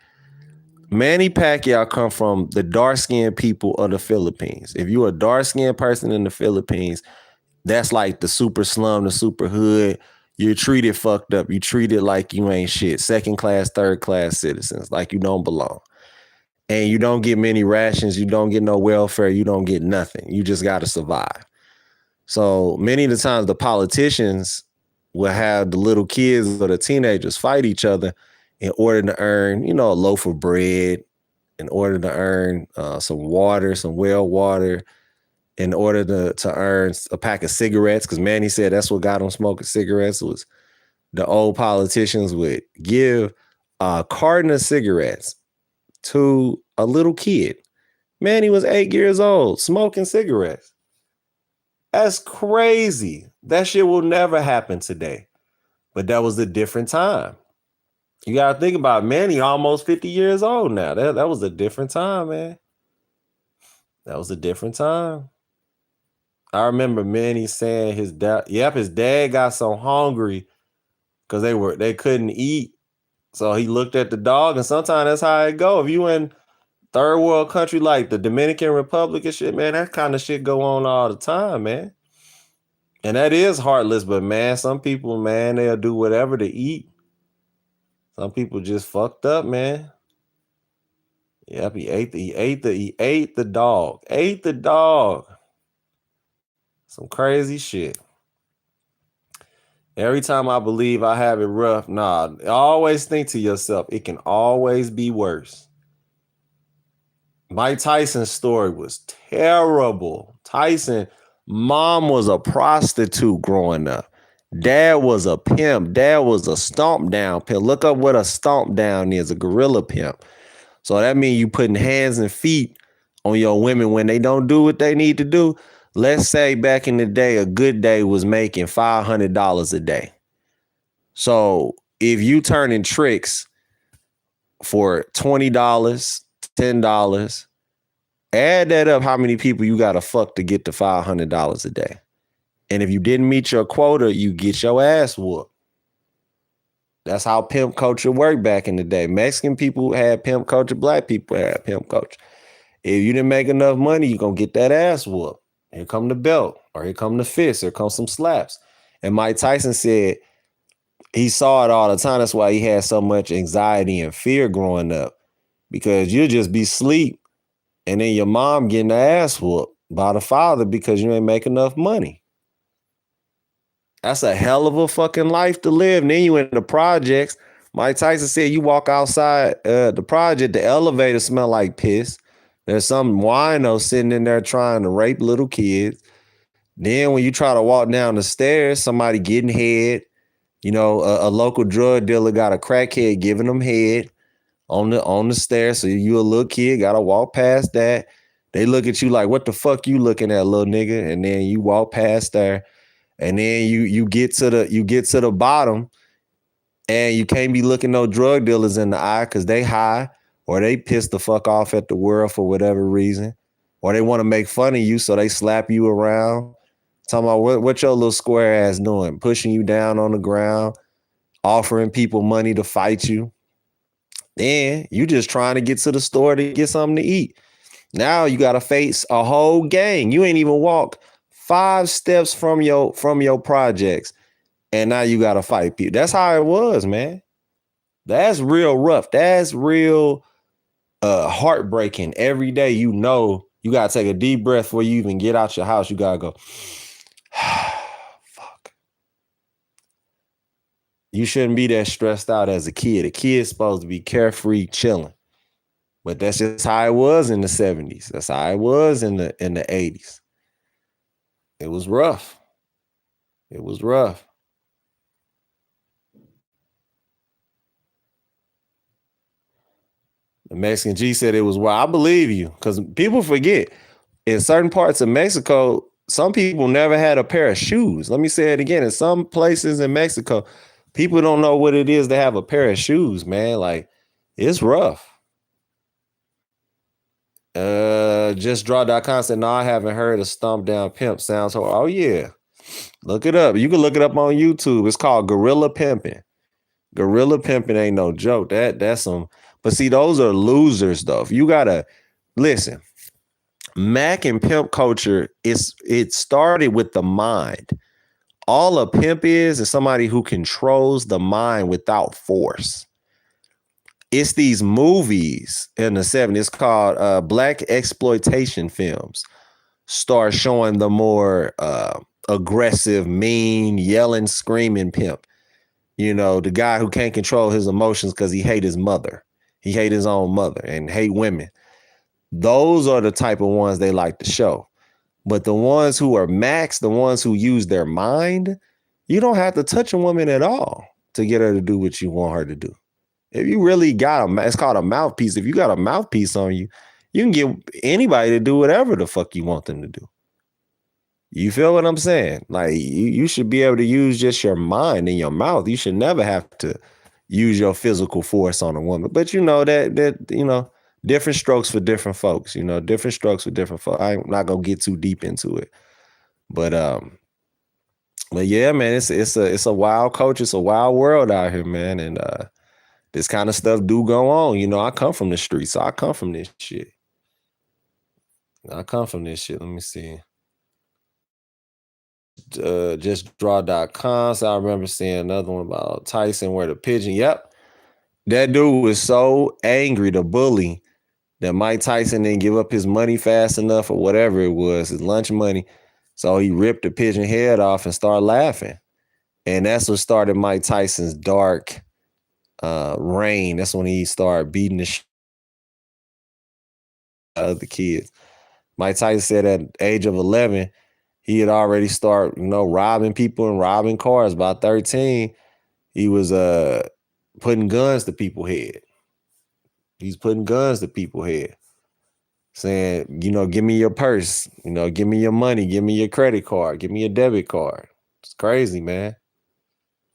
Manny Pacquiao come from the dark-skinned people of the Philippines. If you're a dark-skinned person in the Philippines, that's like the super slum, the super hood. You're treated fucked up. You treated like you ain't shit. Second class, third class citizens, like you don't belong. And you don't get many rations. You don't get no welfare. You don't get nothing. You just got to survive. So many of the times the politicians will have the little kids or the teenagers fight each other in order to earn, a loaf of bread, in order to earn some water, some well water, in order to earn a pack of cigarettes. Because Manny said that's what got him smoking cigarettes, was the old politicians would give a carton of cigarettes to a little kid. Manny was 8 years old smoking cigarettes. That's crazy. That shit will never happen today. But that was a different time. You got to think about Manny, almost 50 years old now. That was a different time, man. That was a different time. I remember Manny saying his dad got so hungry because they couldn't eat. So he looked at the dog, and sometimes that's how it go. If you in third world country like the Dominican Republic and shit, man, that kind of shit go on all the time, man. And that is heartless, but man, some people, man, they'll do whatever to eat. Some people just fucked up, man. Yep, he ate the dog. Ate the dog. Some crazy shit. Every time I believe I have it rough, always think to yourself, it can always be worse. Mike Tyson's story was terrible. Tyson, mom was a prostitute growing up. Dad was a pimp. Dad was a stomp down pimp. Look up what a stomp down is, a gorilla pimp. So that means you putting hands and feet on your women when they don't do what they need to do. Let's say back in the day, a good day was making $500 a day. So if you turning tricks for $20, $10, add that up, how many people you got to fuck to get to $500 a day. And if you didn't meet your quota, you get your ass whooped. That's how pimp culture worked back in the day. Mexican people had pimp culture. Black people had pimp culture. If you didn't make enough money, you're going to get that ass whooped. Here come the belt, or here come the fist, here come some slaps. And Mike Tyson said he saw it all the time. That's why he had so much anxiety and fear growing up, because you'll just be asleep and then your mom getting the ass whooped by the father because you ain't make enough money. That's a hell of a fucking life to live. And then you in the projects. Mike Tyson said you walk outside the project, the elevator smell like piss. There's some wino sitting in there trying to rape little kids. Then when you try to walk down the stairs, somebody getting head. A local drug dealer got a crackhead giving them head on the stairs. So you a little kid, got to walk past that. They look at you like, what the fuck you looking at, little nigga? And then you walk past there. And then you get to the bottom, and you can't be looking no drug dealers in the eye because they high, or they pissed the fuck off at the world for whatever reason, or they want to make fun of you, so they slap you around. Talking about what your little square ass doing, pushing you down on the ground, offering people money to fight you. Then you just trying to get to the store to get something to eat. Now you got to face a whole gang. You ain't even walk 5 steps from your projects, and now you got to fight people. That's how it was, man. That's real rough. That's real heartbreaking. Every day, you got to take a deep breath before you even get out your house. You got to go, fuck. You shouldn't be that stressed out as a kid. A kid's supposed to be carefree, chilling. But that's just how it was in the 70s. That's how it was in the 80s. It was rough. It was rough. The Mexican G said it was wild. I believe you, because people forget in certain parts of Mexico, some people never had a pair of shoes. Let me say it again. In some places in Mexico, people don't know what it is to have a pair of shoes, man. Like, it's rough. JustDraw.com said, no, I haven't heard of Stomp Down Pimp. Sounds horrible. Oh, yeah. Look it up. You can look it up on YouTube. It's called Gorilla Pimping. Gorilla Pimping ain't no joke. That's some. But see, those are losers, though. If you gotta listen, Mac and pimp culture, it started with the mind. All a pimp is somebody who controls the mind without force. It's these movies in the 70s. It's called black exploitation films. Start showing the more aggressive, mean, yelling, screaming pimp. You know, the guy who can't control his emotions because he hate his mother. He hate his own mother and hate women. Those are the type of ones they like to show. But the ones who are max, the ones who use their mind, you don't have to touch a woman at all to get her to do what you want her to do. If you really got it's called a mouthpiece. If you got a mouthpiece on you, you can get anybody to do whatever the fuck you want them to do. You feel what I'm saying? Like, you should be able to use just your mind and your mouth. You should never have to use your physical force on a woman. But you know that different strokes for different folks. Different strokes for different folks. I'm not gonna get too deep into it. But yeah, man, it's a wild culture. It's a wild world out here, man. And this kind of stuff do go on. I come from the streets, so I come from this shit. Let me see. JustDraw.com. So I remember seeing another one about Tyson where the pigeon. Yep. That dude was so angry, the bully, that Mike Tyson didn't give up his money fast enough or whatever it was, his lunch money. So he ripped the pigeon head off and started laughing. And that's what started Mike Tyson's dark reign. That's when he started beating the shit out of the kids. Mike Tyson said at the age of 11, he had already started, robbing people and robbing cars. By 13, he was putting guns to people's head. He's putting guns to people's head, saying, give me your purse, give me your money, give me your credit card, give me your debit card. It's crazy, man.